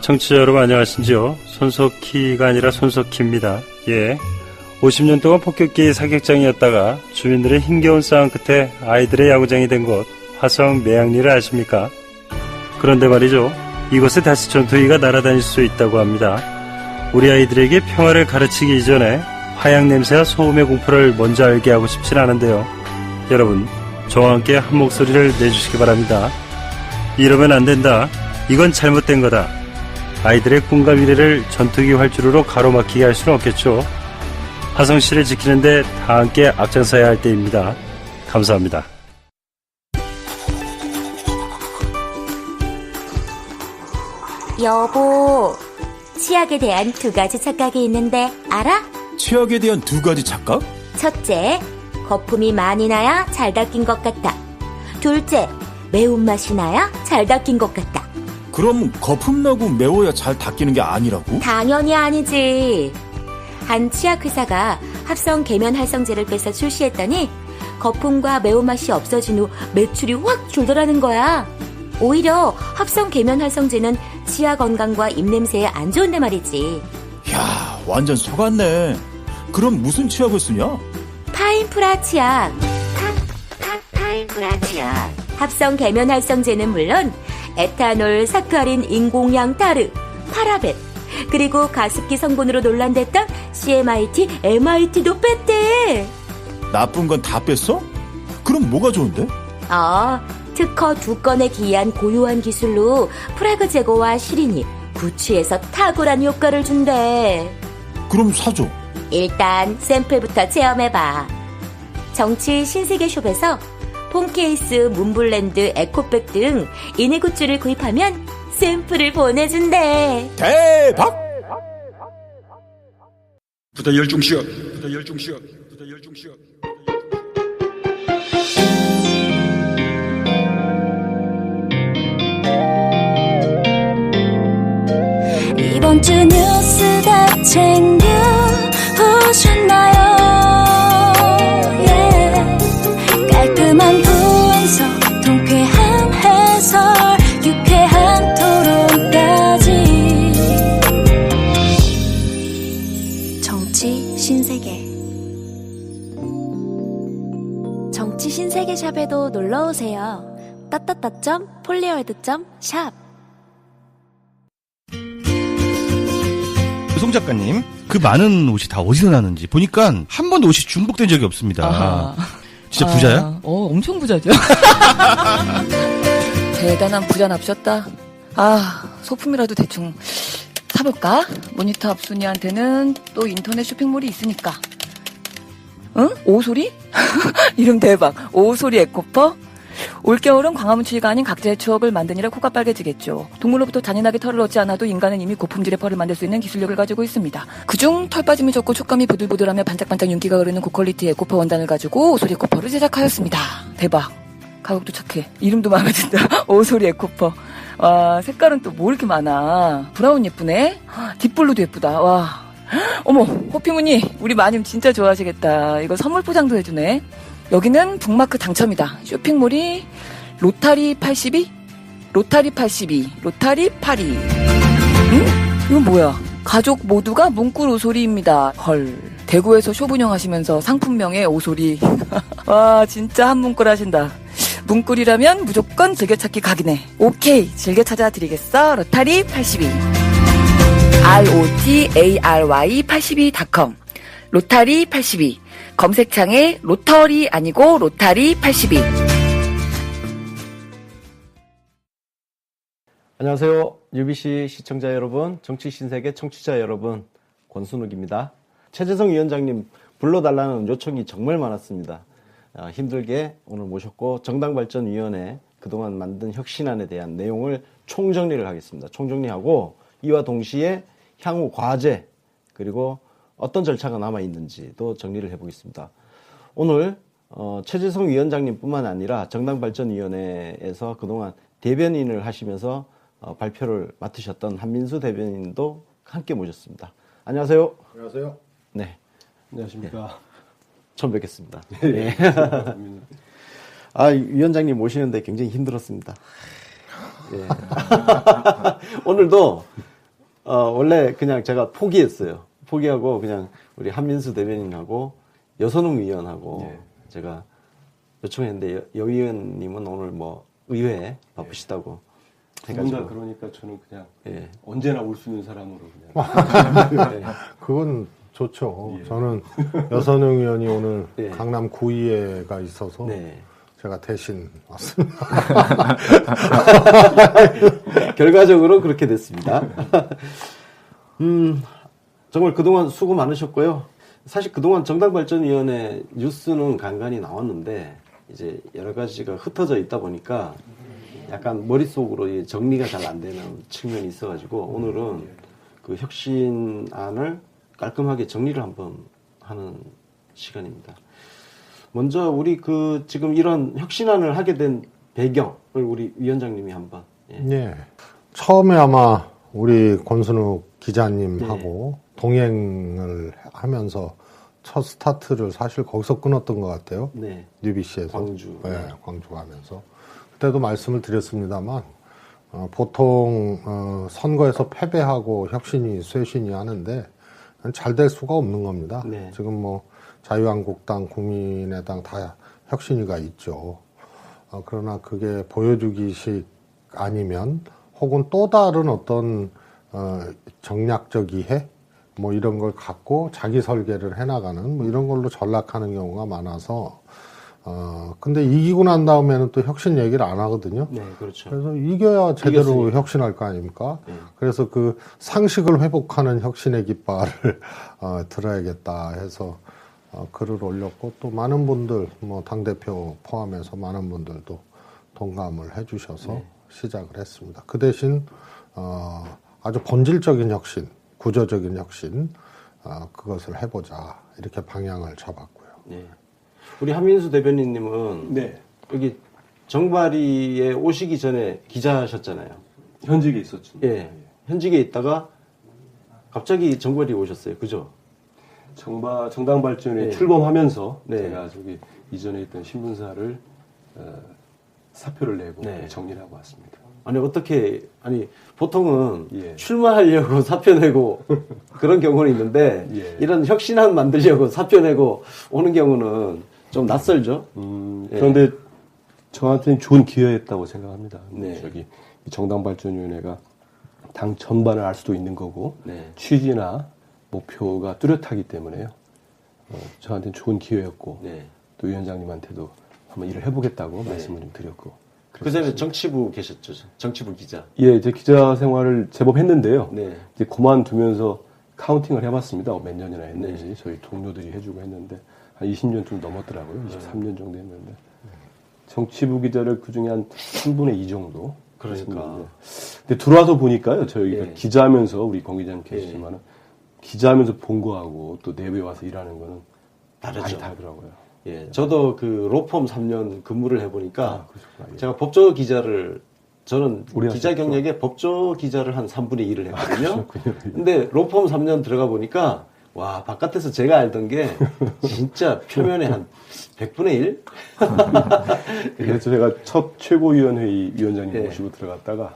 청취자 여러분 안녕하신지요? 손석희가 아니라 손석희입니다. 예. 50년 동안 폭격기 사격장이었다가 주민들의 힘겨운 싸움 끝에 아이들의 야구장이 된 곳, 화성 매양리를 아십니까? 그런데 말이죠. 이곳에 다시 전투기가 날아다닐 수 있다고 합니다. 우리 아이들에게 평화를 가르치기 이전에 화약 냄새와 소음의 공포를 먼저 알게 하고 싶진 않은데요. 여러분, 저와 함께 한 목소리를 내주시기 바랍니다. 이러면 안 된다. 이건 잘못된 거다. 아이들의 꿈과 미래를 전투기 활주로로 가로막히게 할 수는 없겠죠. 화성시를 지키는데 다 함께 앞장서야 할 때입니다. 감사합니다. 여보, 치약에 대한 2가지 착각이 있는데 알아? 치약에 대한 2가지 착각? 첫째, 거품이 많이 나야 잘 닦인 것 같다. 둘째, 매운맛이 나야 잘 닦인 것 같다. 그럼 거품 나고 매워야 잘 닦이는 게 아니라고? 당연히 아니지. 한 치약회사가 합성 계면활성제를 빼서 출시했더니 거품과 매운맛이 없어진 후 매출이 확 줄더라는 거야. 오히려 합성 계면활성제는 치아 건강과 입냄새에 안 좋은데 말이지. 야, 완전 속았네. 그럼 무슨 치약을 쓰냐? 파인프라 치약. 파인프라 치약. 합성 계면활성제는 물론 에탄올, 사카린, 인공양, 타르, 파라벤, 그리고 가습기 성분으로 논란됐던 CMIT, MIT도 뺐대. 나쁜 건 다 뺐어? 그럼 뭐가 좋은데? 특허 2건에 기이한 고유한 기술로 프라그 제거와 시린이, 구취에서 탁월한 효과를 준대. 그럼 사줘. 일단 샘플부터 체험해봐. 정치 신세계숍에서 폰케이스, 문블렌드, 에코백 등 이네 굿즈를 구입하면 샘플을 보내준대. 대박! 부다 열중시어, 부다 열중시어, 부다 열중시어. 이번 주 뉴스 다 챙겨보셨나요? 깔끔한 분석, 통쾌한 해설, 유쾌한 토론까지. 정치 신세계. 정치 신세계 샵에도 놀러오세요. @폴리월드.샵. 송 작가님, 그 많은 옷이 다 어디서 나는지 보니까 한 번도 옷이 중복된 적이 없습니다. 아하. 진짜 부자야? 엄청 부자죠. 대단한 부자 납셨다. 소품이라도 대충 사볼까? 모니터 앞순이한테는 또 인터넷 쇼핑몰이 있으니까. 응? 오소리? 이름 대박. 오소리 에코퍼? 올겨울은 광화문 추위가 아닌 각자의 추억을 만드니라 코가 빨개지겠죠. 동물로부터 잔인하게 털을 얻지 않아도 인간은 이미 고품질의 펄을 만들 수 있는 기술력을 가지고 있습니다. 그중 털 빠짐이 적고 촉감이 보들보들하며 반짝반짝 윤기가 흐르는 고퀄리티 에코퍼 원단을 가지고 오소리 에코퍼를 제작하였습니다. 대박. 가격도 착해. 이름도 마음에 든다. 오소리 에코퍼. 와, 색깔은 또 뭐 이렇게 많아. 브라운 예쁘네. 딥블루도 예쁘다. 와. 어머, 호피무늬. 우리 마님 진짜 좋아하시겠다. 이거 선물 포장도 해주네. 여기는 북마크 당첨이다. 쇼핑몰이 로타리 82? 로타리 82, 로타리 82. 응? 이건 뭐야? 가족 모두가 문꿀 오소리입니다. 헐. 대구에서 쇼분영 하시면서 상품명에 오소리. 와, 진짜 한 문꿀 하신다. 문꿀이라면 무조건 즐겨찾기 각이네. 오케이, 즐겨찾아 드리겠어. 로타리 82. ROTARY82.com. 로타리 82. 검색창에 로터리 아니고 로타리 82. 안녕하세요. UBC 시청자 여러분, 정치 신세계 청취자 여러분, 권순욱입니다. 최재성 위원장님 불러달라는 요청이 정말 많았습니다. 힘들게 오늘 모셨고 정당발전위원회 그동안 만든 혁신안에 대한 내용을 총정리를 하겠습니다. 총정리하고 이와 동시에 향후 과제 그리고 어떤 절차가 남아있는지도 정리를 해보겠습니다. 오늘 최재성 위원장님뿐만 아니라 정당발전위원회에서 그동안 대변인을 하시면서 발표를 맡으셨던 한민수 대변인도 함께 모셨습니다. 안녕하세요. 안녕하세요. 네. 안녕하십니까. 네. 처음 뵙겠습니다. 네. 위원장님 모시는데 굉장히 힘들었습니다. 예. 오늘도 원래 그냥 제가 포기했어요. 포기하고 그냥 우리 한민수 대변인하고 여선웅 위원하고 제가 요청했는데 여 의원님은 오늘 뭐 의회에 바쁘시다고 해가지고 그러니까 저는 그냥 예. 언제나 올 수 있는 사람으로 그냥 그건 좋죠. 저는 여선웅 의원이 오늘 예. 강남 구의회가 있어서 네. 제가 대신 왔습니다. 결과적으로 그렇게 됐습니다. 정말 그동안 수고 많으셨고요. 사실 그동안 정당발전위원회 뉴스는 간간히 나왔는데 이제 여러 가지가 흩어져 있다 보니까 약간 머릿속으로 정리가 잘 안 되는 측면이 있어가지고 오늘은 그 혁신안을 깔끔하게 정리를 한번 하는 시간입니다. 먼저 우리 그 지금 이런 혁신안을 하게 된 배경을 우리 위원장님이 한번. 예. 처음에 아마 우리 권순욱 기자님하고 동행을 하면서 첫 스타트를 사실 거기서 끊었던 것 같아요. 네. UBC에서. 광주. 네, 광주 가면서. 그때도 말씀을 드렸습니다만, 보통, 선거에서 패배하고 혁신이, 쇄신이 하는데, 잘 될 수가 없는 겁니다. 네. 지금 뭐, 자유한국당, 국민의당 다 혁신위가 있죠. 그러나 그게 보여주기식 아니면, 혹은 또 다른 어떤, 정략적 이해? 뭐 이런 걸 갖고 자기 설계를 해나가는 뭐 이런 걸로 전락하는 경우가 많아서, 근데 이기고 난 다음에는 또 혁신 얘기를 안 하거든요. 네, 그렇죠. 그래서 이겨야 제대로 이겼으니까. 혁신할 거 아닙니까? 네. 그래서 그 상식을 회복하는 혁신의 깃발을 들어야겠다 해서 글을 올렸고 또 많은 분들 뭐 당대표 포함해서 많은 분들도 동감을 해주셔서 네. 시작을 했습니다. 그 대신 아주 본질적인 혁신, 구조적인 혁신 그것을 해보자 이렇게 방향을 잡았고요. 네. 우리 한민수 대변인님은 네. 여기 정발이에 오시기 전에 기자하셨잖아요. 현직에 있었죠. 예. 현직에 있다가 갑자기 정발이 오셨어요. 그죠? 정당발전에 네. 출범하면서 네. 제가 저기 이전에 있던 신문사를 사표를 내고 네. 정리를 하고 왔습니다. 아니 어떻게 아니 보통은 예. 출마하려고 사표 내고 그런 경우는 있는데 예. 이런 혁신안 만들려고 사표 내고 오는 경우는 좀 낯설죠. 예. 그런데 저한테는 좋은 기회였다고 생각합니다. 네. 저기 이 정당발전위원회가 당 전반을 알 수도 있는 거고 네. 취지나 목표가 뚜렷하기 때문에요. 저한테는 좋은 기회였고 네. 또 위원장님한테도 한번 일을 해보겠다고 말씀을 좀 드렸고. 그 전에 정치부 계셨죠. 정치부 기자. 예, 이제 기자 생활을 제법 했는데요. 네. 이제 그만두면서 카운팅을 해봤습니다. 몇 년이나 했는지 저희 동료들이 해주고 했는데 한 20년 좀 넘었더라고요. 23년 정도 했는데 정치부 기자를 그중에 한 3분의 2 정도. 그러니까. 했는데. 근데 들어와서 보니까요. 저희가 예. 기자하면서 우리 권 기자님 계시지만은 기자하면서 본 거하고 또 내부에 와서 일하는 거는 다르죠. 많이 다르더라고요. 예. 저도 그 로펌 3년 근무를 해보니까 그러셨구나. 예. 제가 법조 기자를 저는 오래 기자 하셨죠? 경력에 법조 기자를 한 3분의 1을 했거든요. 그렇군요. 예. 근데 로펌 3년 들어가 보니까 와 바깥에서 제가 알던 게 진짜 표면에 한 100분의 1? 그래서 제가 첫 최고위원회의 위원장님 예. 모시고 들어갔다가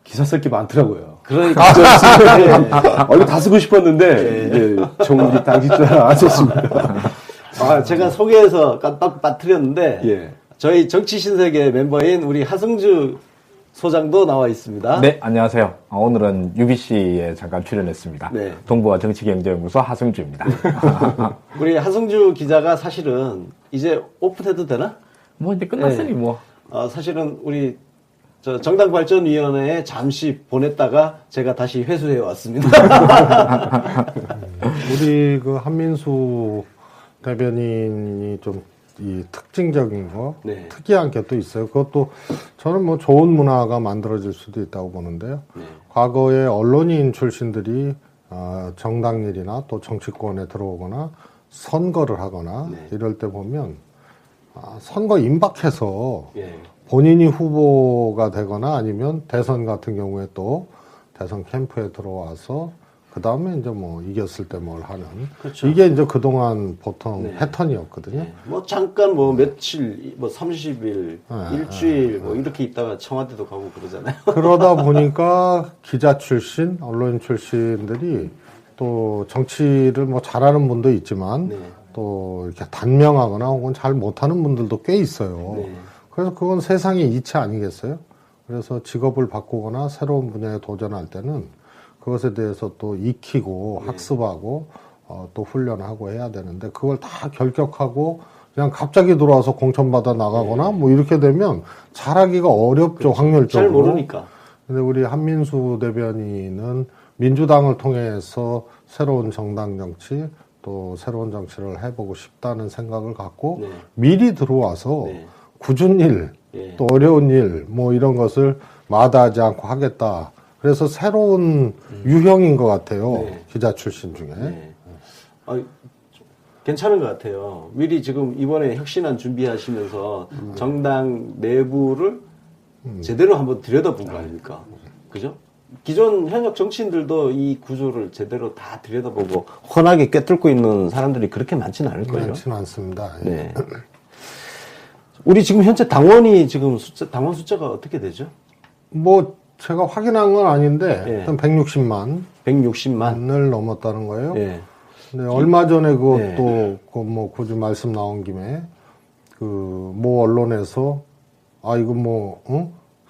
기사 쓸 게 많더라고요. 그러니까 이거 다 쓰고 싶었는데 이제 정리 당직자가 안 썼습니다. 제가 소개해서 깜빡 빠뜨렸는데 예. 저희 정치신세계 멤버인 우리 하승주 소장도 나와 있습니다. 네, 안녕하세요. 오늘은 UBC에 잠깐 출연했습니다. 네. 동부와 정치경제연구소 하승주입니다. 우리 하승주 기자가 사실은 이제 오픈해도 되나? 뭐 이제 끝났으니 네. 뭐. 사실은 우리 정당발전위원회에 잠시 보냈다가 제가 다시 회수해 왔습니다. 우리 그 한민수 대변인이 좀 이 특징적인 거, 네. 특이한 게 또 있어요. 그것도 저는 뭐 좋은 문화가 만들어질 수도 있다고 보는데요. 네. 과거에 언론인 출신들이 정당 일이나 또 정치권에 들어오거나 선거를 하거나 네. 이럴 때 보면 선거 임박해서 예. 본인이 후보가 되거나 아니면 대선 같은 경우에 또 대선 캠프에 들어와서 그 다음에 이제 뭐 이겼을 때 뭘 하는. 그렇죠. 이게 이제 그동안 보통 네. 패턴이었거든요. 네. 뭐 잠깐 뭐 며칠, 뭐 30일, 일주일 뭐 이렇게 있다가 청와대도 가고 그러잖아요. 그러다 보니까 기자 출신, 언론인 출신들이 또 정치를 뭐 잘하는 분도 있지만 네. 또 이렇게 단명하거나 혹은 잘 못하는 분들도 꽤 있어요. 네. 그래서 그건 세상의 이치 아니겠어요? 그래서 직업을 바꾸거나 새로운 분야에 도전할 때는 그것에 대해서 또 익히고 학습하고 또 훈련하고 해야 되는데 그걸 다 결격하고 그냥 갑자기 들어와서 공천받아 나가거나 뭐 이렇게 되면 잘하기가 어렵죠, 확률적으로. 잘 모르니까. 근데 우리 한민수 대변인은 민주당을 통해서 새로운 정당 정치 또 새로운 정치를 해보고 싶다는 생각을 갖고 네. 미리 들어와서 네. 굳은 일, 예. 또 어려운 일, 뭐 이런 것을 마다하지 않고 하겠다. 그래서 새로운 유형인 것 같아요. 네. 기자 출신 중에. 네. 괜찮은 것 같아요. 미리 지금 이번에 혁신안 준비하시면서 정당 내부를 제대로 한번 들여다본 거 아닙니까? 그죠? 기존 현역 정치인들도 이 구조를 제대로 다 들여다보고 훤하게 꿰뚫고 있는 사람들이 그렇게 많지는 않을 거예요. 많지는 않습니다. 예. 네. 우리 지금 현재 당원이 지금 당원 숫자가 어떻게 되죠? 뭐 제가 확인한 건 아닌데 예. 한 160만 160만을 넘었다는 거예요. 예. 근데 얼마 전에 그것도 예. 뭐 굳이 말씀 나온 김에 그 모 언론에서 이거 뭐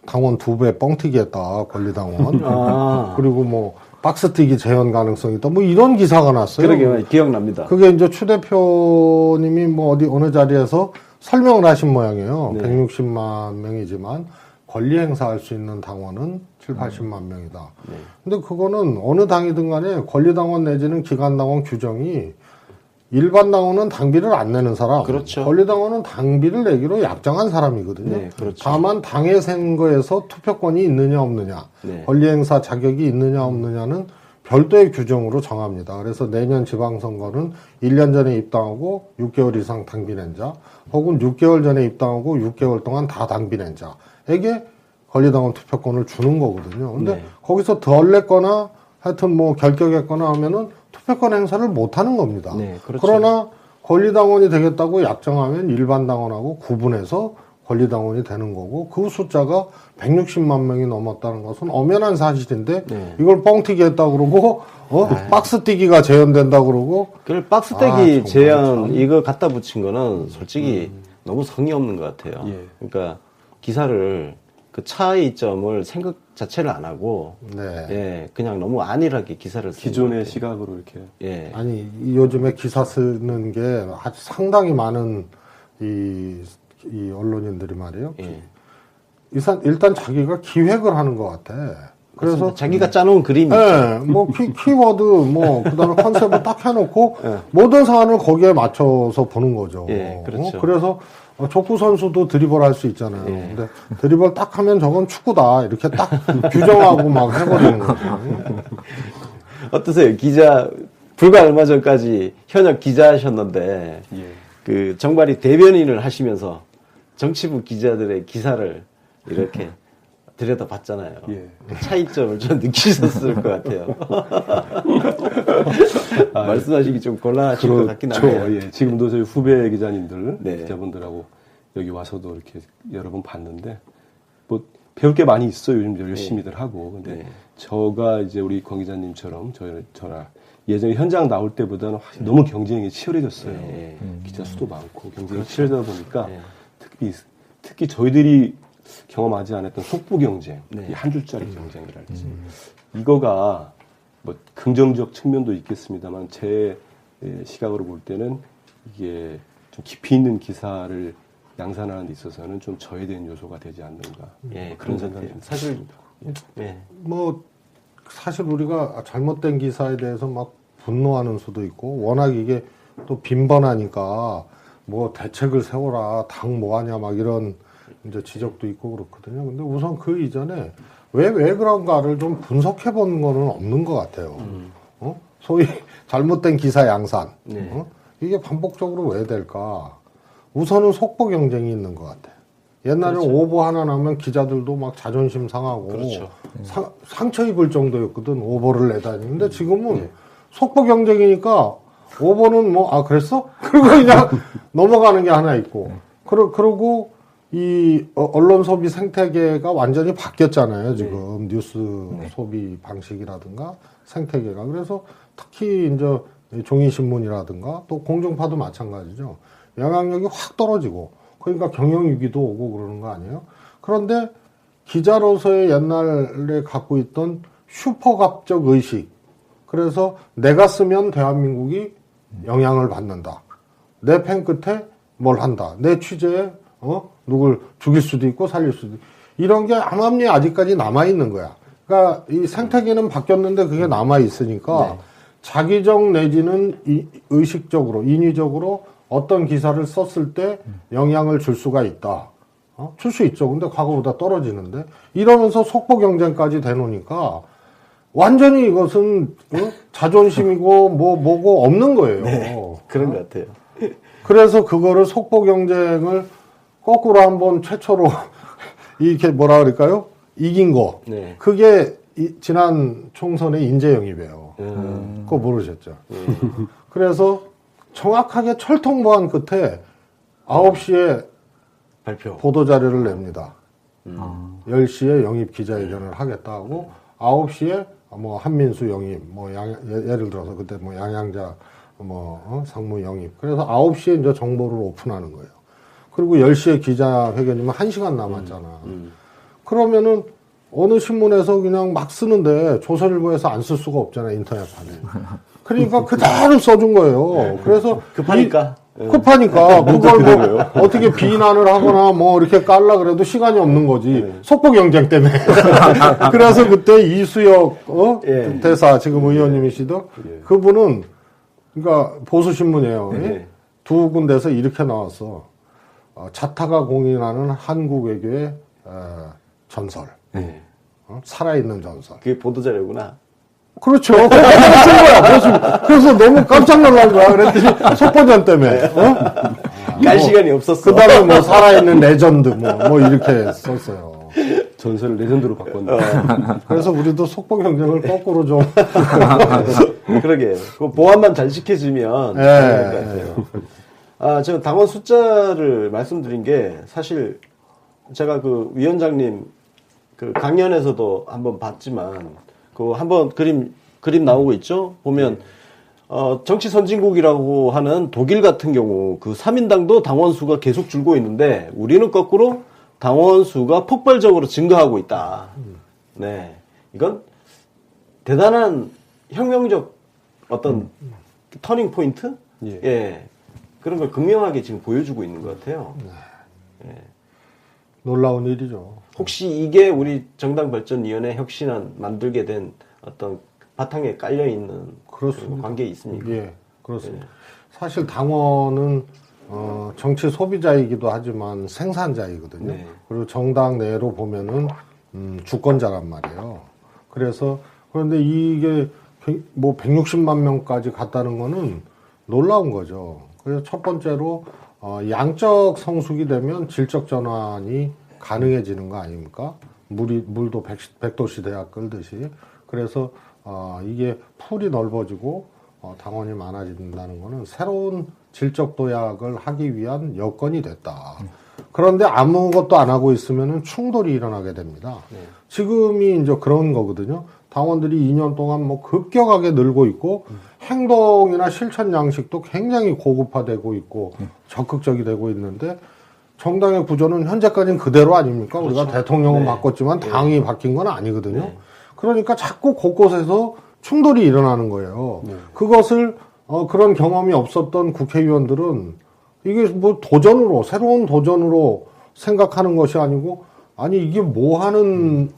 당원 2배 뻥튀기 했다, 권리당원. 그리고 뭐 박스뛰기 재현 가능성이 있다, 뭐 이런 기사가 났어요. 그러게 기억납니다. 그게 이제 추 대표님이 뭐 어느 자리에서 설명을 하신 모양이에요. 네. 160만 명이지만 권리 행사할 수 있는 당원은 7, 80만 명이다. 네. 근데 그거는 어느 당이든 간에 권리당원 내지는 기관당원 규정이 일반 당원은 당비를 안 내는 사람, 그렇죠. 권리당원은 당비를 내기로 약정한 사람이거든요. 네, 그렇죠. 다만 당의 선거에서 투표권이 있느냐 없느냐, 네. 권리행사 자격이 있느냐 없느냐는 별도의 규정으로 정합니다. 그래서 내년 지방선거는 1년 전에 입당하고 6개월 이상 당비 낸 자, 혹은 6개월 전에 입당하고 6개월 동안 다 당비 낸 자에게 권리당원 투표권을 주는 거거든요. 근데 네. 거기서 덜 냈거나 하여튼 뭐 결격했거나 하면은 투표권 행사를 못 하는 겁니다. 네, 그렇죠. 그러나 권리당원이 되겠다고 약정하면 일반 당원하고 구분해서 권리당원이 되는 거고 그 숫자가 160만 명이 넘었다는 것은 엄연한 사실인데 네. 이걸 뻥튀기 했다 그러고 박스 뛰기가 재현된다 그러고 그 박스떼기 정말 제한 참. 이거 갖다 붙인 거는 솔직히 너무 성의 없는 것 같아요. 예. 그러니까 기사를 그 차이점을 생각 자체를 안 하고 네. 예, 그냥 너무 안일하게 기사를 쓴 기존의 것 같아요. 시각으로 이렇게 예. 아니 요즘에 기사 쓰는 게 아주 상당히 많은 이 언론인들이 말이에요. 예. 일단 자기가 기획을 하는 것 같아. 그래서 맞습니다. 자기가 짜놓은 그림이 네, 뭐 키워드 뭐 그다음에 컨셉을 딱 해놓고 예. 모든 사안을 거기에 맞춰서 보는 거죠. 예, 그렇죠. 그래서 족구 선수도 드리블 할 수 있잖아요. 예. 근데 드리블 딱 하면 저건 축구다 이렇게 딱 규정하고 막 해버리는 거죠. 어떠세요? 기자 불과 얼마 전까지 현역 기자하셨는데 예. 그 정발이 대변인을 하시면서 정치부 기자들의 기사를 이렇게 들여다봤잖아요. 예. 차이점을 좀 느끼셨을 것 같아요. 말씀하시기 좀 곤란하실 것 같긴 한데요. 예. 지금도 저희 후배 기자님들, 네. 기자분들하고 여기 와서도 이렇게 여러 번 봤는데, 뭐, 배울 게 많이 있어요. 요즘 열심히들 하고. 근데 네. 저가 이제 우리 권 기자님처럼 저나 예전에 현장 나올 때보다는 확실히 너무 경쟁이 치열해졌어요. 네. 기자 수도 많고 경쟁이 그렇죠. 치열하다 보니까 네. 특히 저희들이 경험하지 않았던 속보 경쟁, 네. 이 한 줄짜리 경쟁이랄지 이거가 뭐 긍정적 측면도 있겠습니다만 제 시각으로 볼 때는 이게 좀 깊이 있는 기사를 양산하는 데 있어서는 좀 저해된 요소가 되지 않는가. 예, 그런 생각이 사실 예. 뭐 사실 우리가 잘못된 기사에 대해서 막 분노하는 수도 있고 워낙 이게 또 빈번하니까 뭐 대책을 세워라 당 뭐하냐 막 이런 이제 지적도 있고 그렇거든요. 근데 우선 그 이전에 왜 그런가를 좀 분석해 본 거는 없는 것 같아요. 소위 잘못된 기사 양산. 네. 이게 반복적으로 왜 될까? 우선은 속보 경쟁이 있는 것 같아. 옛날에 그렇죠. 오보 하나 나면 기자들도 막 자존심 상하고 그렇죠. 상처 입을 정도였거든. 오보를 내다니는데 지금은 속보 경쟁이니까 오보는 뭐 그랬어? 그리고 그냥 넘어가는 게 하나 있고 그러고 이 언론 소비 생태계가 완전히 바뀌었잖아요. 지금 뉴스 소비 방식이라든가 생태계가. 그래서 특히 이제 종이신문이라든가 또 공중파도 마찬가지죠. 영향력이 확 떨어지고 그러니까 경영위기도 오고 그러는 거 아니에요? 그런데 기자로서의 옛날에 갖고 있던 슈퍼갑적 의식. 그래서 내가 쓰면 대한민국이 영향을 받는다. 내 펜 끝에 뭘 한다. 내 취재에 누굴 죽일 수도 있고 살릴 수도 있고. 이런 게 암암리에 아직까지 남아있는 거야. 그러니까 이 생태계는 바뀌었는데 그게 남아있으니까 자기적 내지는 의식적으로, 인위적으로 어떤 기사를 썼을 때 영향을 줄 수가 있다. 줄 수 있죠. 근데 과거보다 떨어지는데. 이러면서 속보 경쟁까지 되놓으니까 완전히 이것은 자존심이고 뭐고 없는 거예요. 네, 그런 것 같아요. 그래서 그거를 속보 경쟁을 거꾸로 한번 최초로 이렇게 뭐라 그럴까요? 이긴 거. 네. 그게 지난 총선의 인재 영입이에요. 그거 모르셨죠? 그래서 정확하게 철통보안 끝에 9시에 발표. 보도자료를 냅니다. 10시에 영입 기자회견을 하겠다고 9시에 뭐 한민수 영입, 뭐 예를 들어서 그때 뭐 양양자 상무 영입. 그래서 9시에 이제 정보를 오픈하는 거예요. 그리고 10시에 기자회견이면 1시간 남았잖아. 그러면은 어느 신문에서 그냥 막 쓰는데 조선일보에서 안 쓸 수가 없잖아, 인터넷판에. 그러니까 그대로 써준 거예요. 그래서 급하니까. 급하니까 그걸 뭐 어떻게 비난을 하거나 뭐 이렇게 깔라 그래도 시간이 없는 거지. 속보 경쟁 때문에. 그래서 그때 이수혁 대사 지금 의원님이시던 그분은 그러니까 보수 신문이에요. 두 군데서 이렇게 나왔어. 자타가 공인하는 한국 외교의 전설. 살아있는 전설. 그게 보도자료구나. 그렇죠. 그래서 너무 깜짝 놀란 거야. 그랬더니 속보전 때문에. 깔 시간이 없었어. 그 다음에 뭐 살아있는 레전드 뭐 이렇게 썼어요. 전설을 레전드로 바꿨네. 그래서 우리도 속보 경쟁을 거꾸로 좀. 그러게. 그 보안만 잘 시켜주면. 제가 당원 숫자를 말씀드린 게 사실 제가 그 위원장님 그 강연에서도 한번 봤지만 그 한번 그림 나오고 있죠? 보면 정치 선진국이라고 하는 독일 같은 경우 그 3인당도 당원 수가 계속 줄고 있는데 우리는 거꾸로 당원 수가 폭발적으로 증가하고 있다. 네. 이건 대단한 혁명적 어떤 터닝 포인트? 예. 그런 걸 극명하게 지금 보여주고 있는 것 같아요. 예. 놀라운 일이죠. 혹시 이게 우리 정당발전위원회 혁신안 만들게 된 어떤 바탕에 깔려있는 관계에 있습니까? 예, 그렇습니다. 사실 당원은 정치 소비자이기도 하지만 생산자이거든요. 그리고 정당 내로 보면은 주권자란 말이에요. 그런데 이게 뭐 160만 명까지 갔다는 거는 놀라운 거죠. 그래서 첫 번째로 양적 성숙이 되면 질적 전환이 가능해지는 거 아닙니까? 물도 100도씨 대학 끓듯이. 그래서 이게 풀이 넓어지고 당원이 많아진다는 거는 새로운 질적 도약을 하기 위한 여건이 됐다. 그런데 아무것도 안 하고 있으면 충돌이 일어나게 됩니다. 지금이 이제 그런 거거든요. 당원들이 2년 동안 뭐 급격하게 늘고 있고 행동이나 실천 양식도 굉장히 고급화되고 있고 적극적이 되고 있는데 정당의 구조는 현재까지는 그대로 아닙니까? 그렇죠. 우리가 대통령은 바꿨지만 당이 바뀐 건 아니거든요. 그러니까 자꾸 곳곳에서 충돌이 일어나는 거예요. 그것을 그런 경험이 없었던 국회의원들은 이게 뭐 도전으로 새로운 도전으로 생각하는 것이 아니고 아니 이게 뭐 하는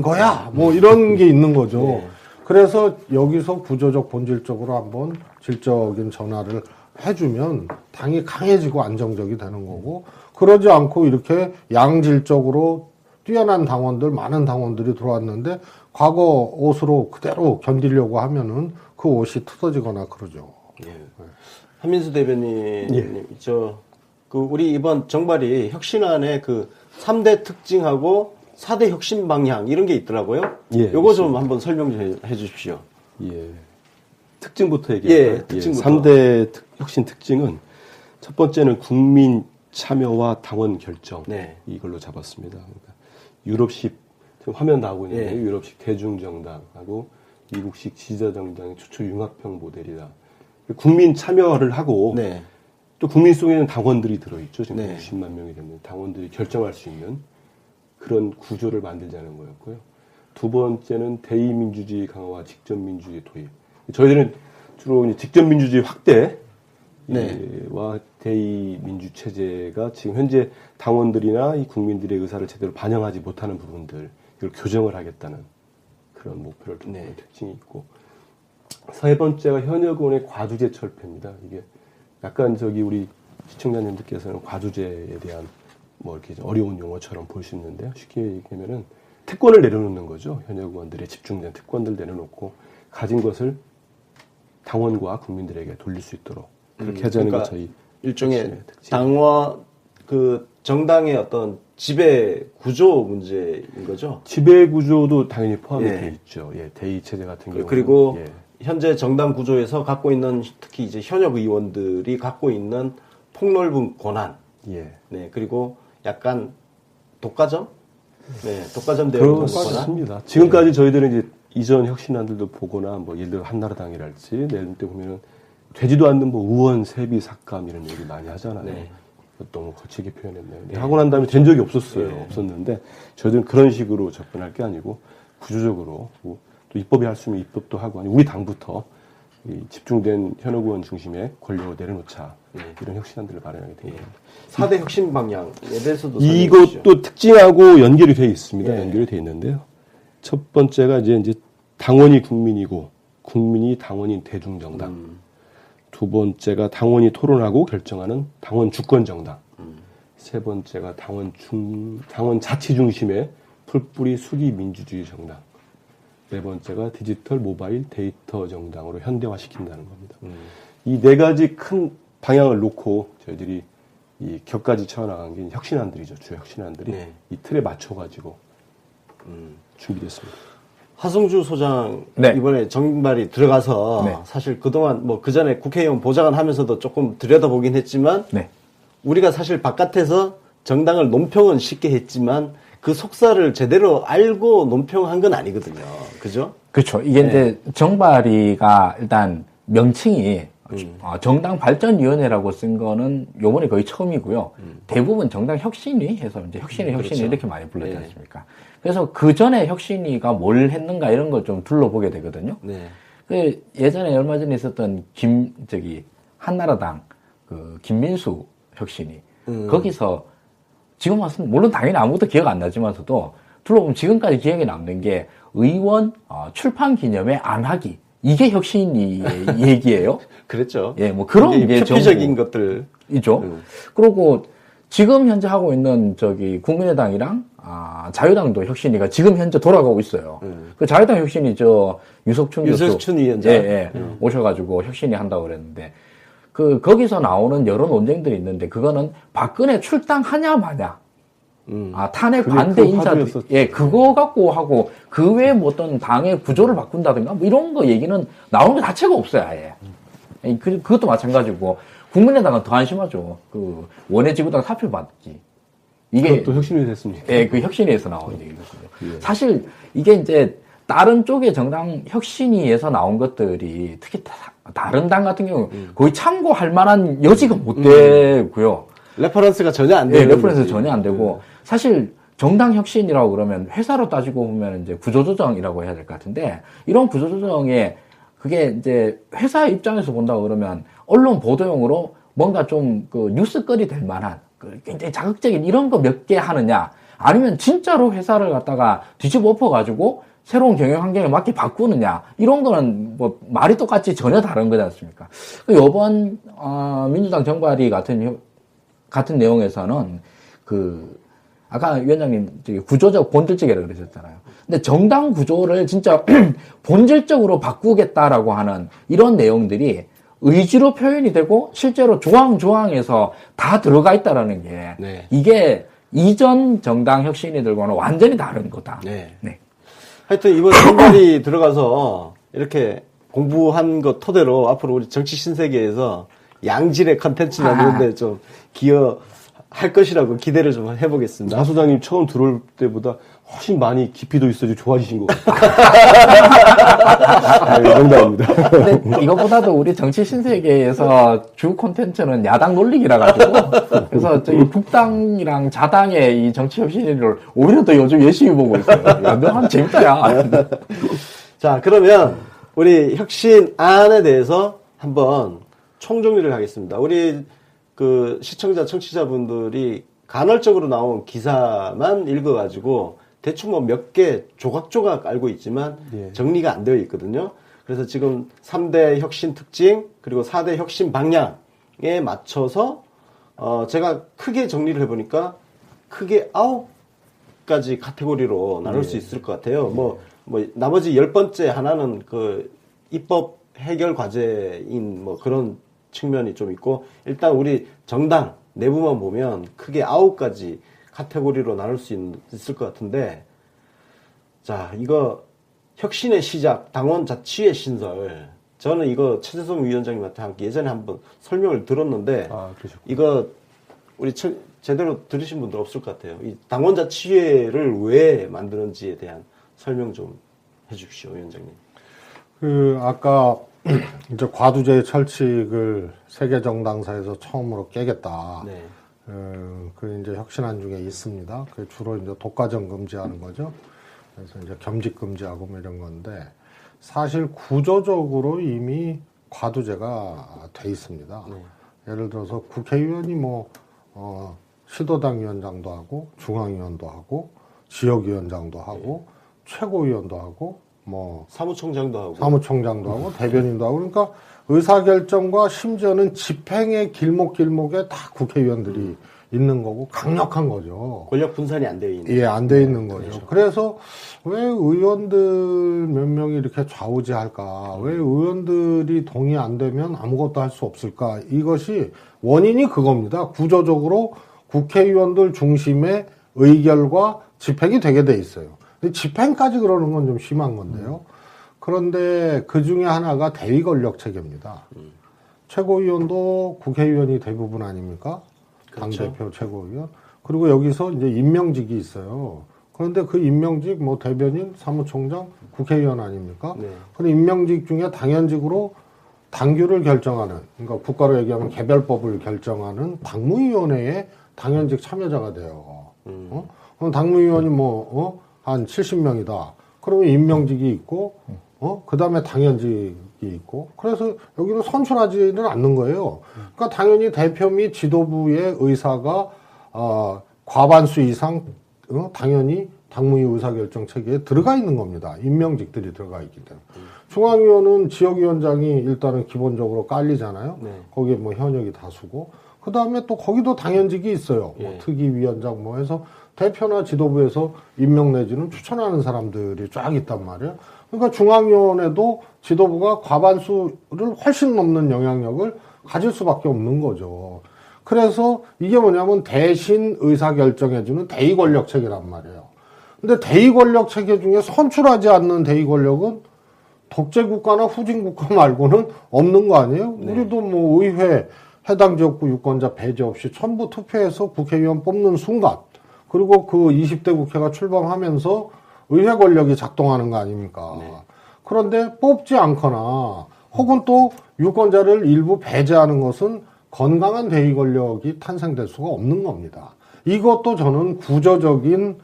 거야? 뭐 이런 게 있는 거죠. 그래서 여기서 구조적 본질적으로 한번 질적인 전화를 해주면 당이 강해지고 안정적이 되는 거고 그러지 않고 이렇게 양질적으로 뛰어난 당원들 많은 당원들이 들어왔는데 과거 옷으로 그대로 견디려고 하면은 그 옷이 틀어지거나 그러죠. 한민수 대변인 그 우리 이번 정발이 혁신안에 그 3대 특징하고 4대 혁신 방향 이런 게 있더라고요. 예, 요거 좀 한번 설명 좀 해 주십시오. 예. 특징부터 얘기할까요? 예, 특징부터. 3대 혁신 특징은 첫 번째는 국민 참여와 당원 결정. 네. 이걸로 잡았습니다. 그러니까 유럽식, 지금 화면 나오고 있는데 예. 유럽식 대중정당하고 미국식 지자정당의 최초 융합형 모델이다. 국민 참여를 하고 네. 또 국민 속에는 당원들이 들어있죠. 지금 네. 60만 명이 되는 당원들이 결정할 수 있는 그런 구조를 만들자는 거였고요. 두 번째는 대의민주주의 강화와 직접민주주의 도입. 저희들은 주로 이제 직접민주주의 확대와 네. 대의민주 체제가 지금 현재 당원들이나 이 국민들의 의사를 제대로 반영하지 못하는 부분들, 이걸 교정을 하겠다는 그런 목표를 두고 있는 특징이 있고, 세 번째가 현역 의원의 과주제 철폐입니다. 이게 약간 우리 시청자님들께서는 과주제에 대한 뭐 이렇게 어려운 용어처럼 볼 수 있는데요. 쉽게 얘기하면은 특권을 내려놓는 거죠. 현역 의원들의 집중된 특권들 내려놓고 가진 것을 당원과 국민들에게 돌릴 수 있도록 그렇게 하자는 그러니까 게 저희 일종의 당원 그 정당의 어떤 지배 구조 문제인 거죠. 지배 구조도 당연히 포함이 예. 되어 있죠. 예, 대의 체제 같은 경우 그리고 예. 현재 정당 구조에서 갖고 있는 특히 이제 현역 의원들이 갖고 있는 폭넓은 권한, 예. 네 그리고 약간 독과점, 네 독과점 되어 있는 권한. 그렇습니다. 지금까지 저희들은 이제 이전 혁신안들도 보거나 뭐 예를 들어 한나라당이랄지 내년 때 보면은 되지도 않는 뭐 의원 세비 삭감 이런 얘기 많이 하잖아요. 네. 너무 거칠게 표현했네요. 네. 하고 난 다음에 된 적이 없었어요. 네. 없었는데 저희들은 그런 식으로 접근할 게 아니고 구조적으로 또 입법이 할 수 있으면 입법도 하고 아니 우리 당부터 이 집중된 현역 의원 중심의 권력을 내려놓자 이런 혁신안들을 마련하게 된 겁니다. 4대 혁신 방향에 대해서도 설명해 주시죠. 이것도 특징하고 연결이 되어 있습니다. 예. 연결이 되어 있는데요. 첫 번째가 이제 당원이 국민이고 국민이 당원인 대중정당. 두 번째가 당원이 토론하고 결정하는 당원 주권정당. 세 번째가 당원 자치 중심의 풀뿌리 수기 민주주의 정당. 네 번째가 디지털 모바일 데이터 정당으로 현대화시킨다는 겁니다. 이 네 가지 큰 방향을 놓고 저희들이 이 격까지 채워나간 게 혁신안들이죠. 주요 혁신안들이 네. 이 틀에 맞춰가지고 준비됐습니다. 하승주 소장 네. 이번에 정발이 들어가서 네. 사실 그동안 뭐 그 전에 국회의원 보좌관 하면서도 조금 들여다보긴 했지만 네. 우리가 사실 바깥에서 정당을 논평은 쉽게 했지만 그 속사를 제대로 알고 논평한 건 아니거든요. 그죠? 그렇죠. 이게 네. 이제 정발이가 일단 명칭이 정당 발전위원회라고 쓴 거는 요번에 거의 처음이고요. 대부분 정당 혁신위 해서 이제 혁신위 그렇죠. 이렇게 많이 불렀지 네. 않습니까? 그래서 그 전에 혁신위가 뭘 했는가 이런 걸 좀 둘러보게 되거든요. 네. 그 예전에 얼마 전에 있었던 한나라당 그 김민수 혁신위 거기서 지금 와서 물론 당연히 아무것도 기억 안 나지만서도 둘러보면 지금까지 기억에 남는 게 의원 출판 기념회 안 하기 이게 혁신위의 얘기예요. 그랬죠. 예, 뭐 그런 게 표피적인 것들이죠. 그리고 지금 현재 하고 있는 국민의당이랑 자유당도 혁신위가 지금 현재 돌아가고 있어요. 그 자유당 혁신위 유석춘 위원장 오셔가지고 혁신위 한다고 그랬는데 거기서 나오는 여러 논쟁들이 있는데 그거는 박근혜 출당하냐 마냐. 탄핵 반대 인사들, 그거 갖고 하고, 그 외에 뭐 어떤 당의 구조를 바꾼다든가, 뭐 이런 거 얘기는 나오는 게 자체가 없어요, 아예. 그것도 마찬가지고, 국민의당은 더 안심하죠. 원외지구당 사표 받기. 이게. 또 혁신이 됐습니다. 예, 그 혁신위에서 나온 얘기거든요. 사실, 이게 이제, 다른 쪽의 정당 혁신위에서 나온 것들이, 특히 다른 당 같은 경우, 거의 참고할 만한 여지가 못 되고요. 레퍼런스가 전혀 안 되는. 레퍼런스 전혀 안 되고, 사실 정당 혁신이라고 그러면 회사로 따지고 보면 이제 구조조정이라고 해야 될 것 같은데, 이런 구조조정에 그게 이제 회사 입장에서 본다고 그러면 언론 보도용으로 뭔가 좀 뉴스거리 될 만한 굉장히 자극적인 이런 거 몇 개 하느냐, 아니면 진짜로 회사를 갖다가 뒤집어 엎어가지고 새로운 경영 환경에 맞게 바꾸느냐, 이런 거는 뭐 말이 똑같지 전혀 다른 거지 않습니까? 이번 민주당 정발이 같은 내용에서는 아까 위원장님 구조적 본질적이라고 그러셨잖아요. 근데 정당 구조를 진짜 본질적으로 바꾸겠다라고 하는 이런 내용들이 의지로 표현이 되고 실제로 조항조항에서 다 들어가 있다라는 게 네. 이게 이전 정당 혁신이들과는 완전히 다른 거다. 네. 네. 하여튼 이번 선발이 들어가서 이렇게 공부한 것 토대로 앞으로 우리 정치 신세계에서 양질의 컨텐츠 만드는데 좀 기여할 것이라고 기대를 좀 해보겠습니다. 나 소장님 처음 들어올 때보다 훨씬 많이 깊이도 있어지고 좋아지신 것 같아요. 아, 농담입니다. 근데 이것보다도 우리 정치 신세계에서 주 콘텐츠는 야당 논리기라 가지고 그래서 저희 북당이랑 자당의 이 정치 혁신을 오히려 더 요즘 열심히 보고 있어요. 야, 너 한 재밌다, 야. 자, 그러면 우리 혁신안에 대해서 한번 총정리를 하겠습니다. 우리 그 시청자, 청취자분들이 간헐적으로 나온 기사만 읽어가지고 대충 뭐 몇 개 조각조각 알고 있지만 정리가 안 되어 있거든요. 그래서 지금 3대 혁신 특징 그리고 4대 혁신 방향에 맞춰서 제가 크게 정리를 해보니까 크게 9가지 카테고리로 나눌 수 있을 것 같아요. 뭐 나머지 10번째 하나는 그 입법 해결 과제인 뭐 그런 측면이 좀 있고 일단 우리 정당 내부만 보면 크게 9가지 카테고리로 나눌 수 있을 것 같은데 자 이거 혁신의 시작 당원 자치의 신설 저는 이거 최재성 위원장님한테 함께 예전에 한번 설명을 들었는데 이거 우리 제대로 들으신 분들 없을 것 같아요. 이 당원 자치회를 왜 만드는지에 대한 설명 좀 해주십시오, 위원장님. 아까 이제 과두제 철칙을 세계 정당사에서 처음으로 깨겠다. 네. 그 이제 혁신안 중에 있습니다. 그 주로 이제 독과점 금지하는 거죠. 그래서 이제 겸직 금지하고 뭐 이런 건데 사실 구조적으로 이미 과두제가 돼 있습니다. 예를 들어서 국회의원이 시도당 위원장도 하고 중앙위원도 하고 지역위원장도 하고 최고위원도 하고 사무총장도 하고 대변인도 하고 그러니까 의사결정과 심지어는 집행의 길목길목에 다 국회의원들이 있는 거고 강력한 거죠. 권력 분산이 안 되어 있는. 예, 안 되어 있는 거죠. 그렇죠. 그래서 왜 의원들 몇 명이 이렇게 좌우지할까? 왜 의원들이 동의 안 되면 아무것도 할 수 없을까? 이것이 원인이 그겁니다. 구조적으로 국회의원들 중심의 의결과 집행이 되게 돼 있어요. 근데 집행까지 그러는 건 좀 심한 건데요. 그런데 그 중에 하나가 대의 권력 체계입니다. 최고위원도 국회의원이 대부분 아닙니까? 그렇죠. 당대표 최고위원. 그리고 여기서 이제 임명직이 있어요. 그런데 그 임명직, 대변인, 사무총장, 국회의원 아닙니까? 네. 그런 임명직 중에 당연직으로 당규를 결정하는, 그러니까 국가로 얘기하면 개별법을 결정하는 당무위원회에 당연직 참여자가 돼요. 그럼 당무위원이 한 70명이다. 그러면 임명직이 있고, 그 다음에 당연직이 있고, 그래서 여기는 선출하지는 않는 거예요. 그러니까 당연히 대표 및 지도부의 의사가, 과반수 이상, 당연히 당무위 의사결정 체계에 들어가 있는 겁니다. 임명직들이 들어가 있기 때문에. 중앙위원은 지역위원장이 일단은 기본적으로 깔리잖아요. 네. 거기에 현역이 다수고, 그 다음에 또 거기도 당연직이 있어요. 특위위원장 해서 대표나 지도부에서 임명 내지는 추천하는 사람들이 쫙 있단 말이에요. 그러니까 중앙위원회도 지도부가 과반수를 훨씬 넘는 영향력을 가질 수밖에 없는 거죠. 그래서 이게 뭐냐면 대신 의사결정해주는 대의 권력 체계란 말이에요. 근데 대의 권력 체계 중에 선출하지 않는 대의 권력은 독재국가나 후진국가 말고는 없는 거 아니에요? 네. 우리도 의회 해당 지역구 유권자 배제 없이 전부 투표해서 국회의원 뽑는 순간 그리고 그 20대 국회가 출범하면서 의회 권력이 작동하는 거 아닙니까? 네. 그런데 뽑지 않거나 혹은 또 유권자를 일부 배제하는 것은 건강한 대의 권력이 탄생될 수가 없는 겁니다. 이것도 저는 구조적인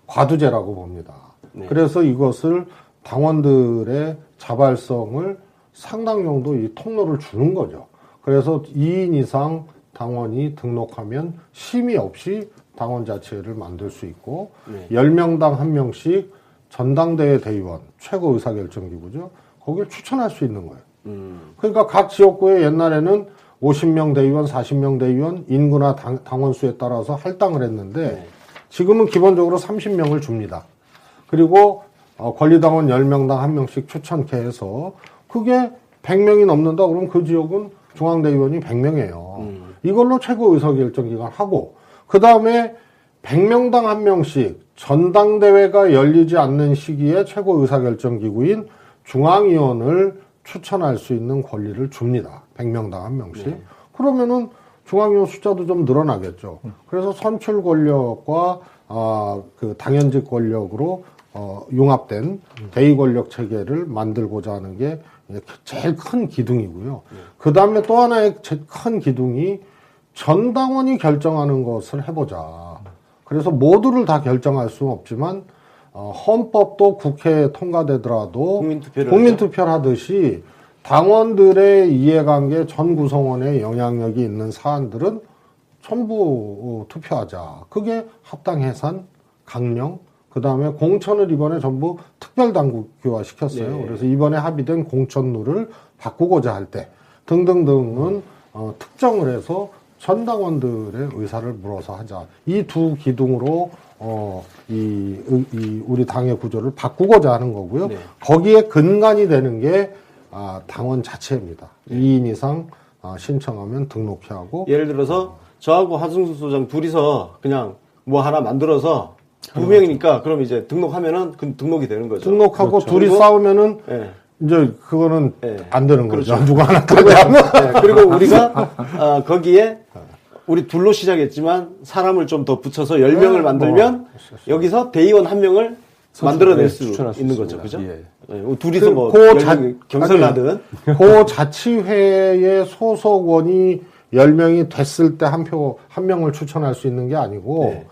과두제라고 봅니다. 네. 그래서 이것을 당원들의 자발성을 상당 정도 이 통로를 주는 거죠. 그래서 2인 이상 당원이 등록하면 심의 없이 당원 자체를 만들 수 있고 10명당 1명씩 전당대회 대의원, 최고 의사결정기구죠. 거기를 추천할 수 있는 거예요. 그러니까 각 지역구에 옛날에는 50명 대의원, 40명 대의원, 인구나 당원 수에 따라서 할당을 했는데 지금은 기본적으로 30명을 줍니다. 그리고 권리당원 10명당 1명씩 추천케 해서 그게 100명이 넘는다 그러면 그 지역은 중앙대의원이 100명이에요. 이걸로 최고 의사결정기관 하고 그 다음에 100명당 한 명씩 전당대회가 열리지 않는 시기에 최고 의사결정기구인 중앙위원을 추천할 수 있는 권리를 줍니다. 100명당 한 명씩. 그러면은 중앙위원 숫자도 좀 늘어나겠죠. 그래서 선출 권력과 그 당연직 권력으로 융합된 대의 권력 체계를 만들고자 하는 게 제일 큰 기둥이고요. 그 다음에 또 하나의 제일 큰 기둥이 전 당원이 결정하는 것을 해보자. 그래서 모두를 다 결정할 수는 없지만 헌법도 국회에 통과되더라도 국민투표를 하듯이 당원들의 이해관계 전 구성원의 영향력이 있는 사안들은 전부 투표하자. 그게 합당해산, 강령, 그 다음에 공천을 이번에 전부 특별당국교화 시켰어요. 네. 그래서 이번에 합의된 공천룰을 바꾸고자 할 때 등등등은 특정을 해서 전 당원들의 의사를 물어서 하자. 이 두 기둥으로 우리 당의 구조를 바꾸고자 하는 거고요. 네. 거기에 근간이 되는 게 당원 자체입니다. 2인 이상 신청하면 등록해 하고. 예를 들어서 저하고 하승수 소장 둘이서 그냥 뭐 하나 만들어서 2명이니까 그럼 이제 등록하면은 그 등록이 되는 거죠. 등록하고 그렇죠. 둘이 그리고, 싸우면은 예. 이제 그거는 안 되는 거죠. 그렇죠. 누가 하나 그리고, 따지하면. 그리고 우리가 거기에 우리 둘로 시작했지만 사람을 좀 더 붙여서 10명을 만들면 여기서 대의원 1명을 만들어낼 수 있는 거죠. 그죠? 예. 둘이서 뭐 경선하든 그 자치회의 소속원이 10명이 됐을 때 한 명을 추천할 수 있는 게 아니고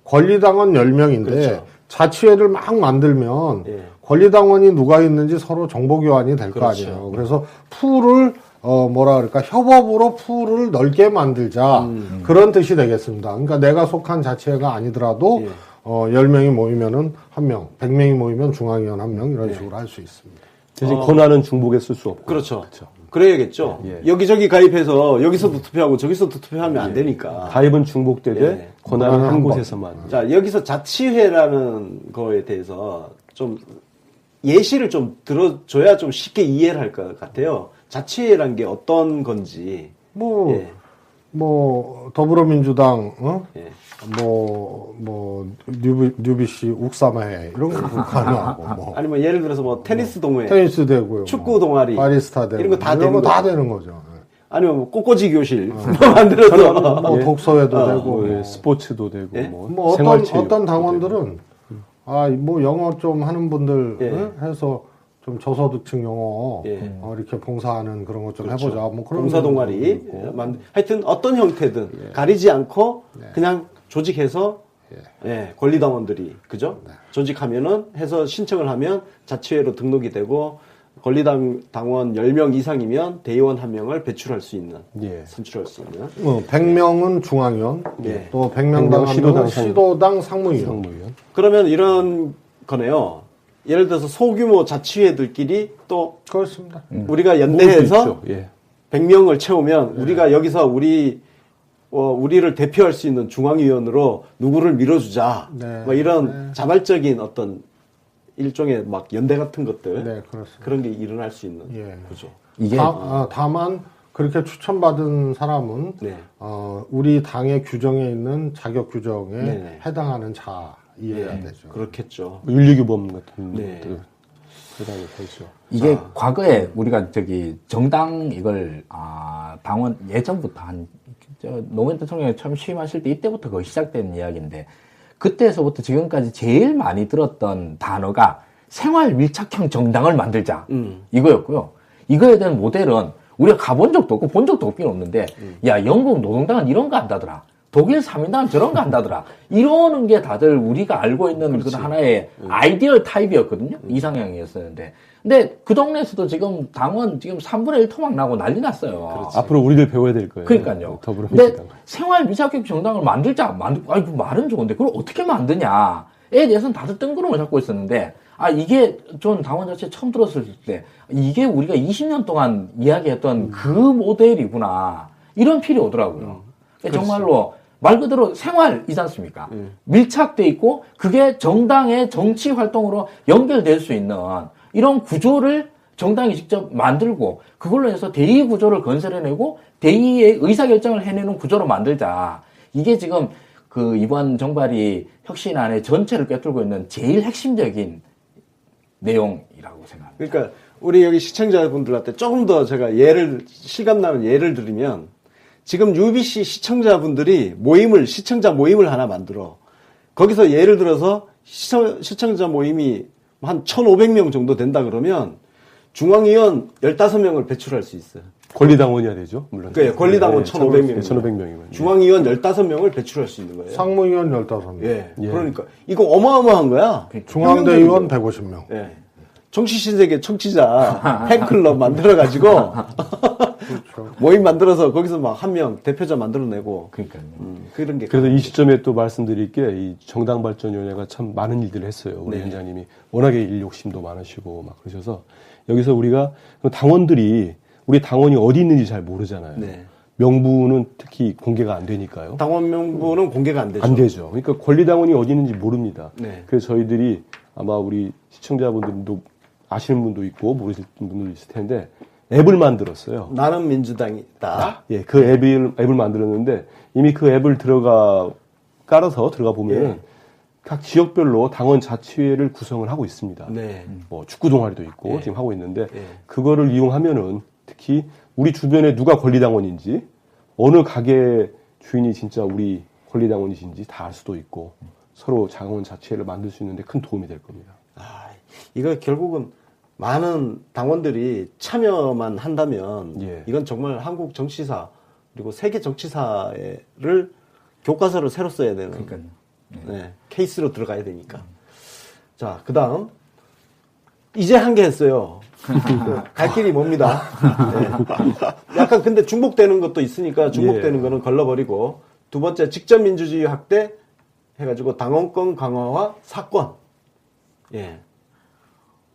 권리당원 10명인데 그렇죠. 자치회를 막 만들면 권리당원이 누가 있는지 서로 정보교환이 될 거 그렇죠. 아니에요. 그래서 풀을 협업으로 풀을 넓게 만들자. 그런 뜻이 되겠습니다. 그러니까 내가 속한 자치회가 아니더라도 10명이 모이면은 1명, 100명이 모이면 중앙위원 1명 이런 식으로 할 수 있습니다. 대신 권한은 중복에 쓸 수 없고. 그렇죠. 그래야겠죠. 여기저기 가입해서 여기서도 투표하고 저기서도 투표하면 안 되니까. 가입은 중복되되 권한은 한 곳에서만. 자, 여기서 자치회라는 거에 대해서 좀 예시를 좀 들어줘야 좀 쉽게 이해를 할 것 같아요. 자치회란 게 어떤 건지. 더불어민주당, 뉴비시 욱사마회, 이런 거 가능하고, 아니면 예를 들어서 뭐 테니스 동호회. 테니스 되고요. 축구 동아리. 바리스타 되고. 이런 거 다 되는 거죠. 아니면 뭐 꽃꽂이 교실. 만들어서. 독서회도 되고. 스포츠도 되고. 어떤 당원들은, 영어 좀 하는 분들, 해서, 좀 저소득층 영어 이렇게 봉사하는 그런 것 좀 그렇죠. 해보자. 뭐 그런 봉사 동아리. 하여튼 어떤 형태든 가리지 않고 그냥 조직해서 권리당원들이 그죠? 조직하면은 해서 신청을 하면 자치회로 등록이 되고 권리당원 10명 이상이면 대의원 1명을 배출할 수 있는 선출할 수 있는 100명은 중앙위원 또 100명당 시도당 상무위원. 그러면 이런 거네요. 예를 들어서 소규모 자치회들끼리 또 그렇습니다. 우리가 연대해서 100명을 채우면 우리가 여기서 우리를 대표할 수 있는 중앙위원으로 누구를 밀어주자. 뭐 이런 자발적인 어떤 일종의 막 연대 같은 것들 그런 게 일어날 수 있는 거죠. 이게 다만 그렇게 추천받은 사람은 우리 당의 규정에 있는 자격 규정에 해당하는 자이어야 되죠. 그렇겠죠. 윤리규범 같은 것들 해당이 되죠. 이게 과거에 우리가 정당 이걸 당원 예전부터 노무현 대통령이 처음 취임하실 때 이때부터 거의 시작된 이야기인데 그때에서부터 지금까지 제일 많이 들었던 단어가 생활 밀착형 정당을 만들자 이거였고요. 이거에 대한 모델은 우리가 가본 적도 없고 본 적도 없긴 없는데 야 영국 노동당은 이런 거 한다더라. 독일 3인당은 저런 거 한다더라. 이러는 게 다들 우리가 알고 있는 그런 하나의 아이디얼 타입이었거든요. 이상향이었었는데. 근데 그 동네에서도 지금 당원 지금 3분의 1 토막 나고 난리 났어요. 앞으로 우리들 배워야 될 거예요. 그러니까요. 근데 생활 미착격 정당을 만들자. 그 말은 좋은데 그걸 어떻게 만드냐에 대해서는 다들 뜬구름을 잡고 있었는데 이게 전 당원 자체 처음 들었을 때 이게 우리가 20년 동안 이야기했던 그 모델이구나. 이런 필이 오더라고요. 정말로 말 그대로 생활이지 않습니까? 밀착돼 있고 그게 정당의 정치 활동으로 연결될 수 있는 이런 구조를 정당이 직접 만들고 그걸로 해서 대의 구조를 건설해내고 대의의 의사결정을 해내는 구조로 만들자. 이게 지금 그 이번 정발이 혁신안의 전체를 꿰뚫고 있는 제일 핵심적인 내용이라고 생각합니다. 그러니까 우리 여기 시청자분들한테 조금 더 제가 실감나는 예를 들면 지금 UBC 시청자분들이 시청자 모임을 하나 만들어. 거기서 예를 들어서 시청자 모임이 한 1,500명 정도 된다 그러면 중앙위원 15명을 배출할 수 있어요. 권리당원이야 되죠, 물론. 그 권리당원 1,500명. 1,500명이면. 중앙위원 15명을 배출할 수 있는 거예요. 상무위원 15명. 예. 그러니까 이거 어마어마한 거야. 중앙대의원 150명. 예. 정치신세계 청취자 팬클럽 만들어가지고 그렇죠. 모임 만들어서 거기서 막 한 명 대표자 만들어내고. 그러니까요. 그런 게. 그래서 이 시점에 또 말씀드릴 게 이 정당발전위원회가 참 많은 일들을 했어요. 우리 위원장님이 워낙에 일 욕심도 많으시고 막 그러셔서 여기서 우리가 우리 당원이 어디 있는지 잘 모르잖아요. 네. 명부는 특히 공개가 안 되니까요. 당원 명부는 공개가 안 되죠. 안 되죠. 그러니까 권리당원이 어디 있는지 모릅니다. 네. 그래서 저희들이 아마 우리 시청자분들도 아시는 분도 있고 모르실 분들도 있을 텐데 앱을 만들었어요. 나는 민주당이다. 예, 그 앱을 만들었는데 이미 그 앱을 깔아서 들어가 보면 각 지역별로 당원 자치회를 구성을 하고 있습니다. 네. 뭐 축구 동아리도 있고 지금 하고 있는데 그거를 이용하면은 특히 우리 주변에 누가 권리당원인지 어느 가게 주인이 진짜 우리 권리당원이신지 다 알 수도 있고 서로 당원 자치회를 만들 수 있는데 큰 도움이 될 겁니다. 이거 결국은 많은 당원들이 참여만 한다면 이건 정말 한국 정치사 그리고 세계 정치사를 교과서를 새로 써야 되는 케이스로 들어가야 되니까. 자, 그다음 이제 한 개 했어요. 갈 길이 멉니다. 네. 약간 근데 중복되는 것도 있으니까 중복되는 거는 걸러버리고 두 번째 직접 민주주의 확대 해가지고 당원권 강화와 사권. 예.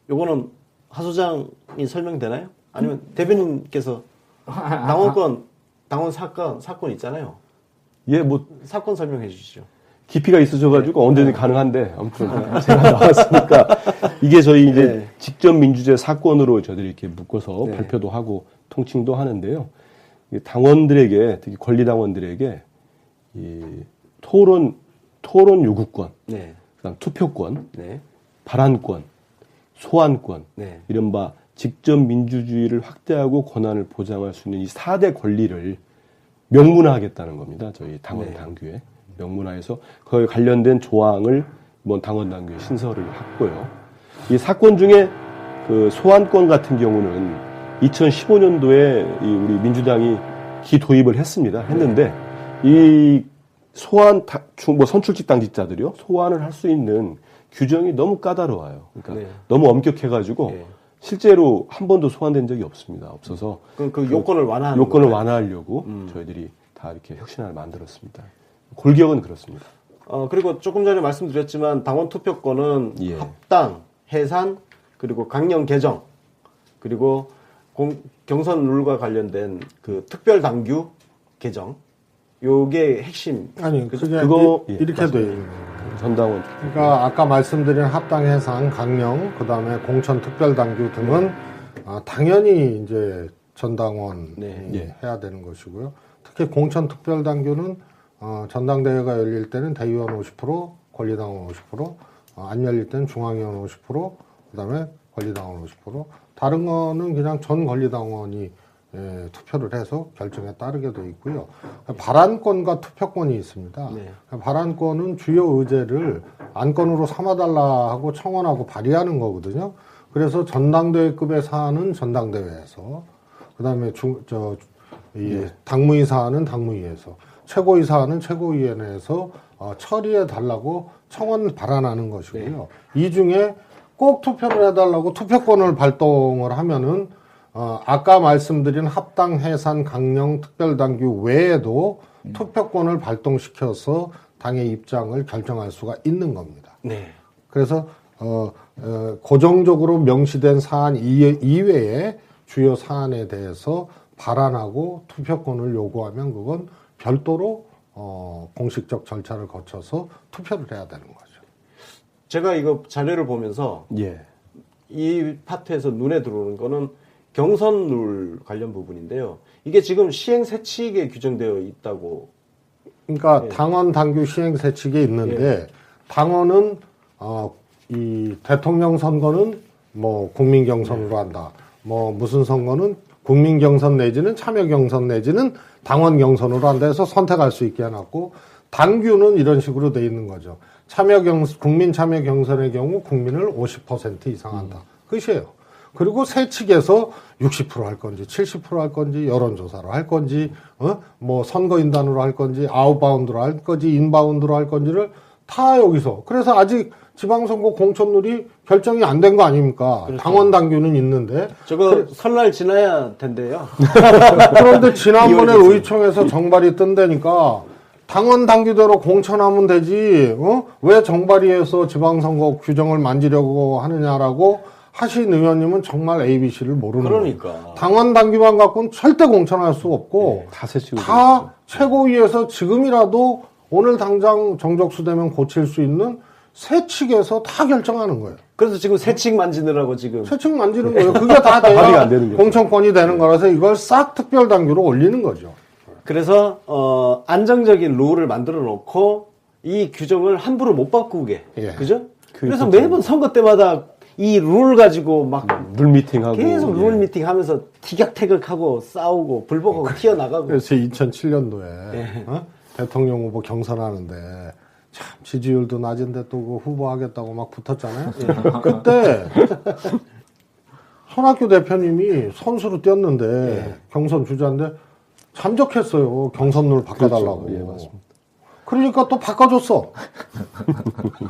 요거는 하 소장이 설명되나요? 아니면 대변인께서 당원 사건 있잖아요. 예, 뭐 사건 설명해 주시죠. 깊이가 있으셔가지고 언제든지 가능한데 아무튼 제가 나왔으니까 이게 저희 이제 직접 민주제 사건으로 저희들이 이렇게 묶어서 발표도 하고 통칭도 하는데요. 당원들에게 특히 권리당원들에게 이 토론 요구권, 그다음 투표권, 발언권, 소환권, 이른바 직접 민주주의를 확대하고 권한을 보장할 수 있는 이 4대 권리를 명문화하겠다는 겁니다. 저희 당원 당규에 명문화해서 거기에 관련된 조항을 이번 당원 당규에 신설을 했고요. 이 사건 중에 그 소환권 같은 경우는 2015년도에 우리 민주당이 기도입을 했는데 이 선출직 당직자들이요 소환을 할 수 있는 규정이 너무 까다로워요. 그러니까 너무 엄격해가지고 실제로 한 번도 소환된 적이 없어서 그 요건을 완화하려고 저희들이 다 이렇게 혁신안을 만들었습니다. 골격은 그렇습니다. 그리고 조금 전에 말씀드렸지만 당원 투표권은 합당, 해산, 그리고 강령 개정, 그리고 경선 룰과 관련된 그 특별 당규 개정. 요게 핵심. 아니, 그거 이렇게 돼요. 전당원. 그러니까 아까 말씀드린 합당, 해산, 강령, 그 다음에 공천 특별 당규 등은 당연히 이제 전당원 해야 되는 것이고요. 특히 공천 특별 당규는 전당대회가 열릴 때는 대의원 50%, 권리당원 50%, 안 열릴 때는 중앙위원 50%, 그 다음에 권리당원 50%. 다른 거는 그냥 전 권리당원이 투표를 해서 결정에 따르게 돼 있고요. 발언권과 투표권이 있습니다. 발언권은 주요 의제를 안건으로 삼아달라 하고 청원하고 발의하는 거거든요. 그래서 전당대회급의 사안은 전당대회에서, 그 다음에 당무위 사안은 당무위에서, 최고위 사안은 최고위원회에서 처리해 달라고 청원 발언하는 것이고요. 이 중에 꼭 투표를 해달라고 투표권을 발동을 하면은 아까 말씀드린 합당, 해산, 강령, 특별당규 외에도 투표권을 발동시켜서 당의 입장을 결정할 수가 있는 겁니다. 그래서 고정적으로 명시된 사안 이외에 주요 사안에 대해서 발언하고 투표권을 요구하면 그건 별도로 공식적 절차를 거쳐서 투표를 해야 되는 거죠. 제가 이거 자료를 보면서 이 파트에서 눈에 들어오는 거는 경선룰 관련 부분인데요. 이게 지금 시행세칙에 규정되어 있다고. 그러니까 당원 당규 시행세칙에 있는데 당원은 이 대통령 선거는 뭐 국민 경선으로 한다. 뭐 무슨 선거는 국민 경선 내지는 참여 경선 내지는 당원 경선으로 한다 해서 선택할 수 있게 해놨고, 당규는 이런 식으로 돼 있는 거죠. 국민 참여 경선의 경우 국민을 50% 이상 한다. 끝이에요. 그리고 세칙에서 60% 할 건지 70% 할 건지 여론조사로 할 건지 뭐 선거인단으로 할 건지 아웃바운드로 할 건지 인바운드로 할 건지를 다 여기서. 그래서 아직 지방선거 공천률이 결정이 안 된 거 아닙니까? 그렇죠. 당원 당규는 있는데. 저거 설날 지나야 된대요. 그런데 지난번에 의총에서 정발이 뜬다니까 당원 당규대로 공천하면 되지, 왜 정발위에서 지방선거 규정을 만지려고 하느냐라고 하신 의원님은 정말 ABC를 모르는 거예요. 그러니까. 당원 당규만 갖고는 절대 공천할 수 없고, 다 최고위에서 지금이라도 오늘 당장 정적수 되면 고칠 수 있는 세칙에서 다 결정하는 거예요. 그래서 지금 세칙 만지느라고 지금. 세칙 만지는 거예요. 그게 다 돼야 공천권이 되는 거라서 이걸 싹 특별당규로 올리는 거죠. 그래서 안정적인 룰을 만들어 놓고 이 규정을 함부로 못 바꾸게. 그죠? 그래서 매번 선거 때마다 이 룰 가지고 막 룰 미팅하고 계속 룰 미팅 하면서 티격태격하고 싸우고 불복하고 튀어나가고. 그래서 2007년도에 대통령 후보 경선하는데 참 지지율도 낮은데 또 그 후보하겠다고 막 붙었잖아요. 그때 손학규 대표님이 선수로 뛰었는데 경선 주자인데 잠적했어요. 경선룰 바꿔달라고. 그렇죠. 맞습니다. 그러니까 또 바꿔줬어.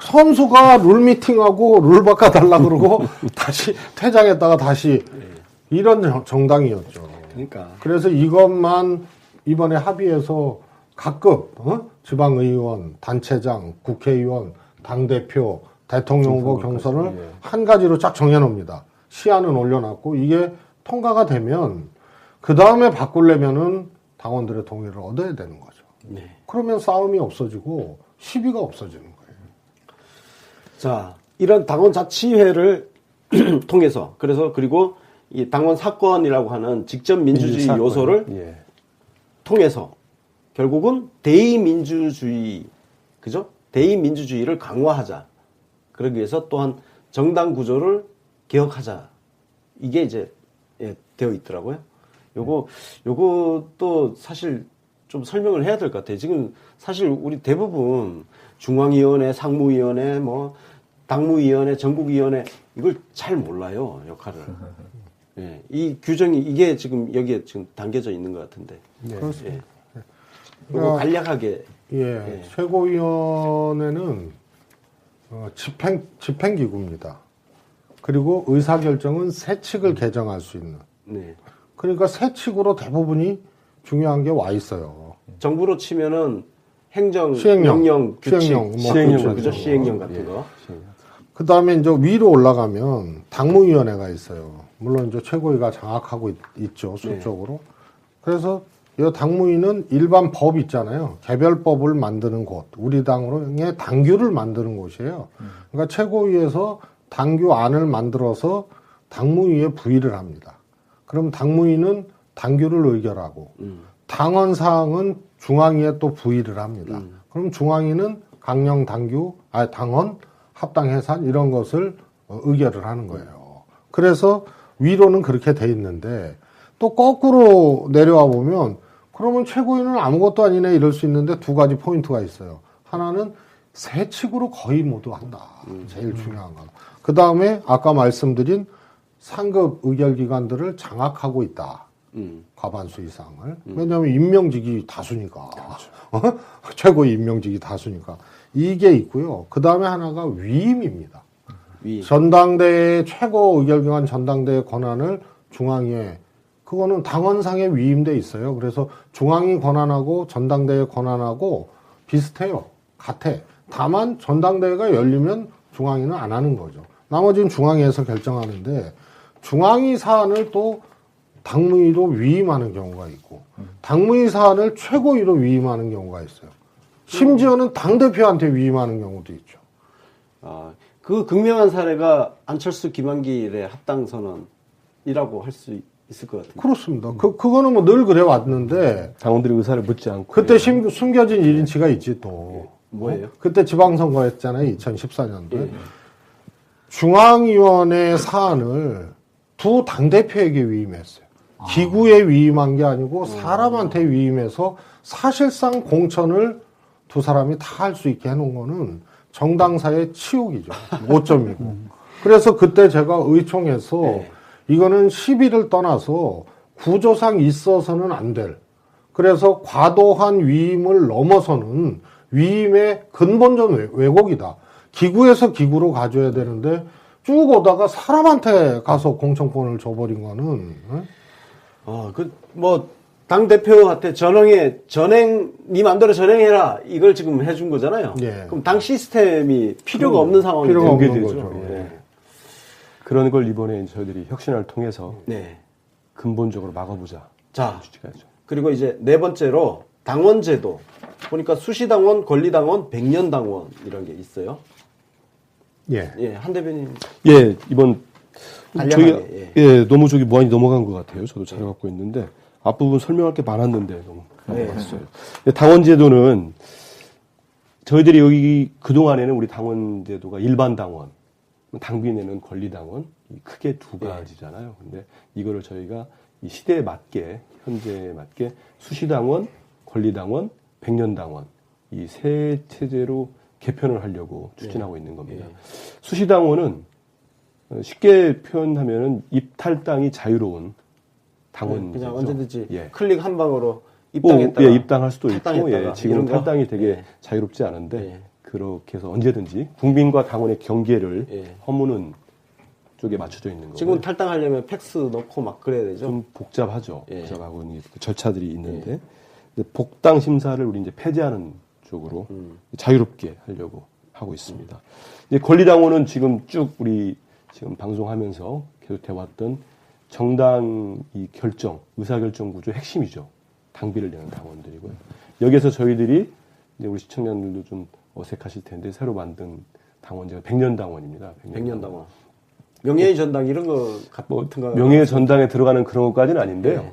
선수가 룰 미팅하고 룰 바꿔달라 그러고 다시 퇴장했다가 다시 이런 정당이었죠. 그러니까. 그래서 이것만 이번에 합의해서 각급 지방의원, 단체장, 국회의원, 당대표, 대통령 후보 경선을 한 가지로 쫙 정해놓습니다. 시한은 올려놨고 이게 통과가 되면 그 다음에 바꾸려면은 당원들의 동의를 얻어야 되는 거죠. 그러면 싸움이 없어지고 시비가 없어지는 거예요. 자, 이런 당원 자치회를 통해서 그리고 이 당원 사건이라고 하는 직접 민주주의 요소를 통해서 결국은 대의민주주의, 그죠? 대의민주주의를 강화하자. 그러기 위해서 또한 정당 구조를 개혁하자. 이게 이제 되어 있더라고요. 요것도 사실 좀 설명을 해야 될 것 같아요. 지금 사실 우리 대부분 중앙위원회, 상무위원회, 뭐 당무위원회, 전국위원회 이걸 잘 몰라요, 역할을. 이 규정이 이게 지금 여기에 지금 담겨져 있는 것 같은데. 그렇습니다. 그리고 간략하게. 최고위원회는 집행기구입니다. 그리고 의사결정은 세칙을 개정할 수 있는. 그러니까 세칙으로 대부분이 중요한 게 와 있어요. 정부로 치면은 행정, 시행령, 명령, 규칙, 시행령, 그죠? 시행령 같은 거. 그 다음에 이제 위로 올라가면 당무위원회가 있어요. 물론 이제 최고위가 장악하고 있죠, 수적으로. 그래서 이 당무위는 일반 법 있잖아요. 개별법을 만드는 곳, 우리 당으로의 당규를 만드는 곳이에요. 그러니까 최고위에서 당규안을 만들어서 당무위에 부의를 합니다. 그럼 당무위는 당규를 의결하고 당원 사항은 중앙위에 또 부의를 합니다. 그럼 중앙위는 강령 당원 합당 해산 이런 것을 의결을 하는 거예요. 그래서 위로는 그렇게 돼 있는데 또 거꾸로 내려와 보면 그러면 최고위는 아무것도 아니네 이럴 수 있는데 두 가지 포인트가 있어요. 하나는 세칙으로 거의 모두 한다. 제일 중요한 건. 그 다음에 아까 말씀드린 상급 의결기관들을 장악하고 있다. 과반수 이상을. 왜냐하면 임명직이 다수니까. 최고위 임명직이 다수니까. 이게 있고요. 그 다음에 하나가 위임입니다. 전당대회 최고 의결기관 전당대회 권한을 중앙위에 그거는 당원상에 위임돼 있어요. 그래서 중앙위 권한하고 전당대회 권한하고 비슷해요. 같아. 다만 전당대회가 열리면 중앙위는 안 하는 거죠. 나머지는 중앙위에서 결정하는데 중앙위 사안을 또 당무위로 위임하는 경우가 있고 당무위 사안을 최고위로 위임하는 경우가 있어요. 심지어는 당대표한테 위임하는 경우도 있죠. 그 극명한 사례가 안철수 김한길의 합당 선언이라고 할 수 있을 것 같아요. 그렇습니다. 그거는 뭐 늘 그래 왔는데 당원들의 의사를 묻지 않고 그때 숨겨진 1인치가 있지 또. 뭐예요? 그때 지방선거 했잖아요. 2014년도에. 중앙위원회 사안을 두 당대표에게 위임했어요. 기구에 위임한 게 아니고 사람한테 위임해서 사실상 공천을 두 사람이 다 할 수 있게 해놓은 거는 정당사의 치욕이죠. 5점이고. 그래서 그때 제가 의총에서 이거는 시비를 떠나서 구조상 있어서는 안 될. 그래서 과도한 위임을 넘어서는 위임의 근본적 왜곡이다. 기구에서 기구로 가져야 되는데 쭉 오다가 사람한테 가서 공천권을 줘버린 거는. 당 대표한테 네 맘대로 전행해라. 이걸 지금 해준 거잖아요. 예. 그럼 당 시스템이 필요가 없는 상황이 필요가 되게 없는 되죠. 거죠. 네. 그런 걸 이번에 저희들이 혁신을 통해서 네. 근본적으로 막아보자. 자, 취지가죠. 그리고 이제 네 번째로 당원제도. 보니까 수시당원, 권리당원, 백년당원 이런 게 있어요. 예. 한 대변인. 예, 이번 저희가 간략하게, 너무 무한히 넘어간 것 같아요. 저도 잘 갖고 있는데 앞부분 설명할 게 많았는데 너무 넘어갔어요. 당원제도는 저희들이 여기 그동안에는 우리 당원제도가 일반 당원, 당비 내는 권리당원 크게 두 가지잖아요. 근데 이거를 저희가 이 시대에 맞게 현재에 맞게 수시당원, 권리당원, 백년당원 이 세 체제로 개편을 하려고 추진하고 있는 겁니다. 수시당원은 쉽게 표현하면은 입탈당이 자유로운 당원이죠. 그냥 언제든지 클릭 한 방으로 입당했다가 입당할 수도 있고, 지금 탈당이 되게 자유롭지 않은데 그렇게 해서 언제든지 국민과 당원의 경계를 허무는 쪽에 맞춰져 있는 거고. 지금 탈당하려면 팩스 넣고 막 그래야 되죠. 좀 복잡하죠. 복잡하고 절차들이 있는데 복당 심사를 우리 이제 폐지하는 쪽으로 자유롭게 하려고 하고 있습니다. 이제 권리당원은 지금 쭉 우리 지금 방송하면서 계속 돼왔던 정당 이 결정, 의사결정 구조의 핵심이죠. 당비를 내는 당원들이고요. 여기에서 저희들이 이제 우리 시청자들도 좀 어색하실 텐데 새로 만든 당원제가 백년당원입니다. 백년당원. 명예의 전당 이런 거 같은 거. 명예의 전당에 들어가는 그런 것까지는 아닌데요.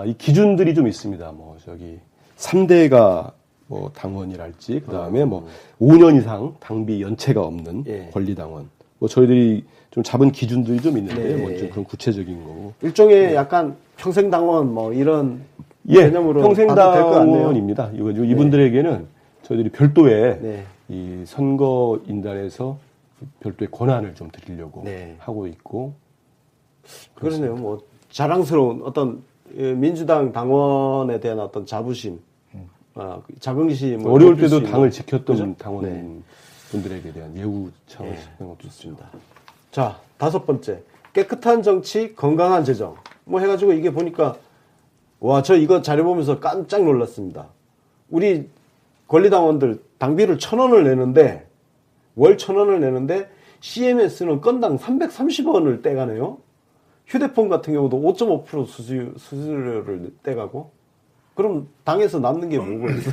이 기준들이 좀 있습니다. 3대가 당원이랄지, 그 다음에 5년 이상 당비 연체가 없는 권리당원. 저희들이 좀 잡은 기준들이 좀 있는데, 좀 그런 구체적인 거고. 일종의 약간 평생당원 이런 개념으로 평생당원입니다. 이분들에게는 저희들이 별도의 이 선거인단에서 별도의 권한을 좀 드리려고 하고 있고. 그러네요. 자랑스러운 어떤 민주당 당원에 대한 어떤 자부심, 자긍심. 어려울 때도 당을 지켰던 당원 분들에게 대한 예우 차원에서 그런 것도 있습니다. 자, 5번째. 깨끗한 정치, 건강한 재정. 해가지고 이게 보니까, 저 이거 자료 보면서 깜짝 놀랐습니다. 우리 권리당원들 당비를 1,000원을 내는데, 월 1,000원을 내는데, CMS는 건당 330원을 떼가네요. 휴대폰 같은 경우도 5.5% 수수료를 떼가고. 그럼 당에서 남는 게 뭐고 있어?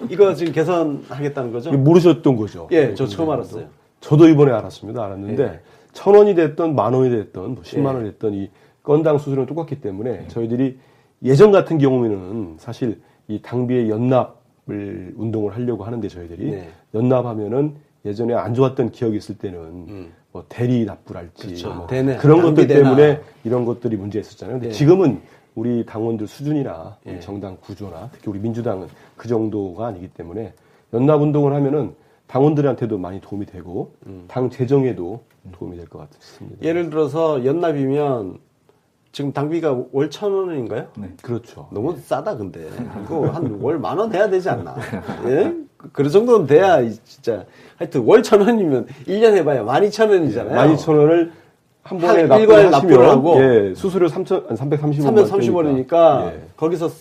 이거 지금 개선하겠다는 거죠? 모르셨던 거죠? 저 처음 알았어요. 저도 이번에 알았는데 1,000원이 됐던 10,000원이 됐던 10만 원이 됐던 이 건당 수수료는 똑같기 때문에 저희들이 예전 같은 경우에는 사실 이 당비의 연납을 운동을 하려고 하는데 저희들이 연납하면은 예전에 안 좋았던 기억이 있을 때는 대리 납부랄지 그런 것들 때문에 이런 것들이 문제 있었잖아요. 근데 지금은 우리 당원들 수준이나 정당 구조나 특히 우리 민주당은 그 정도가 아니기 때문에 연납 운동을 하면은 당원들한테도 많이 도움이 되고 당 재정에도 도움이 될 것 같습니다. 예를 들어서 연납이면 지금 당비가 월 1,000원인가요? 네. 그렇죠. 너무 싸다 근데 그거 한 월 10,000원 돼야 되지 않나? 예? 그 정도는 돼야 진짜 하여튼 월 1,000원이면 1년 해봐야 12,000원이잖아요. 12,000원을 한 번에 납부를 하고 수수료 330원이니까 거기서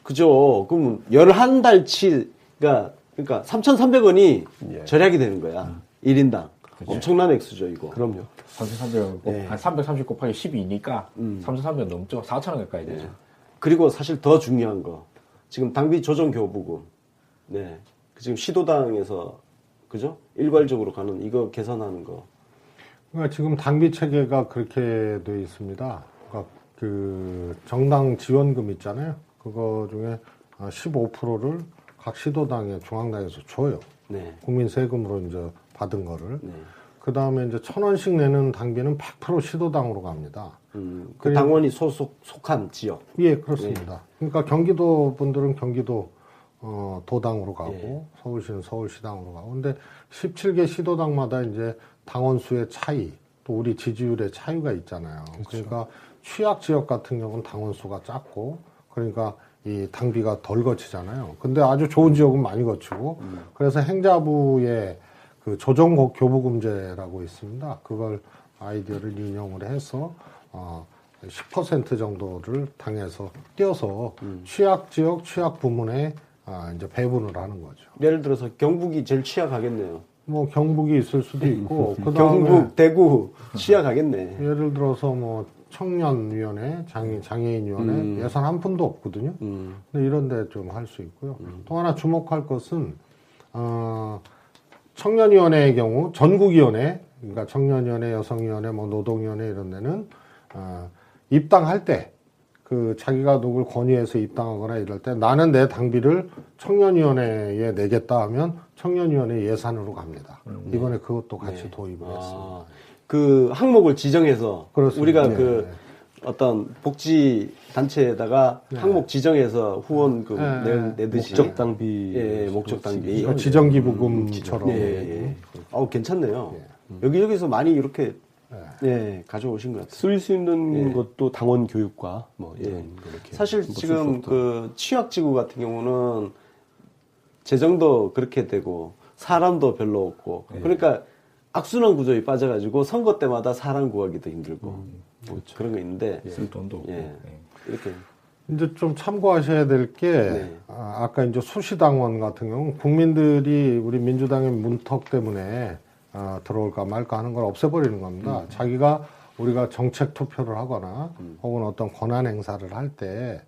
그죠? 그럼 11달치가 그러니까 3,300원이 절약이 되는 거야. 1인당. 그치. 엄청난 액수죠, 이거. 그럼요. 330 곱하기 12니까 3,300원 넘죠. 4,000원 가까이 되죠. 그리고 사실 더 중요한 거. 지금 당비 조정 교부금. 지금 시도당에서 그죠? 일괄적으로 가는 이거 개선하는 거. 그러니까 지금 당비 체계가 그렇게 돼 있습니다. 그러니까 그 정당 지원금 있잖아요. 그거 중에 15%를 각 시도당에 중앙당에서 줘요. 네. 국민 세금으로 이제 받은 거를. 네. 그 다음에 이제 1,000원씩 내는 당비는 100% 시도당으로 갑니다. 그 당원이 속한 지역. 예, 그렇습니다. 그러니까 경기도 분들은 경기도 도당으로 가고 서울시는 서울시당으로 가고. 근데 17개 시도당마다 이제 당원 수의 차이, 또 우리 지지율의 차이가 있잖아요. 그렇죠. 그러니까 취약 지역 같은 경우는 당원 수가 작고, 그러니까 이 당비가 덜 거치잖아요. 근데 아주 좋은 지역은 많이 거치고, 그래서 행자부의 그 조정교부금제라고 있습니다. 그걸 아이디어를 인용을 해서 10% 정도를 당에서 떼어서 취약 지역, 취약 부문에 이제 배분을 하는 거죠. 예를 들어서 경북이 제일 취약하겠네요. 뭐 경북이 있을 수도 있고, 그다음에 경북, 대구 취약하겠네. 예를 들어서 뭐 청년위원회, 장애인위원회 예산 한 푼도 없거든요. 근데 이런데 좀 할 수 있고요. 또 하나 주목할 것은 청년위원회의 경우 전국위원회, 그러니까 청년위원회, 여성위원회, 뭐 노동위원회 이런 데는 입당할 때 그 자기가 누굴 권유해서 입당하거나 이럴 때 나는 내 당비를 청년위원회에 내겠다 하면 청년위원회 예산으로 갑니다. 이번에 그것도 같이 도입을 했습니다. 그 항목을 지정해서 그렇습니다. 우리가 네, 그 어떤 복지 단체에다가 항목 지정해서 후원 내듯이 목적 당비, 목적 당비, 그러니까 지정기부금처럼. 괜찮네요. 여기저기서 많이 이렇게 가져오신 것 같아요. 쓸 수 있는 것도 당원 교육과 뭐 이런 이렇게. 사실 지금 그 취약지구 같은 경우는 재정도 그렇게 되고 사람도 별로 없고 그러니까 악순환 구조에 빠져가지고 선거 때마다 사람 구하기도 힘들고 그렇죠. 그런 거 있는데 쓸 돈도 없고 이렇게 이제 좀 참고하셔야 될 게 아까 이제 수시당원 같은 경우 국민들이 우리 민주당의 문턱 때문에 들어올까 말까 하는 걸 없애버리는 겁니다. 자기가 우리가 정책 투표를 하거나 혹은 어떤 권한 행사를 할 때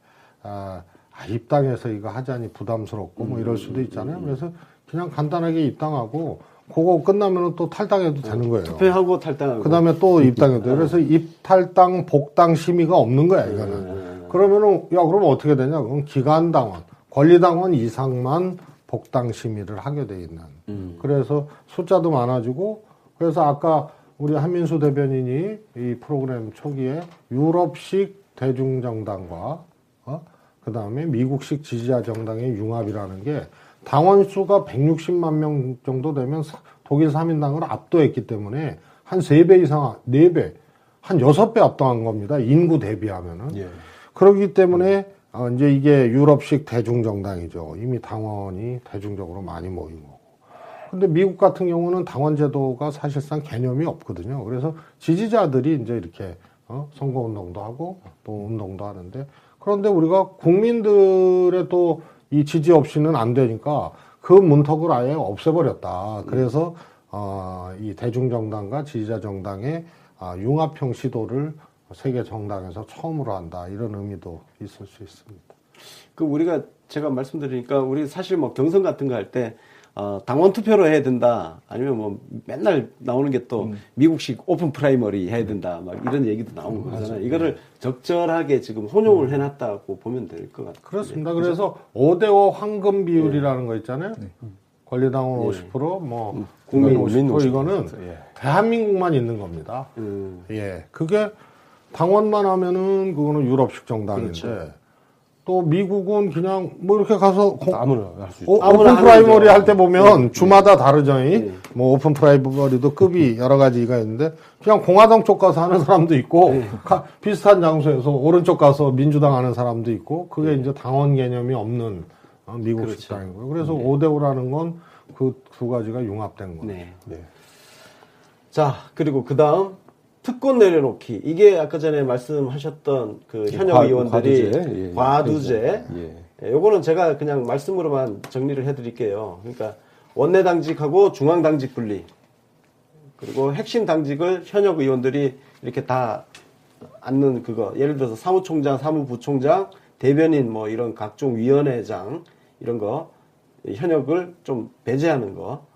입당해서 이거 하자니 부담스럽고 뭐 이럴 수도 있잖아요. 그래서 그냥 간단하게 입당하고 그거 끝나면은 또 탈당해도 되는 거예요. 투표하고 탈당하고. 그 다음에 또 입당해도 돼요. 그래서 입탈당, 복당 심의가 없는 거야, 이거는. 그러면은, 그러면 어떻게 되냐? 그럼 기간당원, 권리당원 이상만 복당 심의를 하게 돼 있는. 그래서 숫자도 많아지고, 그래서 아까 우리 한민수 대변인이 이 프로그램 초기에 유럽식 대중정당과, 그 다음에 미국식 지지자 정당의 융합이라는 게 당원 수가 160만 명 정도 되면 독일 3인당을 압도했기 때문에 한 3배 이상, 4배, 한 6배 압도한 겁니다. 인구 대비하면은. 그렇기 때문에 이제 이게 유럽식 대중정당이죠. 이미 당원이 대중적으로 많이 모인 거고. 근데 미국 같은 경우는 당원 제도가 사실상 개념이 없거든요. 그래서 지지자들이 이제 이렇게 선거운동도 하고 또 운동도 하는데 그런데 우리가 국민들의 또 이 지지 없이는 안 되니까 그 문턱을 아예 없애버렸다. 그래서 이 대중정당과 지지자 정당의 융합형 시도를 세계 정당에서 처음으로 한다. 이런 의미도 있을 수 있습니다. 그 우리가 제가 말씀드리니까 우리 사실 뭐 경선 같은 거 할 때 당원 투표로 해야 된다. 아니면 뭐 맨날 나오는 게 또 미국식 오픈 프라이머리 해야 된다. 막 이런 얘기도 나오는 거잖아요. 이거를 적절하게 지금 혼용을 해놨다고 보면 될 것 같아요. 그렇습니다. 그래서 5대5 황금 비율이라는 거 있잖아요. 권리당원 50%, 뭐 국민 50% 이거는 대한민국만 있는 겁니다. 그게 당원만 하면은 그거는 유럽식 정당인데 그렇죠. 또 미국은 그냥 뭐 이렇게 가서 아무나 할 수 있죠. 오픈 프라이머리 할 때 보면 주마다 다르죠. 뭐 오픈 프라이머리도 급이 여러 가지가 있는데 그냥 공화당 쪽 가서 하는 사람도 있고 비슷한 장소에서 오른쪽 가서 민주당 하는 사람도 있고 그게 이제 당원 개념이 없는 미국식 당이고요. 그래서 5대5라는 건 그 두 가지가 융합된 거예요. 자, 그리고 그 다음 특권 내려놓기. 이게 아까 전에 말씀하셨던 그 현역 의원들이 과두제. 요거는 제가 그냥 말씀으로만 정리를 해드릴게요. 그러니까 원내 당직하고 중앙 당직 분리. 그리고 핵심 당직을 현역 의원들이 이렇게 다 앉는 그거. 예를 들어서 사무총장, 사무부총장, 대변인 뭐 이런 각종 위원회장 이런 거 현역을 좀 배제하는 거.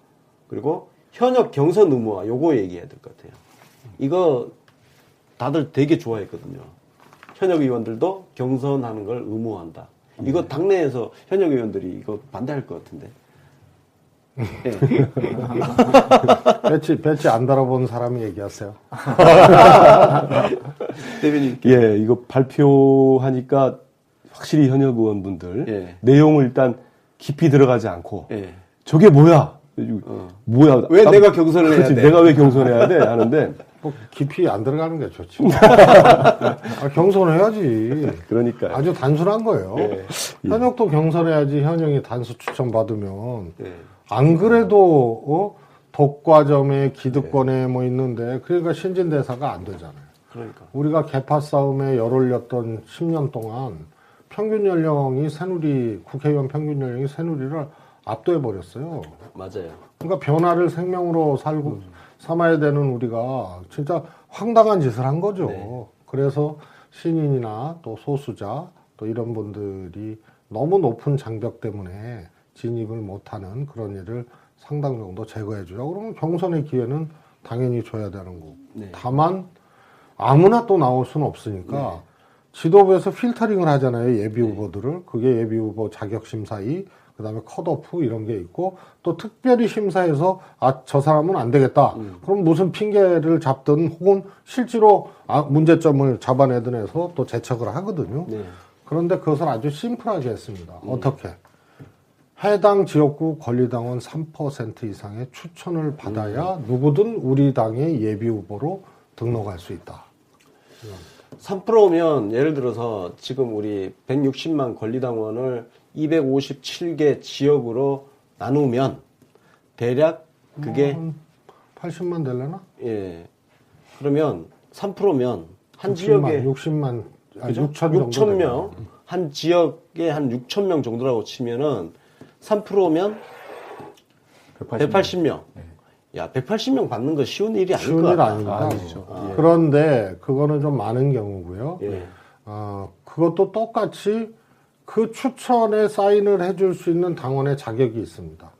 그리고 현역 경선 의무화 요거 얘기해야 될 것 같아요. 이거 다들 되게 좋아했거든요. 현역 의원들도 경선하는 걸 의무화한다. 이거 당내에서 현역 의원들이 이거 반대할 것 같은데. 배치 안 달아본 사람이 얘기하세요. 대변인. 예, 이거 발표하니까 확실히 현역 의원분들 내용을 일단 깊이 들어가지 않고 저게 뭐야? 뭐야? 왜 내가 경선을 해야 돼? 내가 왜 경선해야 돼? 하는데 뭐 깊이 안 들어가는 게 좋지. 경선해야지. 그러니까요. 아주 단순한 거예요. 현역도 경선해야지. 현역이 단수 추천 받으면 안 그래도 독과점에 기득권에 뭐 있는데 그러니까 신진대사가 안 되잖아요. 그러니까 우리가 개파 싸움에 열 올렸던 10년 동안 평균 연령이 새누리 국회의원 평균 연령이 새누리를 압도해 버렸어요. 맞아요. 그러니까 변화를 생명으로 삼아야 되는 우리가 진짜 황당한 짓을 한 거죠. 그래서 신인이나 또 소수자 또 이런 분들이 너무 높은 장벽 때문에 진입을 못하는 그런 일을 상당 정도 제거해 주자. 그러면 경선의 기회는 당연히 줘야 되는 거고. 다만 아무나 또 나올 수는 없으니까 지도부에서 필터링을 하잖아요. 예비 후보들을. 그게 예비 후보 자격 심사위, 그다음에 컷오프 이런 게 있고 또 특별히 심사해서 저 사람은 안 되겠다. 그럼 무슨 핑계를 잡든 혹은 실제로 문제점을 잡아내든 해서 또 제척을 하거든요. 그런데 그것을 아주 심플하게 했습니다. 어떻게? 해당 지역구 권리당원 3% 이상의 추천을 받아야 누구든 우리 당의 예비 후보로 등록할 수 있다. 3%면 예를 들어서 지금 우리 160만 권리당원을 257개 지역으로 나누면 대략 그게 80만 되려나? 예. 그러면 3%면 한 60만, 지역에 6천 6천 명, 한 지역에 한 6천 명 정도라고 치면은 3%면 180명. 야, 180명 받는 거 쉬운 일이 아닐 쉬운 것 일 같아. 아닙니다. 그런데 그거는 좀 많은 경우고요. 그것도 똑같이 그 추천에 사인을 해줄 수 있는 당원의 자격이 있습니다.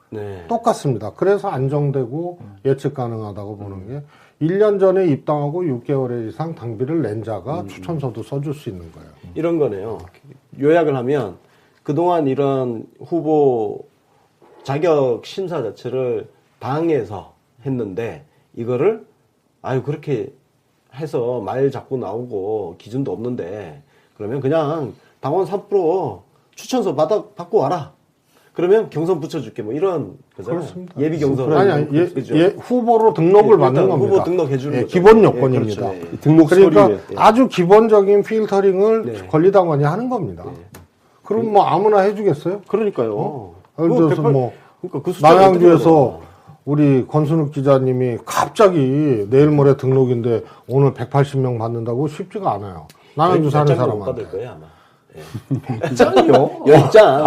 똑같습니다. 그래서 안정되고 예측 가능하다고 보는 게 1년 전에 입당하고 6개월 이상 당비를 낸 자가 추천서도 써줄 수 있는 거예요. 이런 거네요. 요약을 하면 그동안 이런 후보 자격 심사 자체를 당에서 했는데 이거를 그렇게 해서 말 자꾸 나오고 기준도 없는데 그러면 그냥 당원 3% 추천서 받고 와라. 그러면 경선 붙여줄게 뭐 이런 거잖아요. 그렇습니다. 예비 경선. 아니, 후보로 등록을 받는 겁니다. 후보 등록해주는 거죠. 기본 요건입니다. 그렇죠. 등록 그러니까 서류에. 아주 기본적인 필터링을 권리당원이 하는 겁니다. 그럼 뭐 아무나 해주겠어요? 그러니까요. 예를 들어서 뭐 그 숫자가 남양주에서 우리 권순욱 기자님이 갑자기 내일 모레 등록인데 오늘 180명 받는다고 쉽지가 않아요. 남양주 사는 사람한테. 받을 거예요 아마. 10장이요? 10장.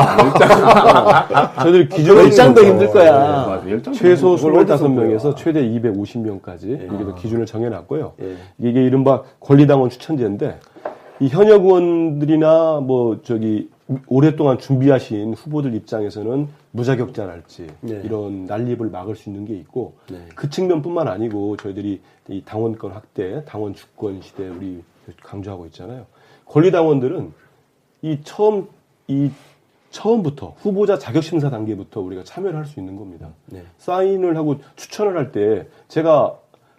저희들 기준이 10장도 힘들 거야. 최소 25명에서 최대 250명까지 이렇게 기준을 정해놨고요. 이게 이른바 권리당원 추천제인데 이 현역 의원들이나 오랫동안 준비하신 후보들 입장에서는 무자격자랄지 이런 난립을 막을 수 있는 게 있고 그 측면뿐만 아니고 저희들이 이 당원권 확대, 당원 주권 시대 우리 강조하고 있잖아요. 권리당원들은 처음부터 후보자 자격심사 단계부터 우리가 참여를 할 수 있는 겁니다. 사인을 하고 추천을 할 때 제가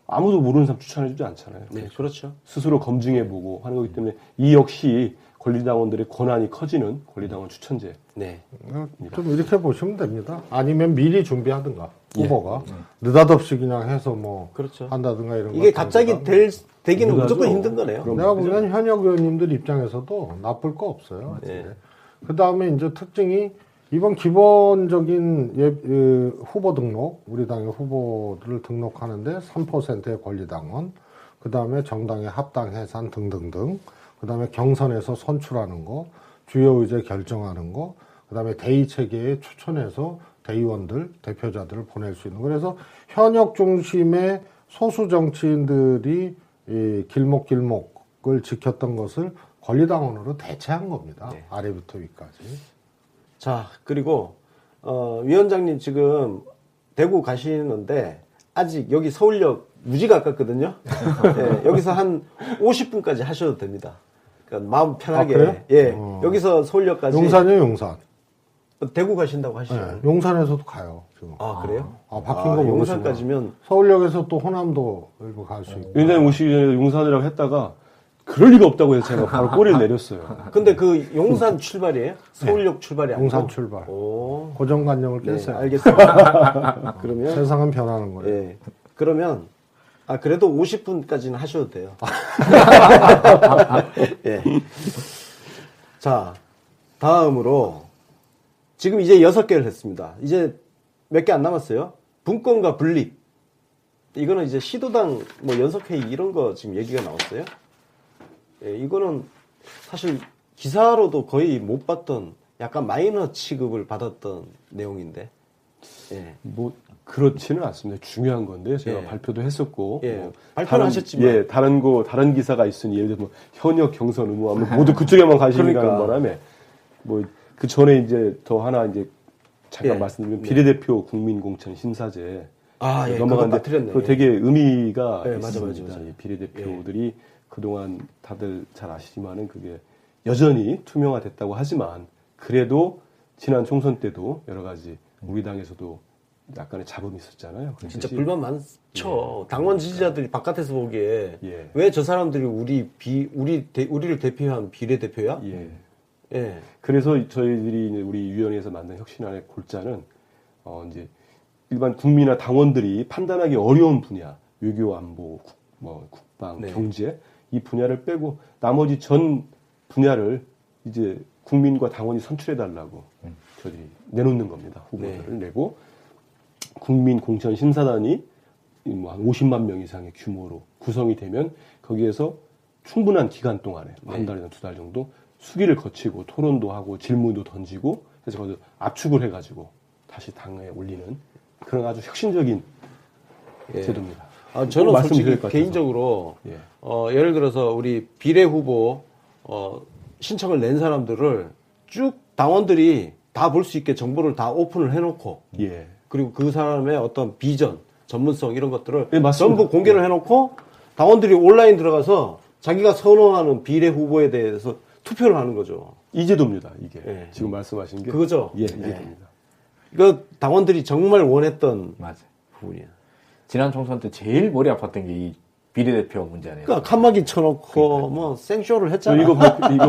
아무도 모르는 사람 추천해주지 않잖아요. 그렇죠. 스스로 검증해보고 하는 거기 때문에 이 역시 권리당원들의 권한이 커지는 권리당원 추천제. 좀 이렇게 보시면 됩니다. 아니면 미리 준비하든가 후보가 느닷없이 그냥 해서 그렇죠. 한다든가 이런 거. 이게 갑자기 되기는 무조건 힘든 거네요. 내가 보면 현역 의원님들 입장에서도 나쁠 거 없어요. 그 다음에 이제 특징이 이번 기본적인 후보 등록, 우리 당의 후보들을 등록하는데 3%의 권리당원, 그 다음에 정당의 합당 해산 등등등, 그 다음에 경선에서 선출하는 거, 주요 의제 결정하는 거, 그 다음에 대의 체계에 추천해서 대의원들, 대표자들을 보낼 수 있는 거. 그래서 현역 중심의 소수 정치인들이 이 길목길목을 지켰던 것을 권리당원으로 대체한 겁니다. 아래부터 위까지. 자, 그리고 위원장님 지금 대구 가시는데 아직 여기 서울역 무지 가깝거든요. 예, 여기서 한 50분까지 하셔도 됩니다. 그러니까 마음 편하게. 아, 그래요? 예, 여기서 서울역까지. 용산이요, 용산. 대구 가신다고 하시죠? 네, 용산에서도 가요, 지금. 아, 그래요? 바뀐 거 모르시면. 용산까지면. 서울역에서 또 호남도 일부 갈 수 있고. 위원장님 오시기 전에 용산이라고 했다가 그럴 리가 없다고 해서 제가 바로 꼬리를 내렸어요. 근데 그 용산 출발이에요? 서울역 출발이 아니고? 용산 출발. 오. 고정관념을 네, 깼어요. 알겠습니다. 그러면. 세상은 변하는 거예요. 예. 그러면, 그래도 50분까지는 하셔도 돼요. 예. 자, 다음으로, 지금 이제 6개를 했습니다. 이제 몇 개 안 남았어요. 분권과 분립. 이거는 이제 시도당 뭐 연석회의 이런 거 지금 얘기가 나왔어요. 예, 이거는 사실 기사로도 거의 못 봤던 약간 마이너 취급을 받았던 내용인데. 예. 뭐 그렇지는 않습니다. 중요한 건데 제가 예. 발표도 했었고 예. 뭐 발표는 하셨지만 다른 기사가 있으니 예를 들어 뭐 현역 경선 의무하면 모두 그쪽에만 관심이 가는 그러니까. 바람에 뭐 그 전에 이제 더 하나 이제 잠깐 예. 말씀드리면 비례대표 국민공천 심사제 예, 넘어갔는데 그거 빠뜨렸네. 그 되게 의미가 예, 있습니다. 맞아. 이 비례대표들이 그동안 다들 잘 아시지만은 그게 여전히 투명화됐다고 하지만 그래도 지난 총선 때도 여러 가지 우리 당에서도 약간의 잡음이 있었잖아요. 진짜 불만 많죠. 예. 당원 지지자들이 바깥에서 보기에 예. 왜 저 사람들이 우리를 대표한 비례대표야? 예. 예. 그래서 저희들이 이제 우리 위원회에서 만든 혁신안의 골자는 이제 일반 국민이나 당원들이 판단하기 어려운 분야, 외교 안보, 국방, 네. 경제 이 분야를 빼고 나머지 전 분야를 이제 국민과 당원이 선출해 달라고 저희들이 내놓는 겁니다. 후보들을 내고 국민 공천 심사단이 뭐 한 50만 명 이상의 규모로 구성이 되면 거기에서 충분한 기간 동안에 한 달이나 2달 정도 수기를 거치고 토론도 하고 질문도 던지고 그래서 거기서 압축을 해가지고 다시 당에 올리는 그런 아주 혁신적인 제도입니다. 저는 말씀드릴 솔직히 것 같아서. 개인적으로 예. 예를 들어서 우리 비례 후보 신청을 낸 사람들을 쭉 당원들이 다 볼 수 있게 정보를 다 오픈을 해놓고 예. 그리고 그 사람의 어떤 비전, 전문성 이런 것들을 예, 맞습니다. 전부 공개를 해놓고 당원들이 온라인 들어가서 자기가 선호하는 비례 후보에 대해서 투표를 하는 거죠. 이 제도입니다. 이게 예. 지금 말씀하신 게 그거죠. 예, 이 제도입니다. 이거 당원들이 정말 원했던 맞아요. 부분이야. 지난 총선 때 제일 머리 아팠던 게 이 비례대표 문제 아니에요? 그러니까 칸막이 쳐놓고 뭐 생쇼를 했잖아. 이거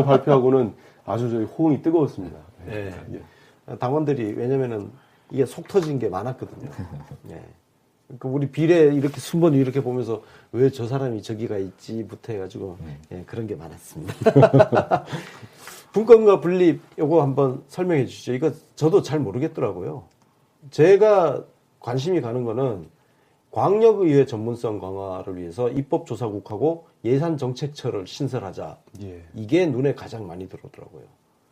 발표하고는 아주 저희 호응이 뜨거웠습니다. 예. 예. 당원들이 왜냐면은 이게 속 터진 게 많았거든요. 예. 그러니까 우리 비례 이렇게 순번이 이렇게 보면서 왜 저 사람이 저기가 있지부터 해가지고 예, 그런 게 많았습니다. 분권과 분립 요거 한번 설명해 주시죠. 이거 저도 잘 모르겠더라고요. 제가 관심이 가는 거는 광역의회 전문성 강화를 위해서 입법조사국하고 예산정책처를 신설하자. 예. 이게 눈에 가장 많이 들어오더라고요.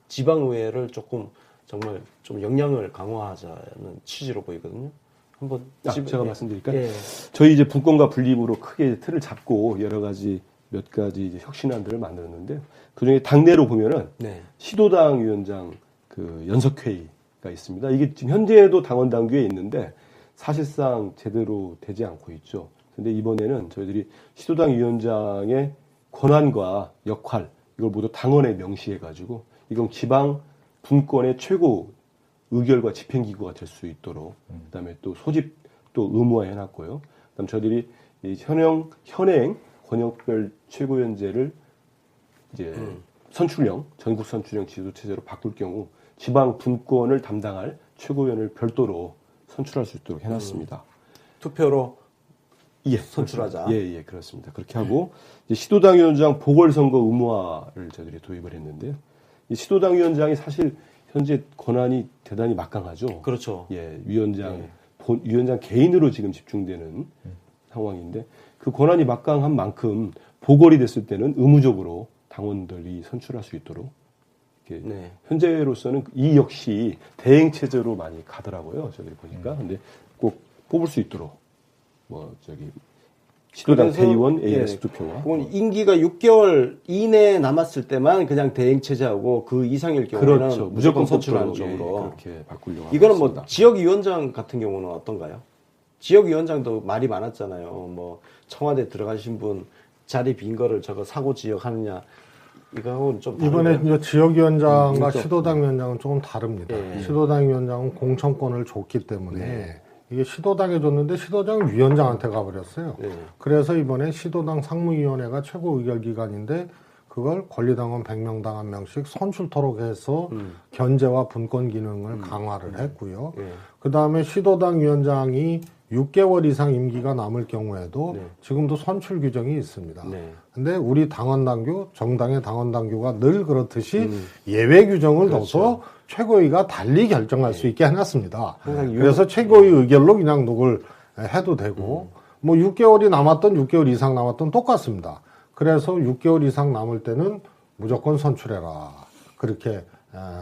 지방의회를 조금 정말 좀 역량을 강화하자는 취지로 보이거든요. 한번 제가 말씀드릴까요? 예. 저희 이제 분권과 분립으로 크게 틀을 잡고 여러 가지 몇 가지 이제 혁신안들을 만들었는데 그중에 당내로 보면은 네. 시도당 위원장 그 연석회의가 있습니다. 이게 지금 현재도 당원 당규에 있는데 사실상 제대로 되지 않고 있죠. 근데 이번에는 저희들이 시도당 위원장의 권한과 역할 이걸 모두 당원에 명시해가지고 이건 지방 분권의 최고 의결과 집행기구가 될 수 있도록 그다음에 또 소집도 의무화해놨고요. 그다음 저희들이 이 현행 권역별 최고위원제를 이제 전국 선출형 지도 체제로 바꿀 경우 지방 분권을 담당할 최고위원을 별도로 선출할 수 있도록 해놨습니다. 투표로 예, 선출하자. 예, 그렇습니다. 그렇게 하고 이제 시도당 위원장 보궐선거 의무화를 저희들이 도입을 했는데요. 이 시도당 위원장이 사실 현재 권한이 대단히 막강하죠. 그렇죠. 예, 위원장 개인으로 지금 집중되는 상황인데 그 권한이 막강한 만큼 보궐이 됐을 때는 의무적으로 당원들이 선출할 수 있도록 이렇게 네. 현재로서는 이 역시 대행 체제로 많이 가더라고요. 저희들이 보니까. 근데 꼭 뽑을 수 있도록 시도당 그래서, 대의원 예, AS 투표가. 그건 임기가 6개월 이내에 남았을 때만 그냥 대행 체제하고 그 이상일 경우는 그렇죠. 무조건 선출하는 법적으로, 예, 쪽으로. 그렇게 바꾸려고 이거는 하고 뭐 있습니다. 지역위원장 같은 경우는 어떤가요? 지역위원장도 말이 많았잖아요. 뭐 청와대 들어가신 분 자리 빈 거를 저거 사고 지역 하느냐. 이거하고는 좀 이번에 다른가요? 이제 지역위원장과 이것도- 시도당 위원장은 조금 다릅니다. 예. 시도당 위원장은 공천권을 줬기 때문에 네. 이게 시도당에 줬는데 시도당은 위원장한테 가버렸어요. 네. 그래서 이번에 시도당 상무위원회가 최고 의결기관인데 그걸 권리당원 100명당 1명씩 선출토록 해서 견제와 분권 기능을 강화를 했고요. 예. 그 다음에 시도당 위원장이 6개월 이상 임기가 남을 경우에도 네. 지금도 선출 규정이 있습니다. 네. 근데 우리 당원당규, 정당의 당원당규가 늘 그렇듯이 예외 규정을 그렇죠. 넣어서 최고위가 달리 결정할 수 있게 해놨습니다. 항상 그래서 최고위 의결로 그냥 누굴 해도 되고, 뭐 6개월이 남았던 6개월 이상 남았던 똑같습니다. 그래서 6개월 이상 남을 때는 무조건 선출해라. 그렇게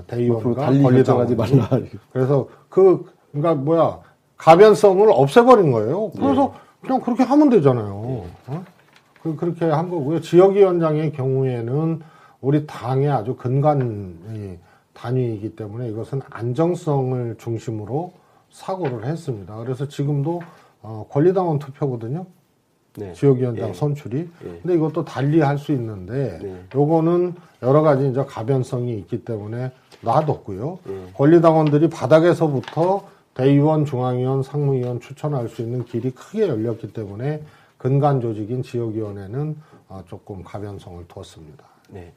대의원과 달리 결정하지 말라. 그래서 그러니까 가변성을 없애버린 거예요. 그래서 그냥 그렇게 하면 되잖아요. 어? 그렇게 한 거고요. 지역위원장의 경우에는 우리 당의 아주 근간 단위이기 때문에 이것은 안정성을 중심으로 사고를 했습니다. 그래서 지금도 권리당원 투표거든요. 네. 지역위원장 예. 선출이. 예. 근데 이것도 달리 할 수 있는데, 네. 요거는 여러 가지 이제 가변성이 있기 때문에 놔뒀고요. 예. 권리당원들이 바닥에서부터 대의원, 중앙위원, 상무위원 추천할 수 있는 길이 크게 열렸기 때문에 근간 조직인 지역위원회는 조금 가변성을 뒀습니다. 네.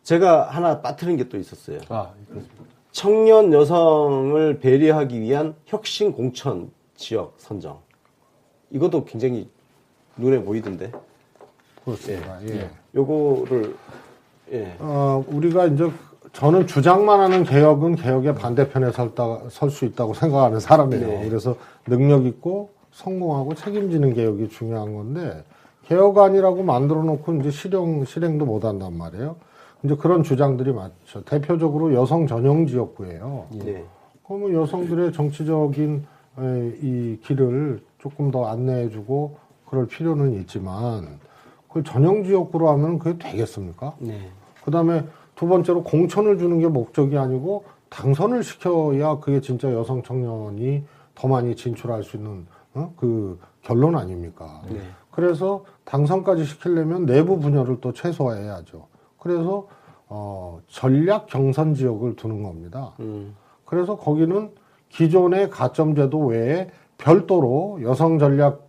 제가 하나 빠뜨린 게 또 있었어요. 아, 그렇습니다. 청년 여성을 배려하기 위한 혁신 공천 지역 선정. 이것도 굉장히 눈에 보이던데. 그렇습니다. 예. 요거를, 예. 우리가 이제 저는 주장만 하는 개혁은 개혁의 반대편에 설 수 있다고 생각하는 사람이에요. 네. 그래서 능력 있고 성공하고 책임지는 개혁이 중요한 건데 개혁안이라고 만들어 놓고 이제 실행도 못 한단 말이에요. 이제 그런 주장들이 많죠. 대표적으로 여성 전용 지역구예요. 네. 그러면 여성들의 정치적인 이 길을 조금 더 안내해주고 그럴 필요는 있지만 그걸 전용 지역구로 하면 그게 되겠습니까? 네. 그 다음에 두 번째로 공천을 주는 게 목적이 아니고 당선을 시켜야 그게 진짜 여성 청년이 더 많이 진출할 수 있는 그 결론 아닙니까? 네. 그래서 당선까지 시키려면 내부 분열을 또 최소화해야죠. 그래서 전략 경선 지역을 두는 겁니다. 그래서 거기는 기존의 가점제도 외에 별도로 여성 전략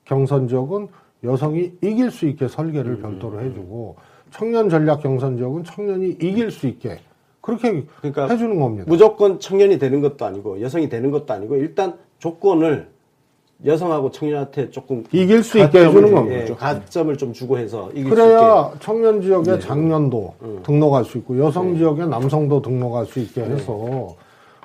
경선 지역은 여성이 이길 수 있게 설계를 별도로 해주고 청년 전략 경선 지역은 청년이 이길 수 있게 그렇게 그러니까 해주는 겁니다. 무조건 청년이 되는 것도 아니고 여성이 되는 것도 아니고 일단 조건을 여성하고 청년한테 조금 이길 수 있게 해주는 겁니다. 예, 가점을 좀 주고 해서 이길 그래야 수 있게. 청년 지역에 장년도 등록할 수 있고 여성 지역에 남성도 등록할 수 있게 해서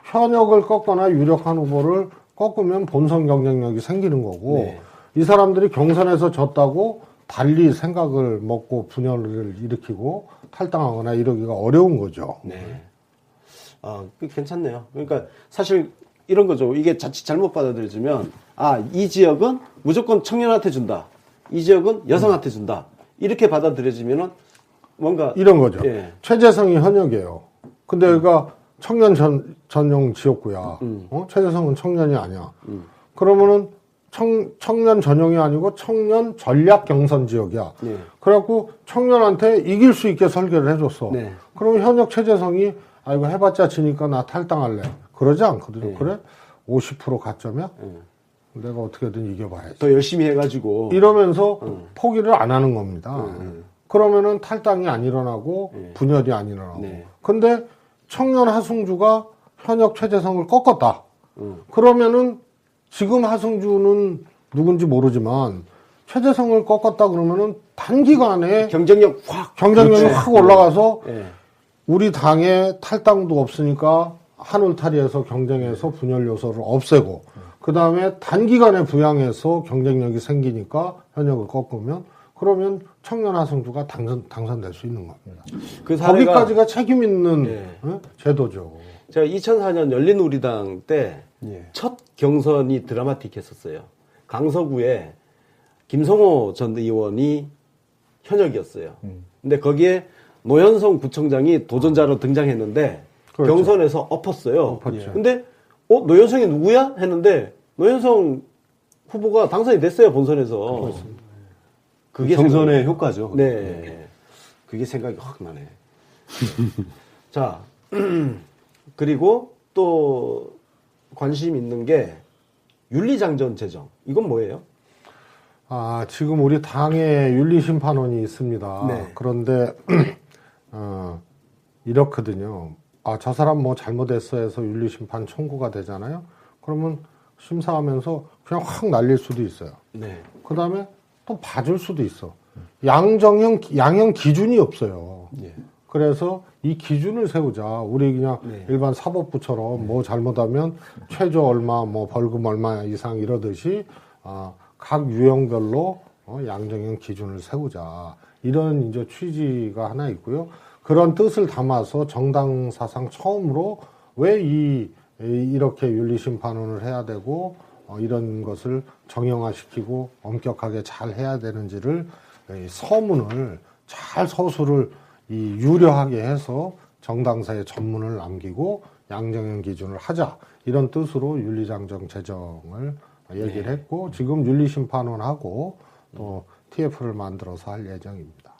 현역을 꺾거나 유력한 후보를 꺾으면 본선 경쟁력이 생기는 거고 네. 이 사람들이 경선에서 졌다고 달리 생각을 먹고 분열을 일으키고 탈당하거나 이러기가 어려운 거죠. 네. 괜찮네요. 그러니까 사실 이런 거죠. 이게 자칫 잘못 받아들여지면 이 지역은 무조건 청년한테 준다. 이 지역은 여성한테 준다. 이렇게 받아들여지면은 뭔가 이런 거죠. 예. 최재성이 현역이에요. 근데 여기가 청년 전용 지역구야. 최재성은 청년이 아니야. 그러면은 청년 전용이 아니고 청년 전략 경선 지역이야. 네. 그래갖고 청년한테 이길 수 있게 설계를 해줬어. 네. 그러면 현역 최재성이 이거 해봤자 지니까 나 탈당할래. 그러지 않거든요. 네. 그래? 50% 가점이야? 내가 어떻게든 이겨봐야지. 더 열심히 해가지고 이러면서 포기를 안 하는 겁니다. 그러면은 탈당이 안 일어나고 분열이 안 일어나고. 네. 근데 청년 하승주가 현역 최재성을 꺾었다. 그러면은 지금 하승주는 누군지 모르지만 최재성을 꺾었다 그러면은 단기간에 경쟁력이 확 그렇죠. 올라가서 예. 우리 당에 탈당도 없으니까 한울타리에서 경쟁해서 분열 요소를 없애고 그 다음에 단기간에 부양해서 경쟁력이 생기니까 현역을 꺾으면 그러면 청년 하승주가 당선될 수 있는 겁니다. 그 거기까지가 책임 있는 예. 제도죠. 제가 2004년 열린우리당 때 예. 첫 경선이 드라마틱했었어요. 강서구에 김성호 전 의원이 현역이었어요. 근데 거기에 노현성 구청장이 도전자로 등장했는데 그렇죠. 경선에서 엎었어요. 엎었죠. 근데 노현성이 누구야? 했는데 노현성 후보가 당선이 됐어요, 본선에서. 그게 경선의 효과죠. 네. 그게 생각이 확 나네. 자, 그리고 또 관심 있는 게 윤리장전 제정. 이건 뭐예요? 지금 우리 당에 윤리심판원이 있습니다. 네. 그런데, 이렇거든요. 저 사람 뭐 잘못했어 해서 윤리심판 청구가 되잖아요. 그러면 심사하면서 그냥 확 날릴 수도 있어요. 네. 그 다음에 또 봐줄 수도 있어. 양형 기준이 없어요. 예. 그래서 이 기준을 세우자. 우리 그냥 일반 사법부처럼 뭐 잘못하면 최저 얼마, 뭐 벌금 얼마 이상 이러듯이, 각 유형별로 양정형 기준을 세우자. 이런 이제 취지가 하나 있고요. 그런 뜻을 담아서 정당 사상 처음으로 왜 이렇게 윤리심판원을 해야 되고, 이런 것을 정형화시키고 엄격하게 잘 해야 되는지를 서문을 잘 서술을 유려하게 해서 정당사에 전문을 남기고 양정형 기준을 하자. 이런 뜻으로 윤리장정 제정을 얘기를 했고, 지금 윤리심판원하고 또 TF를 만들어서 할 예정입니다.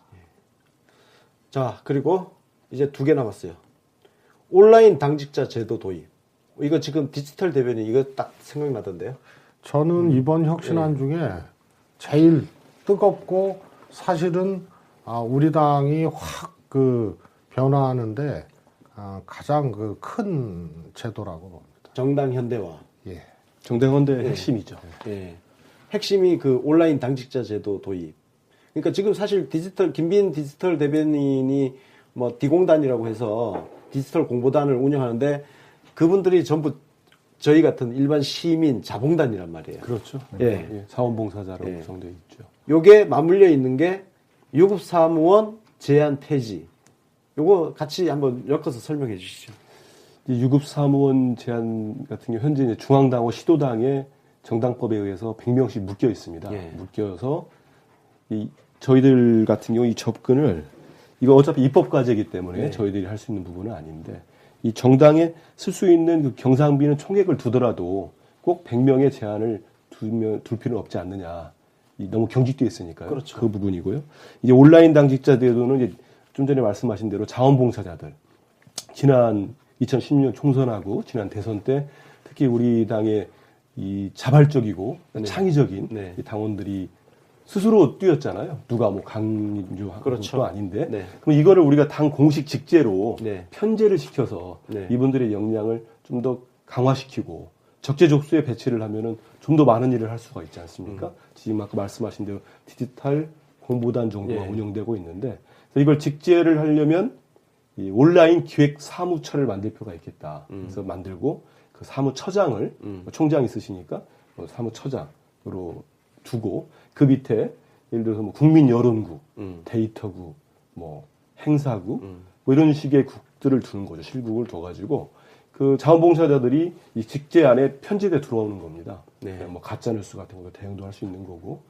자, 그리고 이제 2개 남았어요. 온라인 당직자 제도 도입. 이거 지금 디지털 대변인 이거 딱 생각나던데요? 저는 이번 혁신안 중에 제일 뜨겁고 사실은 우리 당이 확 변화하는데 가장 큰 제도라고 봅니다. 정당 현대화. 예. 정당 현대의 핵심이죠. 예. 핵심이 그 온라인 당직자 제도 도입. 그러니까 지금 사실 김빈 디지털 대변인이 뭐 디공단이라고 해서 디지털 공보단을 운영하는데 그분들이 전부 저희 같은 일반 시민 자봉단이란 말이에요. 그렇죠. 예. 자원봉사자로 구성되어 있죠. 요게 맞물려 있는 게 유급사무원 제한 폐지. 요거 같이 한번 엮어서 설명해 주시죠. 유급사무원 제한 같은 경우 현재 이제 중앙당과 시도당의 정당법에 의해서 100명씩 묶여 있습니다. 묶여서 저희들 같은 경우 이 접근을 이거 어차피 입법 과제이기 때문에 저희들이 할 수 있는 부분은 아닌데 이 정당에 쓸 수 있는 그 경상비는 총액을 두더라도 꼭 100명의 제한을 둘 필요는 없지 않느냐. 너무 경직되어 있으니까요. 그렇죠. 그 부분이고요. 이제 온라인 당직자 제도는 이제 좀 전에 말씀하신 대로 자원봉사자들 지난 2016년 총선하고 지난 대선 때 특히 우리 당의 이 자발적이고 창의적인 이 당원들이 스스로 뛰었잖아요. 누가 뭐 강요한 것도 아닌데. 그럼 이거를 우리가 당 공식 직제로 편제를 시켜서 이분들의 역량을 좀 더 강화시키고 적재적소에 배치를 하면은 좀 더 많은 일을 할 수가 있지 않습니까? 지금 아까 말씀하신 대로 디지털 공보단 정도가 운영되고 있는데 이걸 직제를 하려면 이 온라인 기획 사무처를 만들 필요가 있겠다. 그래서 만들고 그 사무처장을 총장이 있으시니까 사무처장으로 두고 그 밑에 예를 들어서 뭐 국민여론국, 데이터국, 뭐 행사국 뭐 이런 식의 국들을 두는 거죠. 실국을 둬가지고 그 자원봉사자들이 이 직제 안에 편집에 들어오는 겁니다. 뭐 가짜뉴스 같은 거 대응도 할 수 있는 거고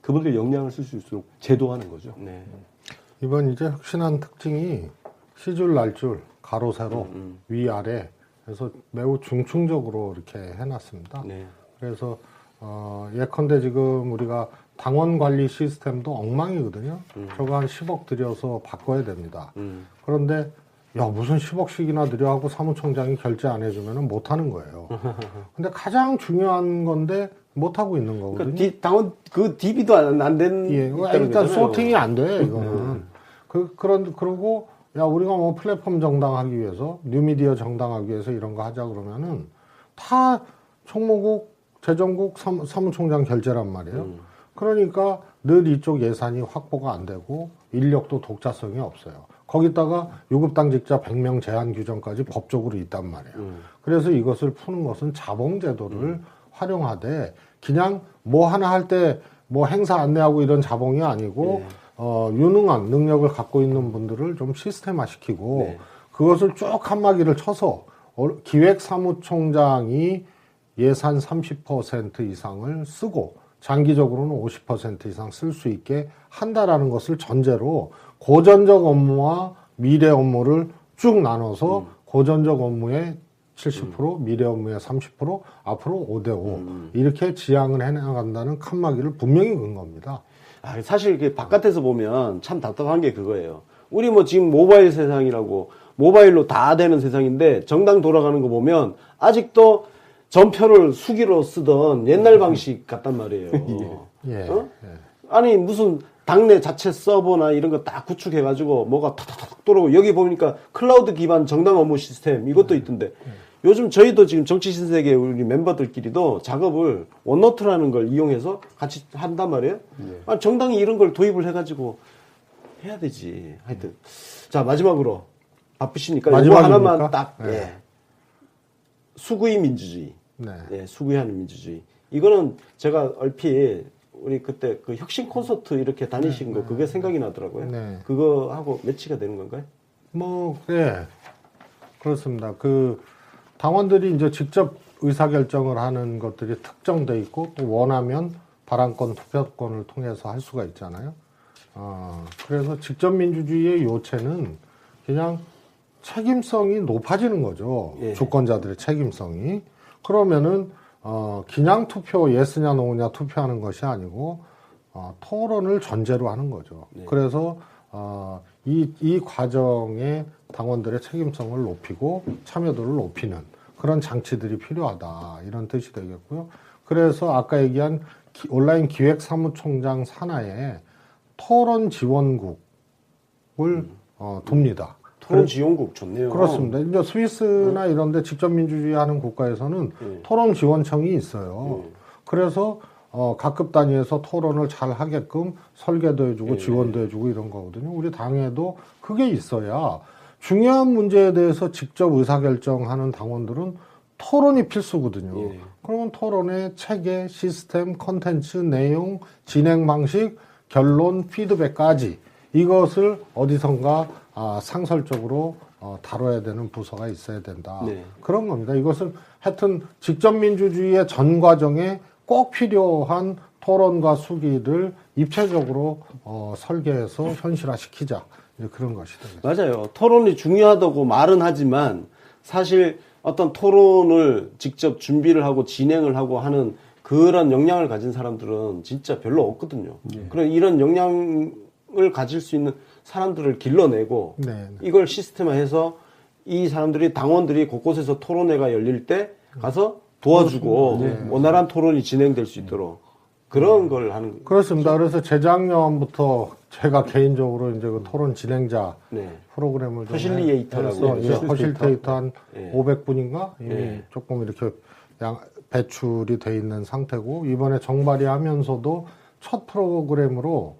그분들의 역량을 쓸 수 있도록 제도하는 거죠. 이번 이제 혁신안 특징이 시줄 날줄 가로 세로 위아래 그래서 매우 중층적으로 이렇게 해놨습니다. 그래서 예컨대 지금 우리가 당원 관리 시스템도 엉망이거든요. 저거 한 10억 들여서 바꿔야 됩니다. 그런데 무슨 10억씩이나 들여하고 사무총장이 결제 안 해주면 못하는 거예요. 근데 가장 중요한 건데 못하고 있는 거거든요. 당원 그 DB도 안 된. 일단 소팅이 안 돼, 이거는. 그러고 우리가 뭐 플랫폼 정당하기 위해서 뉴미디어 정당하기 위해서 이런 거 하자 그러면은 다 총무국, 재정국, 사무총장 결제란 말이에요. 그러니까 늘 이쪽 예산이 확보가 안 되고 인력도 독자성이 없어요. 거기다가 유급당직자 100명 제한 규정까지 법적으로 있단 말이에요. 그래서 이것을 푸는 것은 자봉제도를 활용하되 그냥 뭐 하나 할 때 뭐 행사 안내하고 이런 자봉이 아니고 유능한 능력을 갖고 있는 분들을 좀 시스템화시키고 그것을 쭉 칸막이를 쳐서 기획사무총장이 예산 30% 이상을 쓰고 장기적으로는 50% 이상 쓸 수 있게 한다라는 것을 전제로 고전적 업무와 미래 업무를 쭉 나눠서 고전적 업무의 70%, 미래 업무의 30%, 앞으로 5대5 이렇게 지향을 해나간다는 칸막이를 분명히 건 겁니다. 사실 이게 바깥에서 보면 참 답답한 게 그거예요. 우리 뭐 지금 모바일 세상이라고 모바일로 다 되는 세상인데 정당 돌아가는 거 보면 아직도 전표를 수기로 쓰던 옛날 방식 같단 말이에요. 예. 어? 아니 무슨 당내 자체 서버나 이런 거 딱 구축해가지고 뭐가 탁탁탁 돌아오고 여기 보니까 클라우드 기반 정당 업무 시스템 이것도 있던데 요즘 저희도 지금 정치신세계 우리 멤버들끼리도 작업을 원노트라는 걸 이용해서 같이 한단 말이에요. 아니, 정당이 이런 걸 도입을 해가지고 해야 되지. 하여튼 자 마지막으로 바쁘시니까 이거 하나만 딱 예. 수구의 민주주의. 네. 예, 수구하는 민주주의. 이거는 제가 얼핏 우리 그때 그 혁신 콘서트 이렇게 다니신 거 그게 생각이 나더라고요. 네. 그거 하고 매치가 되는 건가요? 뭐, 예. 그렇습니다. 그 당원들이 이제 직접 의사결정을 하는 것들이 특정돼 있고 또 원하면 발언권, 투표권을 통해서 할 수가 있잖아요. 그래서 직접 민주주의의 요체는 그냥 책임성이 높아지는 거죠. 예. 주권자들의 책임성이. 그러면은 그냥 투표 예스냐 노냐 투표하는 것이 아니고 토론을 전제로 하는 거죠. 네. 그래서 이 과정에 당원들의 책임성을 높이고 참여도를 높이는 그런 장치들이 필요하다 이런 뜻이 되겠고요. 그래서 아까 얘기한 온라인 기획사무총장 산하에 토론 지원국을 둡니다. 토론 지원국 좋네요. 그렇습니다. 이제 스위스나 이런 데 직접 민주주의 하는 국가에서는 토론 지원청이 있어요. 그래서 각급 단위에서 토론을 잘 하게끔 설계도 해주고 지원도 해주고 이런 거거든요. 우리 당에도 그게 있어야 중요한 문제에 대해서 직접 의사결정하는 당원들은 토론이 필수거든요. 그러면 토론의 체계, 시스템, 컨텐츠, 내용, 진행 방식, 결론, 피드백까지 이것을 어디선가 상설적으로 다뤄야 되는 부서가 있어야 된다. 네. 그런 겁니다. 이것은 하여튼 직접 민주주의의 전 과정에 꼭 필요한 토론과 수기를 입체적으로 설계해서 현실화시키자. 그런 것이 됩니다. 맞아요. 토론이 중요하다고 말은 하지만 사실 어떤 토론을 직접 준비를 하고 진행을 하고 하는 그런 역량을 가진 사람들은 진짜 별로 없거든요. 그런 이런 역량을 가질 수 있는 사람들을 길러내고 이걸 시스템화해서 이 사람들이 당원들이 곳곳에서 토론회가 열릴 때 가서 도와주고 원활한 토론이 진행될 수 있도록 그런 걸 하는 거죠. 그렇습니다. 그래서 재작년부터 제가 개인적으로 이제 그 토론 진행자 프로그램을 퍼실리에이터라고 해서 퍼실리에이터 한 500분인가 이미 조금 이렇게 배출이 돼 있는 상태고 이번에 정발이 하면서도 첫 프로그램으로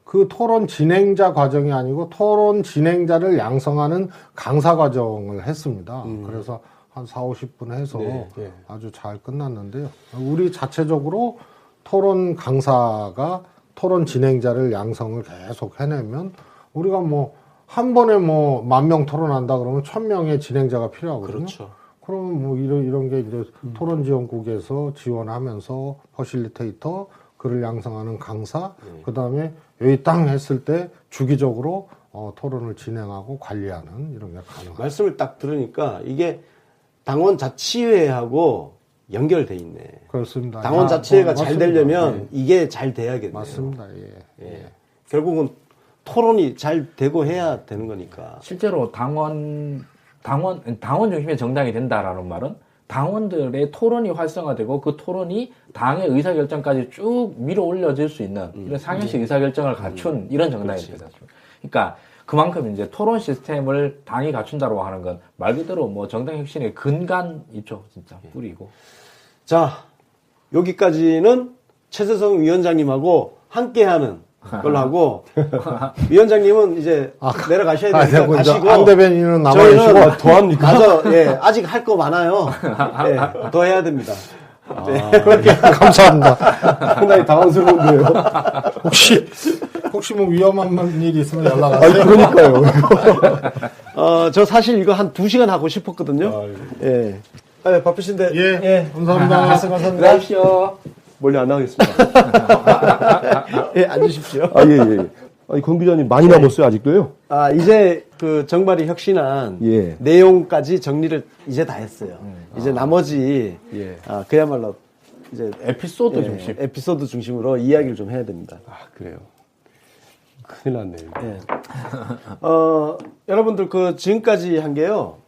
그 토론 진행자 과정이 아니고 토론 진행자를 양성하는 강사 과정을 했습니다. 그래서 한 40-50분 해서 아주 잘 끝났는데요. 우리 자체적으로 토론 강사가 토론 진행자를 양성을 계속 해내면 우리가 뭐 한 번에 뭐 10,000명 토론한다 그러면 1,000명의 진행자가 필요하거든요. 그렇죠. 그러면 뭐 이런 게 이제 토론 지원국에서 지원하면서 퍼실리테이터 그를 양성하는 강사, 그 다음에 여기 땅 했을 때 주기적으로 토론을 진행하고 관리하는 이런 게 가능합니다. 말씀을 딱 들으니까 이게 당원 자치회하고 연결돼 있네. 그렇습니다. 당원 자치회가 잘 되려면 이게 잘 돼야겠네요. 맞습니다. 결국은 토론이 잘 되고 해야 되는 거니까. 실제로 당원 중심의 정당이 된다라는 말은 당원들의 토론이 활성화되고 그 토론이 당의 의사결정까지 쭉 밀어 올려질 수 있는 이런 상향식 의사결정을 갖춘 이런 정당이 되지 않습니까? 그러니까 그만큼 이제 토론 시스템을 당이 갖춘다고 하는 건 말 그대로 뭐 정당 혁신의 근간이죠, 진짜 뿌리고. 자, 여기까지는 최세성 위원장님하고 함께하는 걸로 하고 위원장님은 이제 내려가셔야 되니까 가시고 안 대변인은 남아계시고 더 합니까? 아직 할 거 많아요. 더 해야 됩니다. 그렇게 감사합니다. 상당히 당황스러운데요. 혹시 뭐 위험한 일이 있으면 연락하세요. 그러니까요. 저 사실 이거 한 2시간 하고 싶었거든요. 바쁘신데. 감사합니다. 감사합니다. 들어가십시오. 멀리 안 나가겠습니다. 예, 앉으십시오. 예. 아니, 권 기자님 많이 남았어요, 아직도요? 이제 그 정발이 혁신안 예. 내용까지 정리를 이제 다 했어요. 이제 나머지 그야말로 이제 에피소드 중심. 에피소드 중심으로 이야기를 좀 해야 됩니다. 그래요. 큰일 났네요. 예. 여러분들 그 지금까지 한 게요.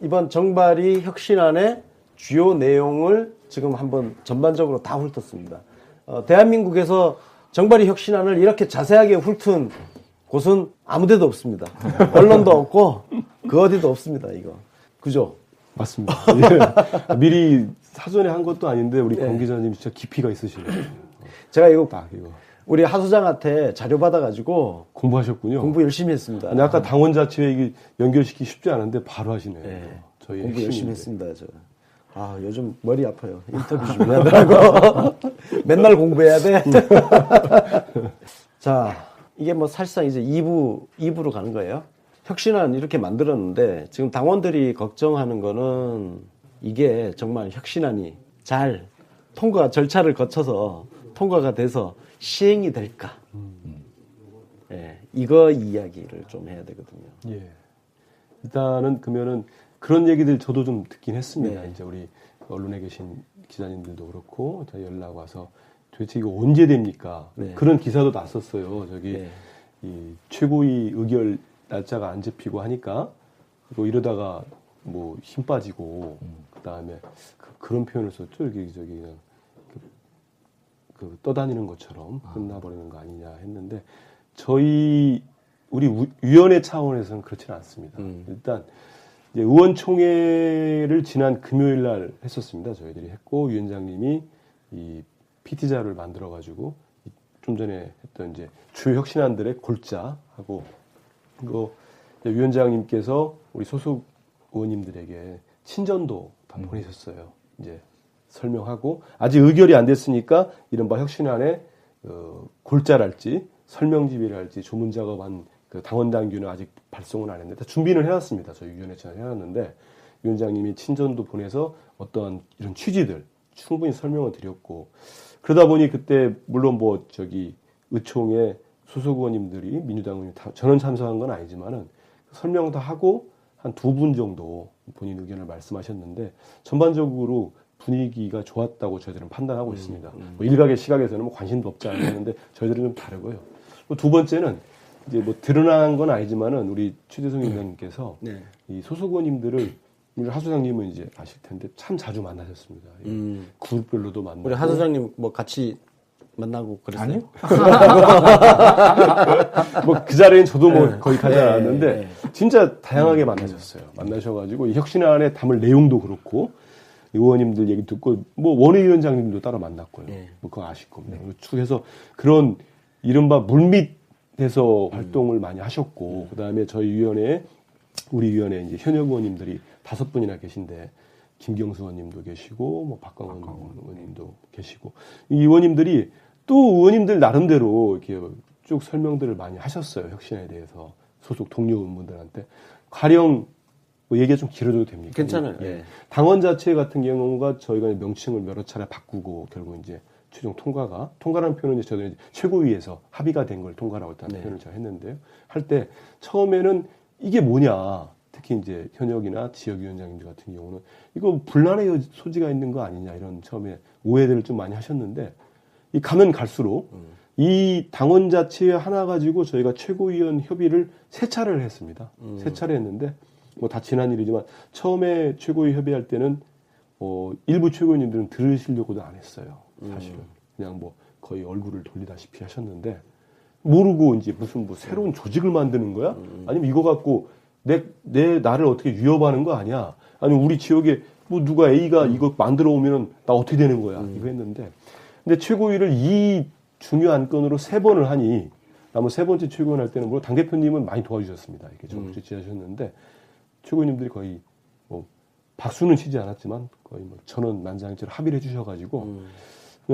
이번 정발이 혁신안의 주요 내용을 지금 한번 전반적으로 다 훑었습니다. 대한민국에서 정발이 혁신안을 이렇게 자세하게 훑은 곳은 아무데도 없습니다. 언론도 없고 그 어디도 없습니다. 이거 그죠? 맞습니다. 예. 미리 사전에 한 것도 아닌데 우리 권 기자님 진짜 깊이가 있으시네요. 제가 이거 딱 이거 우리 하 소장한테 자료 받아가지고 공부하셨군요. 공부 열심히 했습니다. 아니, 아까 당원자치회 연결시키기 쉽지 않은데 바로 하시네요. 저희 공부 열심히 핵심인데. 했습니다. 요즘 머리 아파요. 인터뷰 좀 해야 되라고. 맨날 공부해야 돼. 자, 이게 뭐 사실상 이제 2부로 가는 거예요. 혁신안 이렇게 만들었는데 지금 당원들이 걱정하는 거는 이게 정말 혁신안이 잘 절차를 거쳐서 통과가 돼서 시행이 될까. 이거 이야기를 좀 해야 되거든요. 예. 일단은 그러면은 그런 얘기들 저도 좀 듣긴 했습니다. 이제 우리 언론에 계신 기자님들도 그렇고 저희 연락 와서 도대체 이거 언제 됩니까? 그런 기사도 났었어요. 저기 이 최고위 의결 날짜가 안 잡히고 하니까 뭐 이러다가 뭐 힘 빠지고 그다음에 그런 표현을 썼죠. 여기 저기 그냥 그 떠다니는 것처럼 끝나버리는 거 아니냐 했는데 우리 위원회 차원에서는 그렇지는 않습니다. 일단 이제 의원총회를 지난 금요일 날 했었습니다. 저희들이 했고 위원장님이 이 PT 자료를 만들어 가지고 좀 전에 했던 이제 주요 혁신안들의 골자하고 이거 위원장님께서 우리 소속 의원님들에게 친전도 다 보내셨어요. 이제 설명하고 아직 의결이 안 됐으니까 이른바 혁신안의 골자랄지 설명집이랄지 조문 작업한 그 당원당규는 아직 발송은 안 했는데 다 준비는 해놨습니다. 저희 위원회처럼 해놨는데 위원장님이 친전도 보내서 어떠한 이런 취지들 충분히 설명을 드렸고 그러다 보니 그때 물론 뭐 저기 의총에 소속 의원님들이 민주당 의원님 전원 참석한 건 아니지만은 설명 다 하고 한 2분 정도 본인 의견을 말씀하셨는데 전반적으로 분위기가 좋았다고 저희들은 판단하고 있습니다. 뭐 일각의 시각에서는 뭐 관심도 없지 않나 했는데 저희들은 좀 다르고요. 두 번째는 이제 뭐 드러난 건 아니지만은 우리 최재성 위원장님께서 이 소속 의원님들을 우리 하 소장님은 이제 아실 텐데 참 자주 만나셨습니다. 그룹별로도 만나고. 우리 하 소장님 뭐 같이 만나고 그랬어요? 아니요. 뭐 그 자리엔 저도 뭐 거의 가지 않았는데 진짜 다양하게 만나셨어요. 만나셔가지고 이 혁신안에 담을 내용도 그렇고 의원님들 얘기 듣고 뭐 원외위원장님도 따로 만났고요. 뭐 그거 아실 겁니다. 쭉 해서 그런 이른바 물밑에서 활동을 많이 하셨고 그다음에 저희 위원회에 우리 위원회 이제 현역 의원님들이 5분이나 계신데 김경수 의원님도 계시고 뭐 박광원 의원님도 계시고 이 의원님들이 또 의원님들 나름대로 이렇게 쭉 설명들을 많이 하셨어요. 혁신에 대해서 소속 동료 의원분들한테 가령 뭐 얘기가 좀 길어져도 됩니까? 괜찮아요. 당원 자체 같은 경우가 저희가 명칭을 여러 차례 바꾸고 결국 이제 최종 통과라는 표현은 이제 저희는 최고위에서 합의가 된 걸 통과라고 일단 표현을 제가 했는데요. 할 때 처음에는 이게 뭐냐, 특히 이제 현역이나 지역위원장님들 같은 경우는 이거 분란의 소지가 있는 거 아니냐 이런 처음에 오해들을 좀 많이 하셨는데 이 가면 갈수록 이 당원 자체 하나 가지고 저희가 최고위원 협의를 3차례를 했습니다. 3차례 했는데 뭐 다 지난 일이지만 처음에 최고위 협의할 때는 일부 최고위원님들은 들으시려고도 안 했어요. 사실은 그냥 뭐 거의 얼굴을 돌리다시피 하셨는데 모르고 이제 무슨 뭐 새로운 조직을 만드는 거야? 아니면 이거 갖고 나를 어떻게 위협하는 거 아니야? 아니면 우리 지역에 뭐 누가 A가 이거 만들어 오면은 나 어떻게 되는 거야? 이거 했는데 근데 최고위를 이 중요한 건으로 3번을 하니 아마 3번째 최고위원 할 때는 물론 당대표님은 많이 도와주셨습니다. 이렇게 적극 지하셨는데 최고위님들이 거의 뭐 박수는 치지 않았지만 거의 뭐 전원 만장일치로 합의를 해주셔가지고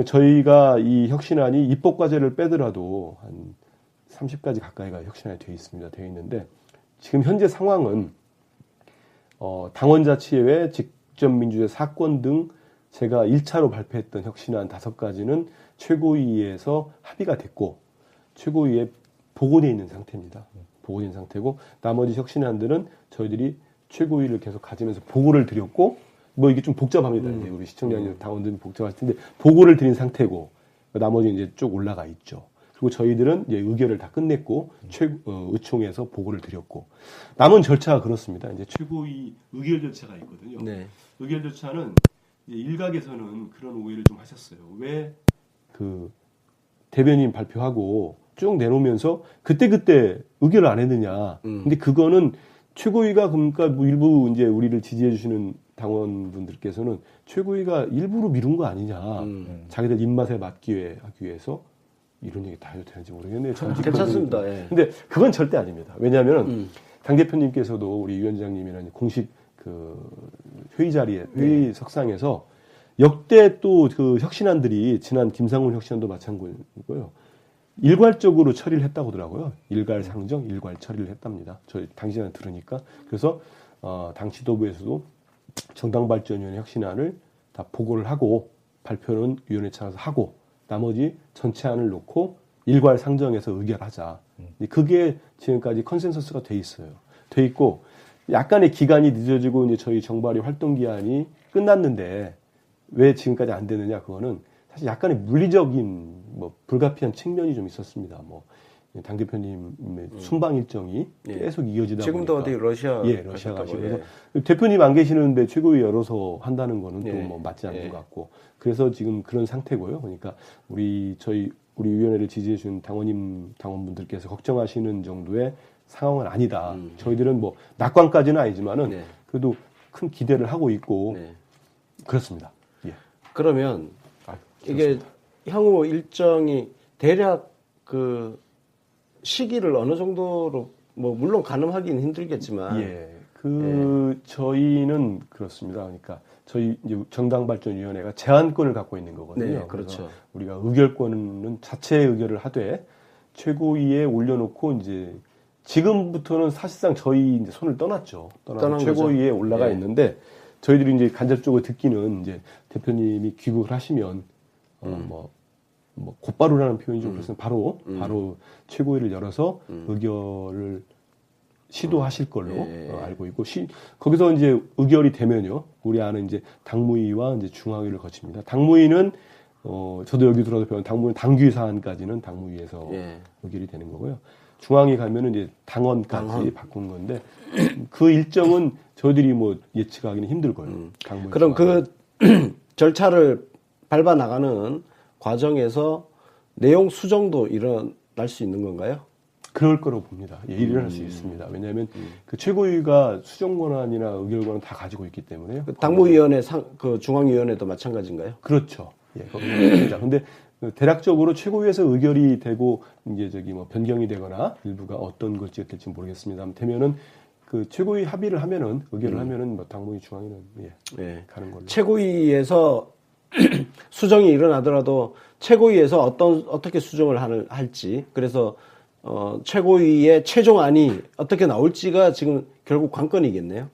저희가 이 혁신안이 입법 과제를 빼더라도 한 30가지 가까이가 혁신안이 되어 있습니다. 되어 있는데 지금 현재 상황은 당원자치회, 직접민주주의 사건 등 제가 1차로 발표했던 혁신안 5가지는 최고위에서 합의가 됐고 최고위에 보고되어 있는 상태입니다. 보고된 상태고 나머지 혁신안들은 저희들이 최고위를 계속 가지면서 보고를 드렸고 뭐 이게 좀 복잡합니다. 이제 우리 시청자님 당원들이 복잡하실 텐데 보고를 드린 상태고 나머지 이제 쭉 올라가 있죠. 그리고 저희들은 이제 의결을 다 끝냈고 의총에서 보고를 드렸고 남은 절차가 그렇습니다. 이제 최고위 의결 절차가 있거든요. 네. 의결 절차는 이제 일각에서는 그런 오해를 좀 하셨어요. 왜 그 대변인 발표하고 쭉 내놓으면서 그때 의결을 안 했느냐. 근데 그거는 최고위가 그러니까 뭐 일부 이제 우리를 지지해 주시는 당원분들께서는 최고위가 일부러 미룬 거 아니냐. 자기들 입맛에 맞기 하기 위해서 이런 얘기 다 해도 되는지 모르겠네요. 괜찮습니다. 예. 근데 그건 절대 아닙니다. 왜냐하면 당대표님께서도 우리 위원장님이랑 공식 그 회의 자리에 회의 석상에서 역대 또 그 혁신안들이 지난 김상훈 혁신안도 마찬가지고요. 일괄적으로 처리를 했다고 하더라고요. 일괄 상정, 일괄 처리를 했답니다. 저희 당시에 들으니까. 그래서 당 지도부에서도 정당발전위원회 혁신안을 다 보고를 하고 발표는 위원회 차원에서 하고 나머지 전체 안을 놓고 일괄 상정해서 의결하자. 그게 지금까지 컨센서스가 돼 있어요. 돼 있고 약간의 기간이 늦어지고 이제 저희 정발위 활동 기한이 끝났는데 왜 지금까지 안 되느냐? 그거는 사실 약간의 물리적인 뭐 불가피한 측면이 좀 있었습니다. 뭐 당 대표님의 순방 일정이 계속 이어지다 지금도 보니까 어디 러시아 러시아 가시고 그래서 대표님 안 계시는데 최고위 열어서 한다는 거는 또 뭐 맞지 않는 것 같고 그래서 지금 그런 상태고요. 그러니까 우리 위원회를 지지해 주는 당원분들께서 걱정하시는 정도의 상황은 아니다. 저희들은 뭐 낙관까지는 아니지만은 그래도 큰 기대를 하고 있고 그렇습니다. 그러면 이게 향후 일정이 대략 그 시기를 어느 정도로 뭐 물론 가늠하기는 힘들겠지만 저희는 그렇습니다. 그러니까 저희 이제 정당발전위원회가 제안권을 갖고 있는 거거든요. 네, 그렇죠. 우리가 의결권은 자체 의결을 하되 최고위에 올려놓고 이제 지금부터는 사실상 저희 이제 손을 떠났죠. 떠난 최고위에 올라가 있는데 저희들이 이제 간접적으로 듣기는 이제 대표님이 귀국을 하시면 뭐 곧바로라는 표현이 좀 그렇습니다. 바로 최고위를 열어서 의결을 시도하실 걸로 알고 있고 거기서 이제 의결이 되면요 우리 안은 이제 당무위와 이제 중앙위를 거칩니다. 당무위는 저도 여기 들어서 배운 당무위 당규 사안까지는 당무위에서 의결이 되는 거고요. 중앙위 가면은 이제 당원까지 바꾸는 건데 그 일정은 저희들이 뭐 예측하기는 힘들고요. 그럼 그 절차를 밟아 나가는 과정에서 내용 수정도 일어날 수 있는 건가요? 그럴 거라고 봅니다. 일어날 수 있습니다. 왜냐하면 그 최고위가 수정 권한이나 의결 권한 다 가지고 있기 때문에요. 그 당무위원회 그 중앙위원회도 마찬가지인가요? 그렇죠. 거기입니다. 근데 대략적으로 최고위에서 의결이 되고 이제 뭐 변경이 되거나 일부가 어떤 것이 될지 모르겠습니다만 되면은 그 최고위 합의를 하면은 의결을 하면은 뭐 당무위 중앙위는 가는 걸로. 최고위에서 수정이 일어나더라도 최고위에서 어떻게 수정을 할지 그래서 최고위의 최종안이 어떻게 나올지가 지금 결국 관건이겠네요.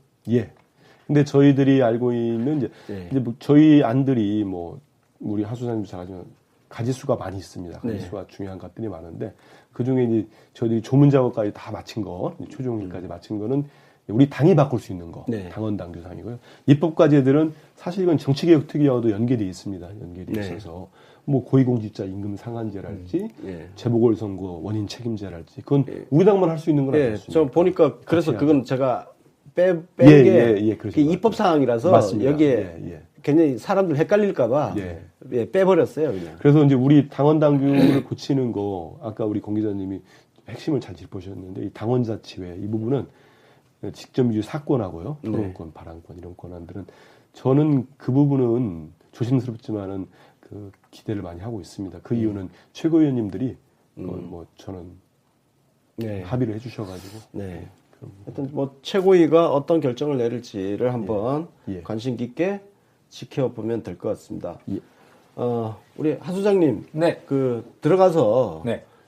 근데 저희들이 알고 있는 이제 뭐 저희 안들이 뭐 우리 하수사님도 잘 아시면 가지수가 많이 있습니다. 가지수가 중요한 것들이 많은데 그 중에 이제 저희들이 조문 작업까지 다 마친 거, 최종일까지 마친 거는 우리 당이 바꿀 수 있는 거, 당원 당규상이고요. 입법과제들은 사실 이건 정치개혁특위와도 연계돼 있습니다. 연계돼 있어서 뭐 고위공직자 임금 상한제랄지, 재보궐선거 원인 책임제랄지, 그건 우리 당만 할 수 있는 건 아니었습니다. 저 보니까 그래서 그건 제가 뺀 게 입법 사항이라서 맞습니다. 여기에 굉장히 사람들 헷갈릴까봐 빼버렸어요. 그냥. 그래서 이제 우리 당원 당규를 고치는 거 아까 우리 공 기자님이 핵심을 잘 짚으셨는데 이 당원자치회 이 부분은 직접유죄 사건하고요, 토론권, 발언권 이런 권한들은 저는 그 부분은 조심스럽지만은 그 기대를 많이 하고 있습니다. 그 이유는 최고위원님들이 뭐 저는 합의를 해주셔가지고. 하여튼 뭐 최고위가 어떤 결정을 내릴지를 한번 관심 깊게 지켜보면 될 것 같습니다. 우리 하 소장님, 그 들어가서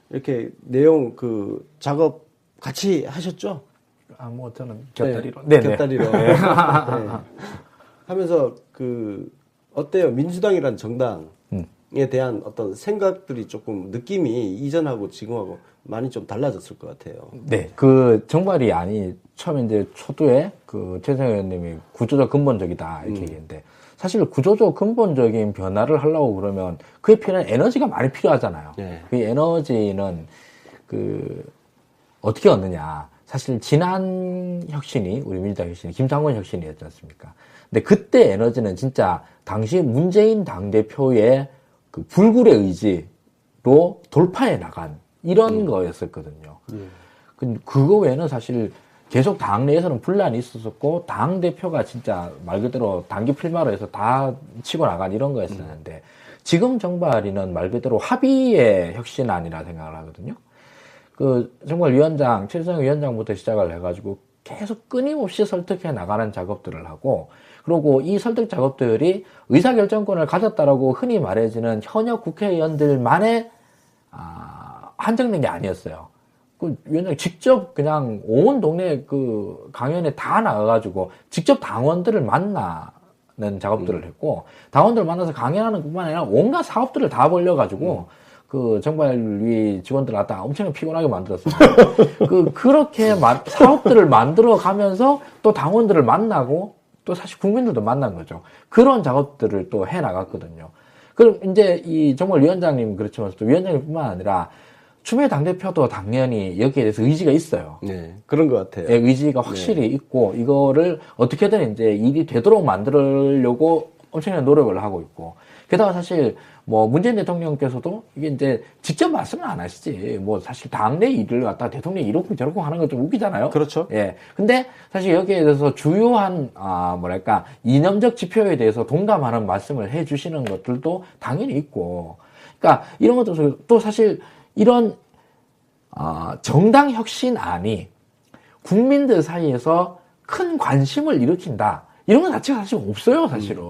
이렇게 내용 그 작업 같이 하셨죠? 뭐 저는 곁다리로. 곁다리로. 하면서 그 어때요? 민주당이란 정당에 대한 어떤 생각들이 조금 느낌이 이전하고 지금하고 많이 좀 달라졌을 것 같아요. 네. 그 정발이 아니 처음에 이제 초두에 그 최재형 의원님이 구조적 근본적이다 이렇게 얘기했는데 사실 구조적 근본적인 변화를 하려고 그러면 그에 필요한 에너지가 많이 필요하잖아요. 네. 그 에너지는 그 어떻게 얻느냐. 사실 지난 혁신이 우리 민주당 혁신이 김창원 혁신이었지 않습니까? 근데 그때 에너지는 진짜 당시 문재인 당대표의 그 불굴의 의지로 돌파해 나간 이런 거였었거든요. 그거 외에는 사실 계속 당내에서는 분란이 있었었고 당대표가 진짜 말 그대로 당기 필마로 해서 다 치고 나간 이런 거였었는데 지금 정발이는 말 그대로 합의의 혁신안이라 생각을 하거든요. 그 정말 위원장, 최재형 위원장부터 시작을 해가지고 계속 끊임없이 설득해 나가는 작업들을 하고 그리고 이 설득 작업들이 의사결정권을 가졌다라고 흔히 말해지는 현역 국회의원들만의 한정된 게 아니었어요. 그 위원장이 직접 그냥 온 동네 그 강연에 다 나가가지고 직접 당원들을 만나는 작업들을 했고 당원들을 만나서 강연하는 것뿐만 아니라 온갖 사업들을 다 벌려가지고 그 정발위 직원들 갖다 엄청 피곤하게 만들었어요. 그렇게 사업들을 만들어 가면서 또 당원들을 만나고 또 사실 국민들도 만난 거죠. 그런 작업들을 또 해 나갔거든요. 그럼 이제 이 정말 위원장님 그렇지만 또 위원장님뿐만 아니라 추미애 당대표도 당연히 여기에 대해서 의지가 있어요. 네, 그런 것 같아요. 예, 의지가 확실히 있고 이거를 어떻게든 이제 일이 되도록 만들려고 엄청난 노력을 하고 있고 게다가 사실 뭐 문재인 대통령께서도 이게 이제 직접 말씀은 안 하시지 뭐 사실 당내 일을 갖다 대통령이 이렇고 저렇고 하는 거 좀 웃기잖아요. 그렇죠. 예. 근데 사실 여기에 대해서 주요한 뭐랄까 이념적 지표에 대해서 동감하는 말씀을 해주시는 것들도 당연히 있고, 그러니까 이런 것도 또 사실 이런 정당 혁신안이 국민들 사이에서 큰 관심을 일으킨다. 이런 것 자체가 사실 없어요, 사실은.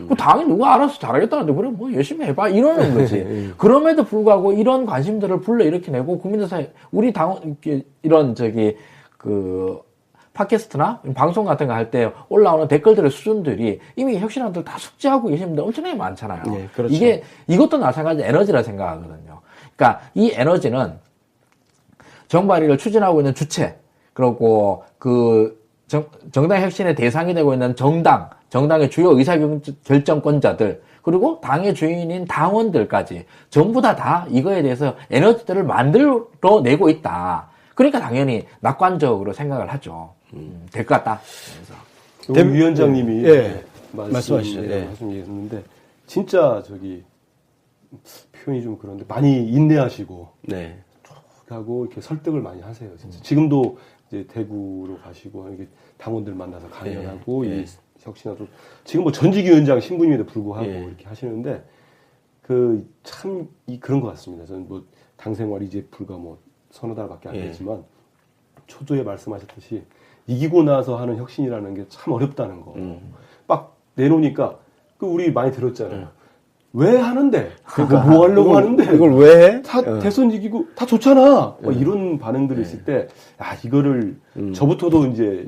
그 당연히 누가 알아서 잘하겠다는데, 그래, 뭐, 열심히 해봐. 이러는 거지. 그럼에도 불구하고 이런 관심들을 불러일으켜내고, 국민들 사이, 우리 당원, 이런, 팟캐스트나 방송 같은 거 할 때 올라오는 댓글들의 수준들이 이미 혁신안들 다 숙지하고 계신 분들 엄청나게 많잖아요. 네, 그렇죠. 이것도 마찬가지 에너지라 생각하거든요. 그러니까 이 에너지는 정발이를 추진하고 있는 주체, 그리고 정당 혁신의 대상이 되고 있는 정당의 주요 의사결정권자들, 그리고 당의 주인인 당원들까지 전부 다 이거에 대해서 에너지들을 만들어내고 있다. 그러니까 당연히 낙관적으로 생각을 하죠. 될 것 같다. 그래서 위원장님이 말씀하시죠. 말씀하셨는데 진짜 표현이 좀 그런데 많이 인내하시고 하고 이렇게 설득을 많이 하세요. 진짜. 지금도 이제 대구로 가시고 이렇게 당원들 만나서 강연하고 이 혁신하도 지금 뭐 전직위원장 신분임에도 불구하고 이렇게 하시는데 참 그런 것 같습니다. 저는 뭐 당 생활이 이제 불과 뭐 서너 달밖에 안 됐지만 초조에 말씀하셨듯이 이기고 나서 하는 혁신이라는 게 참 어렵다는 거. 막 내놓으니까 우리 많이 들었잖아요. 왜 하는데? 그러니까 뭐 하려고 하는데? 이걸 왜 해? 다 대선 이기고 다 좋잖아. 이런 반응들이 있을 때, 이거를 저부터도 이제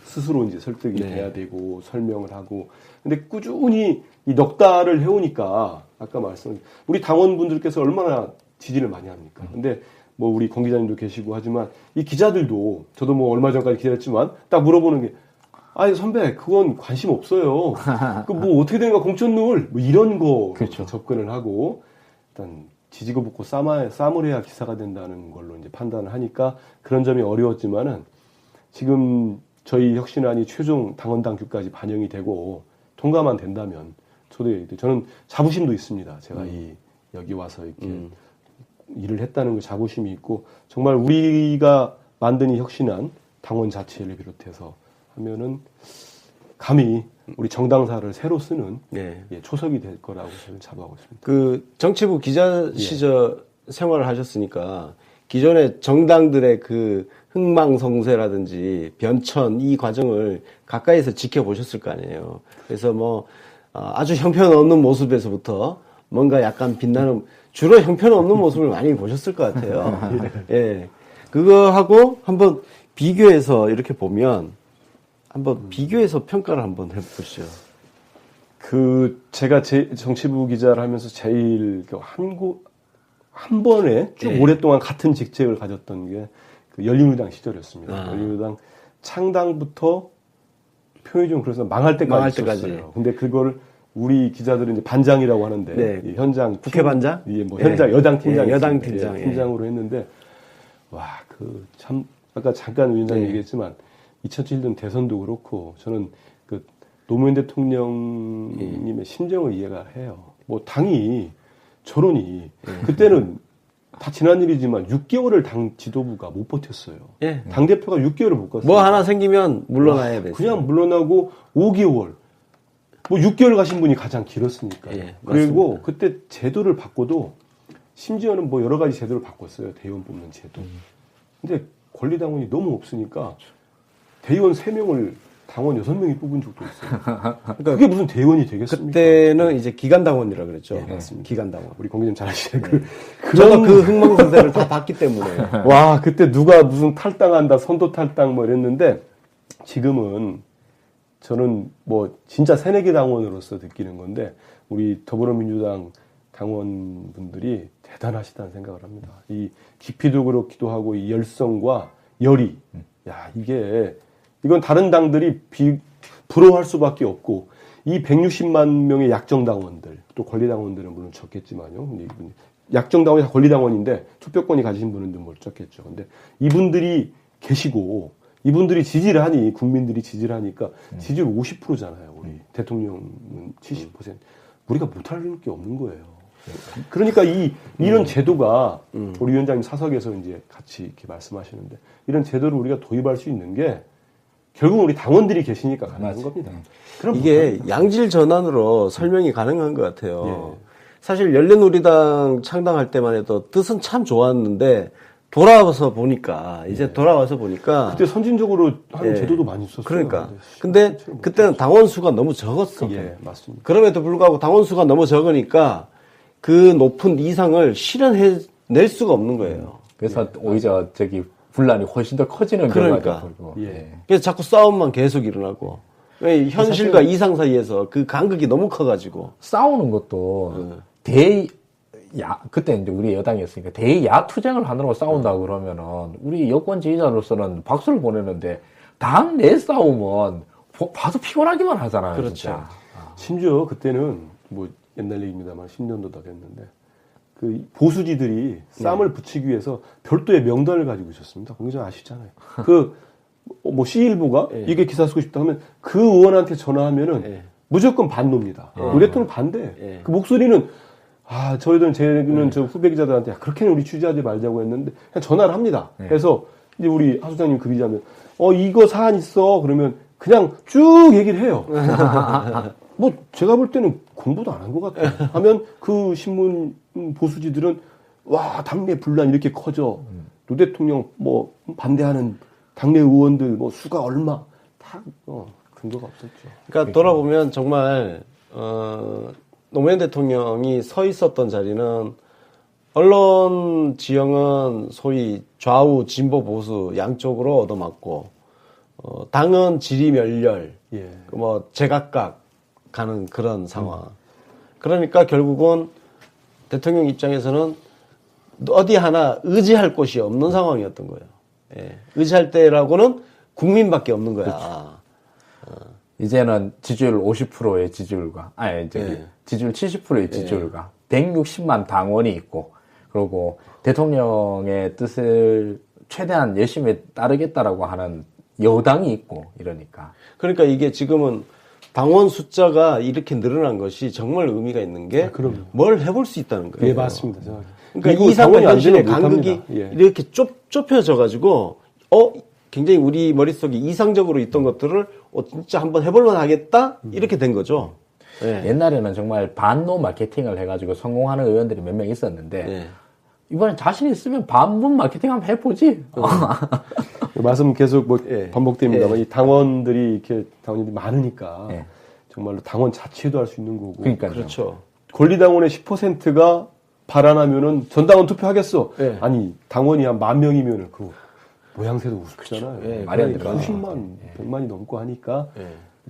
스스로 이제 설득이 돼야 되고 설명을 하고. 근데 꾸준히 이 넉 달을 해오니까 아까 우리 당원분들께서 얼마나 지지를 많이 합니까? 근데 뭐 우리 권 기자님도 계시고 하지만 이 기자들도 저도 뭐 얼마 전까지 기다렸지만 딱 물어보는 게 선배, 그건 관심 없어요. 뭐 어떻게 되는가, 공천룰, 뭐 이런 거 그렇죠. 접근을 하고, 일단 지지고 볶고 싸물해야 기사가 된다는 걸로 이제 판단을 하니까 그런 점이 어려웠지만은 지금 저희 혁신안이 최종 당원 당규까지 반영이 되고 통과만 된다면 저는 자부심도 있습니다. 제가 여기 와서 이렇게 일을 했다는 그 자부심이 있고, 정말 우리가 만든 이 혁신안, 당원 자체를 비롯해서 하면은 감히 우리 정당사를 새로 쓰는 초석이 될 거라고 저는 자부하고 있습니다. 정치부 기자 시절 생활을 하셨으니까 기존의 정당들의 흥망성쇠라든지 변천 이 과정을 가까이서 지켜보셨을 거 아니에요. 그래서 뭐 아주 형편없는 모습에서부터 뭔가 약간 빛나는, 주로 형편없는 모습을 많이 보셨을 것 같아요. 그거하고 한번 비교해서 이렇게 보면 한번 비교해서 평가를 한번 해보시죠. 제가 정치부 기자를 하면서 제일 한 번에 쭉 오랫동안 같은 직책을 가졌던 게 그 열린우리당 시절이었습니다. 열린우리당 창당부터 표현이 좀 그래서 망할 때까지 있었어요. 근데 그걸 우리 기자들은 이제 반장이라고 하는데 이 현장 국회 반장? 현장 여당 팀장 여당 팀장 팀장으로 했는데 참 아까 잠깐 위원장님 얘기했지만 2007년 대선도 그렇고 저는 그 노무현 대통령님의 심정을 이해가 해요. 뭐 당이 저론이 그때는 다 지난 일이지만 6개월을 당 지도부가 못 버텼어요. 당 대표가 6개월을 못 갔어요. 뭐 하나 생기면 물러나야 돼. 그냥 물러나고 5개월. 뭐 6개월 가신 분이 가장 길었으니까. 그리고 그때 제도를 바꿔도 심지어는 뭐 여러 가지 제도를 바꿨어요. 대의원 뽑는 제도. 근데 권리당원이 너무 없으니까 대의원 3명을 당원 6명이 뽑은 적도 있어요. 그러니까 그게 무슨 대의원이 되겠습니까? 그때는 이제 기간당원이라 그랬죠. 맞습니다. 기간당원. 우리 공기 좀 잘하시네. 저도 그 흥망성쇠를 다 봤기 때문에. 와, 그때 누가 무슨 탈당한다, 선도 탈당 뭐 이랬는데 지금은 저는 뭐 진짜 새내기 당원으로서 느끼는 건데 우리 더불어민주당 당원분들이 대단하시다는 생각을 합니다. 이 깊이도 그렇기도 하고 이 열성과 열의. 이건 다른 당들이 부러워할 수밖에 없고 이 160만 명의 약정당원들 또 권리당원들은 물론 적겠지만요. 근데 이분 약정당원이 다 권리당원인데 투표권이 가지신 분은 좀 멀쩡했죠. 근데 이분들이 계시고 이분들이 지지를 하니 국민들이 지지를 하니까 지지율 50%잖아요. 우리 대통령은 70%. 우리가 못할 게 없는 거예요. 그러니까 이런 제도가 우리 위원장님 사석에서 이제 같이 이렇게 말씀하시는데 이런 제도를 우리가 도입할 수 있는 게 결국 우리 당원들이 계시니까 가능한 겁니다. 그럼 이게 양질 전환으로 설명이 가능한 것 같아요. 사실 열린우리당 창당할 때만 해도 뜻은 참 좋았는데 돌아와서 보니까 그때 선진적으로 하는 제도도 많이 있었어요. 그러니까 근데 그때는 당원 수가 너무 적었어. 맞습니다. 그럼에도 불구하고 당원 수가 너무 적으니까 그 높은 이상을 실현해낼 수가 없는 거예요. 그래서 오히려 분란이 훨씬 더 커지는 경우가 있고. 그래서 자꾸 싸움만 계속 일어나고 현실과 이상 사이에서 그 간극이 너무 커가지고 싸우는 것도 그때 이제 우리 여당이었으니까 대야 투쟁을 하느라고 싸운다 그러면은 우리 여권 지지자로서는 박수를 보내는데 당 내 싸움은 봐도 피곤하기만 하잖아요. 그렇죠. 진짜. 심지어 그때는 뭐 옛날 얘기입니다만 10년도 더 됐는데 그 보수지들이 쌈을 붙이기 위해서 별도의 명단을 가지고 있었습니다. 공기장 아시잖아요. 뭐 C1부가 이게 기사 쓰고 싶다 하면 그 의원한테 전화하면은 무조건 반노입니다. 우리 대통령 반대. 그 목소리는 저희는 저 후배 기자들한테 그렇게는 우리 취재하지 말자고 했는데 그냥 전화를 합니다. 그래서 이제 우리 하 소장님 그 기자면 이거 사안 있어 그러면 그냥 쭉 얘기를 해요. 뭐 제가 볼 때는 공부도 안 한 것 같아요. 하면 그 신문 보수지들은 당내 분란 이렇게 커져. 노 대통령 뭐 반대하는 당내 의원들 뭐 수가 얼마 다 근거가 없었죠. 그러니까 돌아보면 정말 노무현 대통령이 서 있었던 자리는 언론 지형은 소위 좌우 진보 보수 양쪽으로 얻어맞고 당은 지리멸렬 뭐 제각각 가는 그런 상황. 그러니까 결국은 대통령 입장에서는 어디 하나 의지할 곳이 없는 상황이었던 거예요. 의지할 때라고는 국민밖에 없는 거야. 그렇죠. 이제는 지지율 50%의 지지율과 지지율 70%의 지지율과 160만 당원이 있고 그리고 대통령의 뜻을 최대한 열심히 따르겠다라고 하는 여당이 있고 이러니까. 그러니까 이게 지금은 당원 숫자가 이렇게 늘어난 것이 정말 의미가 있는 게 뭘 해볼 수 있다는 거예요. 맞습니다. 그러니까 이상과 현실의 간극이 이렇게 좁혀져가지고 굉장히 우리 머릿속에 이상적으로 있던 것들을 진짜 한번 해볼만 하겠다 이렇게 된 거죠. 옛날에는 정말 반노 마케팅을 해가지고 성공하는 의원들이 몇 명 있었는데 이번엔 자신 있으면 반문 마케팅 한번 해보지. 말씀 계속 반복됩니다만 이 당원들이 이렇게 당원들이 많으니까 정말로 당원 자체도 할 수 있는 거고. 그러니까요. 그렇죠. 권리당원의 10%가 발언하면은 전당원 투표하겠어. 아니 당원이 한 10,000명이면은 그 모양새도 우습잖아요. 말이 안 들어. 90만, 100만이 넘고 하니까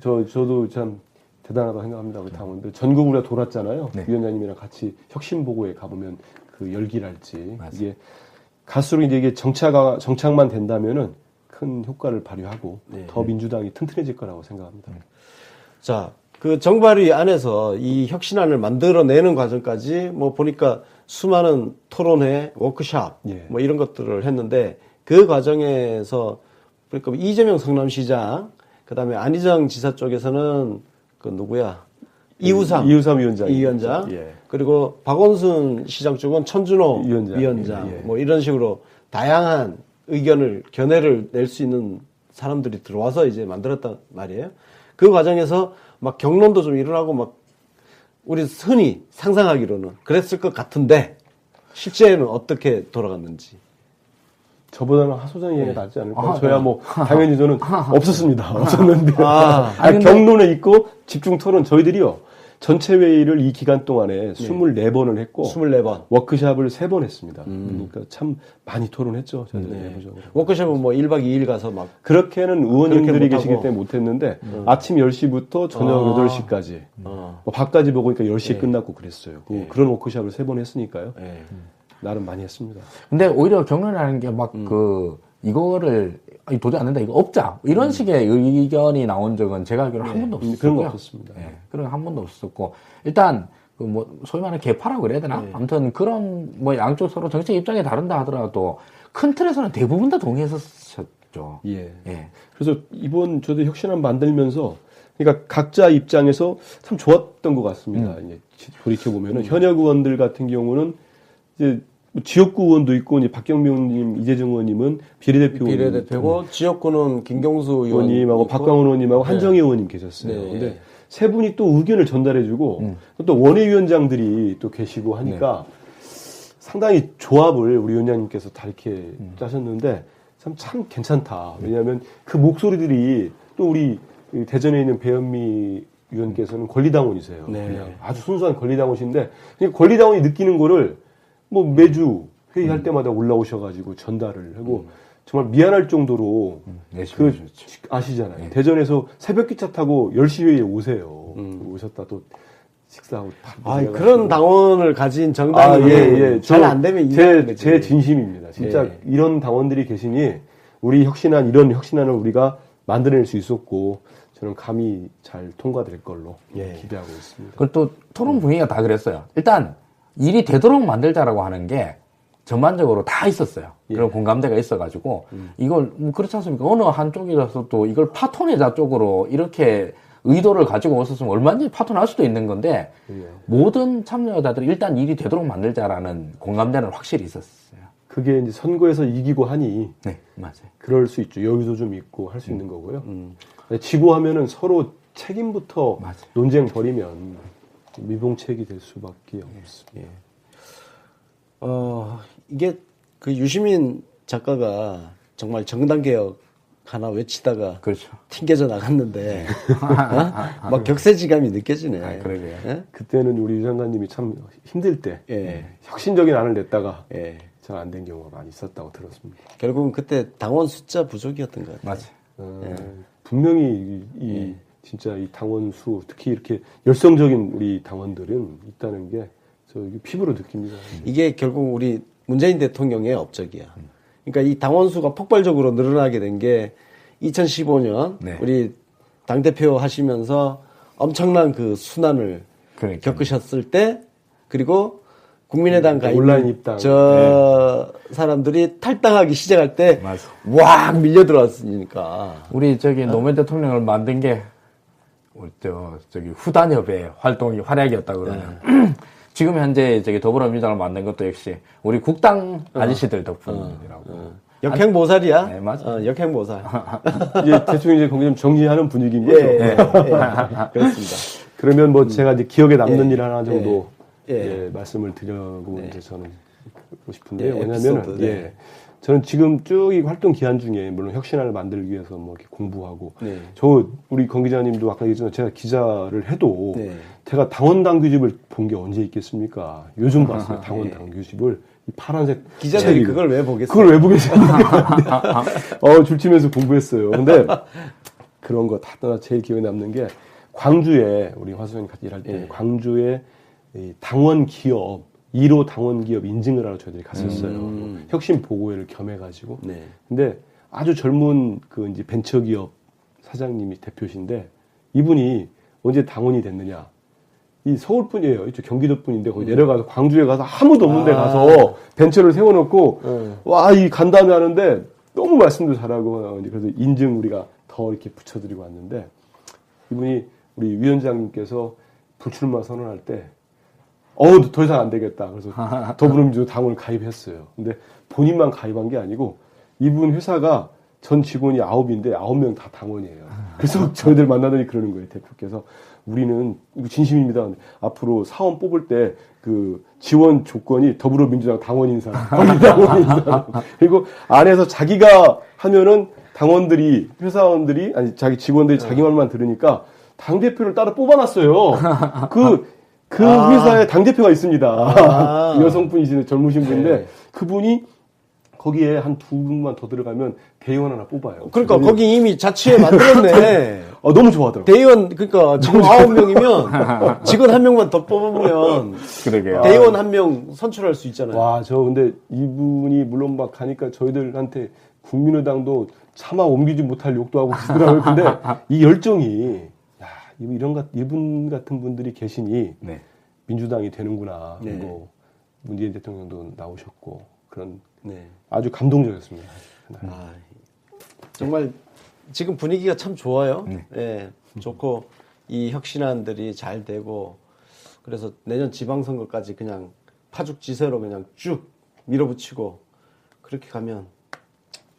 저도 참 대단하다고 생각합니다. 우리 당원들 전국으로 돌았잖아요. 네. 위원장님이랑 같이 혁신보고에 가보면 그 열기랄지 맞아요. 이게 갈수록 이제 이게 정착만 된다면은 큰 효과를 발휘하고 네. 더 민주당이 튼튼해질 거라고 생각합니다. 자, 그 정발위 안에서 이 혁신안을 만들어내는 과정까지 뭐 보니까 수많은 토론회, 워크샵 예. 뭐 이런 것들을 했는데 그 과정에서 그러니까 이재명 성남시장 그다음에 안희정 지사 쪽에서는 그 누구야? 이우삼 위원장. 예. 그리고 박원순 시장 쪽은 천준호 위원장. 예. 뭐 이런 식으로 다양한 의견을 견해를 낼 수 있는 사람들이 들어와서 이제 만들었단 말이에요. 그 과정에서 막 경론도 좀 일어나고 막 우리 흔히 상상하기로는 그랬을 것 같은데 실제는 어떻게 돌아갔는지. 저보다는 하소장 얘기가 낫지 않을까요? 아, 저야 뭐 당연히 저는 없었습니다. 없었는데 아니, 근데- 경론에 있고 집중 토론 저희들이요. 전체 회의를 이 기간 동안에 24번을 했고 24번. 워크샵을 3번 했습니다. 그러니까 참 많이 토론했죠. 저희들 네. 내부적으로. 워크숍은 뭐 1박 2일 가서 막 그렇게는 의원님들이 그렇게 계시기 못하고. 때문에 못했는데 아침 10시부터 저녁 8시까지 뭐 밥까지 먹으니까 10시에 네. 끝났고 그랬어요. 네. 그런 워크샵을 3번 했으니까요. 예. 나름 많이 했습니다. 근데 오히려 경론이라는 게 막 이거를 아니, 도저히 안 된다, 이거 없자. 이런 식의 의견이 나온 적은 제가 알기로 한 번도 없었고요. 그런 거 없었습니다. 예, 그런 거 한 번도 없었고. 일단, 그 뭐, 소위 말하는 개파라고 그래야 되나? 아무튼 그런, 뭐, 양쪽 서로 정책 입장이 다른다 하더라도 큰 틀에서는 대부분 다 동의했었죠. 예. 예. 그래서 이번 저도 혁신안 만들면서 그러니까 각자 입장에서 참 좋았던 것 같습니다. 이제 돌이켜 보면은 현역 의원들 같은 경우는 이제 뭐 지역구 의원도 있고 이제 박경민 의원님, 이재정 의원님은 비례대표고 지역구는 김경수 의원님하고 박광훈 의원님하고 한정희 의원님 계셨어요. 네. 근데 세 분이 또 의견을 전달해주고 또 원외위원장들이 또 계시고 하니까 상당히 조합을 우리 위원장님께서 다 이렇게 짜셨는데 참 괜찮다. 왜냐하면 그 목소리들이 또 우리 대전에 있는 배현미 의원께서는 권리당원이세요. 네. 그냥 아주 순수한 권리당원이신데 그냥 권리당원이 느끼는 거를 뭐 매주 회의할 때마다 올라오셔가지고 전달을 하고 정말 미안할 정도로 그 아시잖아요. 대전에서 새벽 기차 타고 10시 회의에 오세요. 오셨다 또 식사하고 그런 당원을 가진 정당이 잘 안 되면 제 진심입니다. 진짜 예. 이런 당원들이 계시니 우리 이런 혁신안을 우리가 만들어낼 수 있었고 저는 감히 잘 통과될 걸로 기대하고 있습니다. 그리고 또 토론 분위기가 다 그랬어요. 일단 일이 되도록 만들자라고 하는 게 전반적으로 다 있었어요. 그런 공감대가 있어가지고 이걸 뭐 그렇지 않습니까? 어느 한쪽이라서 또 이걸 파토내자 쪽으로 이렇게 의도를 가지고 왔었으면 얼마든지 파토날 수도 있는 건데 모든 참여자들이 일단 일이 되도록 만들자라는 공감대는 확실히 있었어요. 그게 이제 선거에서 이기고 하니 네, 맞아요. 그럴 수 있죠. 여유도 좀 있고 할 수 있는 거고요. 지고 하면은 서로 책임부터 논쟁 벌이면 미봉책이 될 수밖에 없습니다. 이게 그 유시민 작가가 정말 정당개혁 하나 외치다가 그렇죠. 튕겨져 나갔는데 막 격세지감이 느껴지네. 그러게요. 예? 그때는 우리 유 장관님이 참 힘들 때 예. 혁신적인 안을 냈다가 예. 잘 안 된 경우가 많이 있었다고 들었습니다. 결국은 그때 당원 숫자 부족이었던 것 같아요. 맞아요. 분명히 진짜 이 당원 수 특히 이렇게 열성적인 우리 당원들은 있다는 게 저 피부로 느낍니다. 이게 결국 우리 문재인 대통령의 업적이야. 그러니까 이 당원 수가 폭발적으로 늘어나게 된 게 2015년 우리 당대표 하시면서 엄청난 그 순환을 겪으셨을 때 그리고 국민의당 가 온라인 입당 사람들이 탈당하기 시작할 때 왁 밀려 들어왔으니까 우리 노무현 대통령을 만든 게 후단협의 활동이 활약이었다 그러면 지금 현재 더불어민주당을 만든 것도 역시 우리 국당 아저씨들 덕분이라고. 역행보살이야. 네, 맞아. 역행보살. 이제 대충 이제 거기 좀 정리하는 분위기인 거죠. 그렇습니다. 그러면 뭐 제가 이제 기억에 남는 일 하나 정도 말씀을 드리고 이제 저는 하고 싶은데요. 왜냐면은 저는 지금 쭉 이 활동 기한 중에 물론 혁신안을 만들기 위해서 뭐 이렇게 공부하고 우리 권 기자님도 아까 얘기했지만 제가 기자를 해도 제가 당원 당규집을 본 게 언제 있겠습니까? 요즘 봤어요. 당원 당규집을 이 파란색 기자들이 그걸 왜 보겠어요? 그걸 왜 보겠어요? 줄치면서 공부했어요. 근데 그런 거 다 떠나 제일 기억에 남는 게 광주에 우리 화수장님 같이 일할 때 광주에 이 당원 기업 1호 당원 기업 인증을 하러 저희들이 갔었어요. 혁신 보고회를 겸해가지고. 네. 근데 아주 젊은 그 이제 벤처기업 사장님이 대표신데 이분이 언제 당원이 됐느냐? 이 서울뿐이에요. 이쪽 경기도뿐인데 거기 내려가서 광주에 가서 아무도 없는 데 가서 벤처를 세워놓고 와, 이 간담회 하는데 너무 말씀도 잘하고 그래서 인증 우리가 더 이렇게 붙여드리고 왔는데 이분이 우리 위원장님께서 불출마 선언할 때 더 이상 안 되겠다. 그래서 더불어민주당 당원을 가입했어요. 근데 본인만 가입한 게 아니고 이분 회사가 전 직원이 9인데 9명 다 당원이에요. 그래서 저희들 만나더니 그러는 거예요. 대표께서 우리는 이거 진심입니다. 앞으로 사원 뽑을 때 그 지원 조건이 더불어민주당 당원인 사람, 당원인 사람. 그리고 안에서 자기가 하면은 당원들이 회사원들이 아니 자기 직원들이 자기 말만 들으니까 당 대표를 따로 뽑아놨어요. 그 회사에 당 대표가 있습니다. 여성분이시는 젊으신 분인데 그분이 거기에 한 2분만 더 들어가면 대의원 하나 뽑아요. 그러니까 거기 이미 자치에 만들었네. 너무 좋아하더라고요. 대의원 그러니까 지금 9명이면 직원 1명만 더 뽑으면 그러게요. 대의원 1명 선출할 수 있잖아요. 와, 저 근데 이분이 물론 막 가니까 저희들한테 국민의당도 차마 옮기지 못할 욕도 하고 그러더라고요. 근데 이 열정이 야, 이분 같은 분들이 계시니 민주당이 되는구나. 그리고 문재인 대통령도 나오셨고 그런 아주 감동적이었습니다. 정말 지금 분위기가 참 좋아요. 좋고 이 혁신안들이 잘 되고 그래서 내년 지방선거까지 그냥 파죽지세로 그냥 쭉 밀어붙이고 그렇게 가면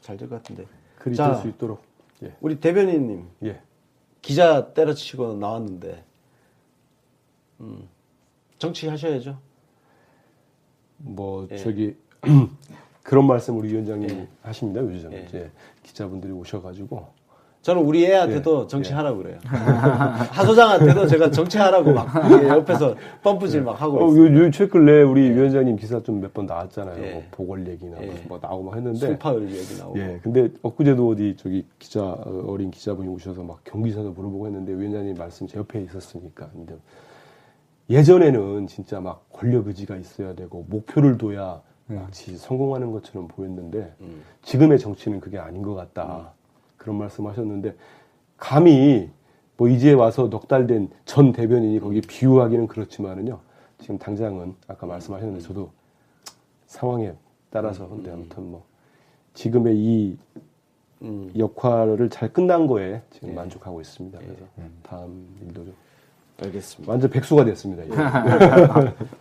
잘 될 것 같은데. 그리 될 수 있도록. 우리 대변인님 기자 때려치고 나왔는데 정치 하셔야죠. 저기 그런 말씀 우리 위원장님 하십니다. 요즘 기자분들이 오셔가지고 저는 우리 애한테도 정치하라고 그래요. 하소장한테도 제가 정치하라고 막 옆에서 펌프질 막 하고 있어요. 최근에 우리 위원장님 기사 좀 몇 번 나왔잖아요. 뭐 보궐 얘기나 뭐 나오고 막 했는데 송파을 얘기 나오고. 근데 엊그제도 어디 저기 어린 기자분이 오셔서 막 경기사도 물어보고 했는데 위원장님 말씀 제 옆에 있었으니까. 근데 예전에는 진짜 막 권력 의지가 있어야 되고 목표를 둬야 마치 성공하는 것처럼 보였는데 지금의 정치는 그게 아닌 것 같다. 그런 말씀하셨는데 감히 뭐 이제 와서 넉 달 된 전 대변인이 거기 비유하기는 그렇지만은요. 지금 당장은 아까 말씀하셨는데 저도 상황에 따라서 근데 아무튼 뭐 지금의 이 역할을 잘 끝난 거에 지금 만족하고 있습니다. 그래서 다음 일도 좀 알겠습니다. 완전 백수가 됐습니다.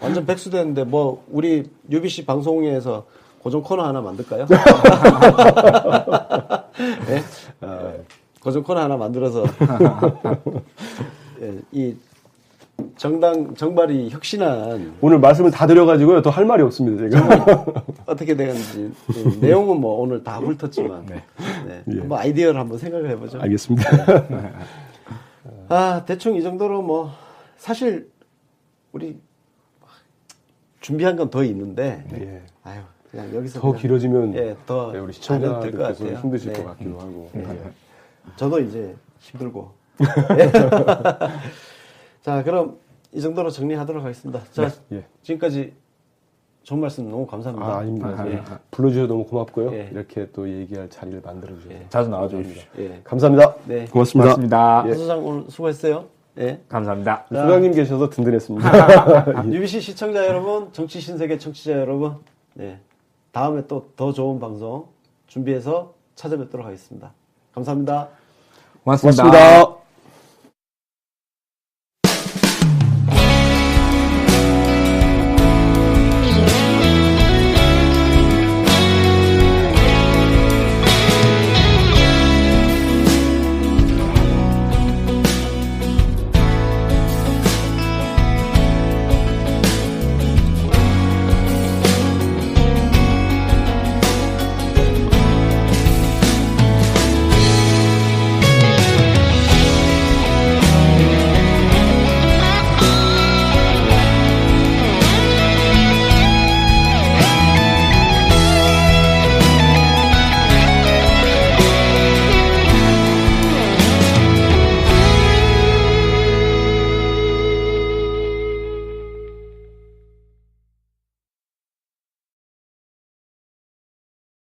완전 백수 됐는데 뭐 우리 UBC 방송에서 고정 코너 하나 만들까요? 고정 코너 하나 만들어서 이 정발이 혁신안 오늘 말씀을 다 드려가지고요. 더 할 말이 없습니다. 제가 어떻게 되는지 내용은 뭐 오늘 다 훑었지만 한번 아이디어를 한번 생각을 해보죠. 알겠습니다. 대충 이 정도로 뭐 사실 우리 준비한 건 더 있는데 그냥 여기서 더 길어지면 더 우리 시청자들께서 힘드실 것 같기도 하고 저도 이제 힘들고 자 그럼 이 정도로 정리하도록 하겠습니다. 자 지금까지 좋은 말씀 너무 감사합니다. 아닙니다. 불러주셔서 너무 고맙고요. 이렇게 또 얘기할 자리를 만들어주셔서 자주 나와주십시오. 감사합니다. 고맙습니다. 하소장 오늘 수고했어요. 감사합니다. 소장님 계셔서 든든했습니다. UBC 시청자 여러분, 정치 신세계 청취자 여러분, 다음에 또 더 좋은 방송 준비해서 찾아뵙도록 하겠습니다. 감사합니다. 고맙습니다. 고맙습니다.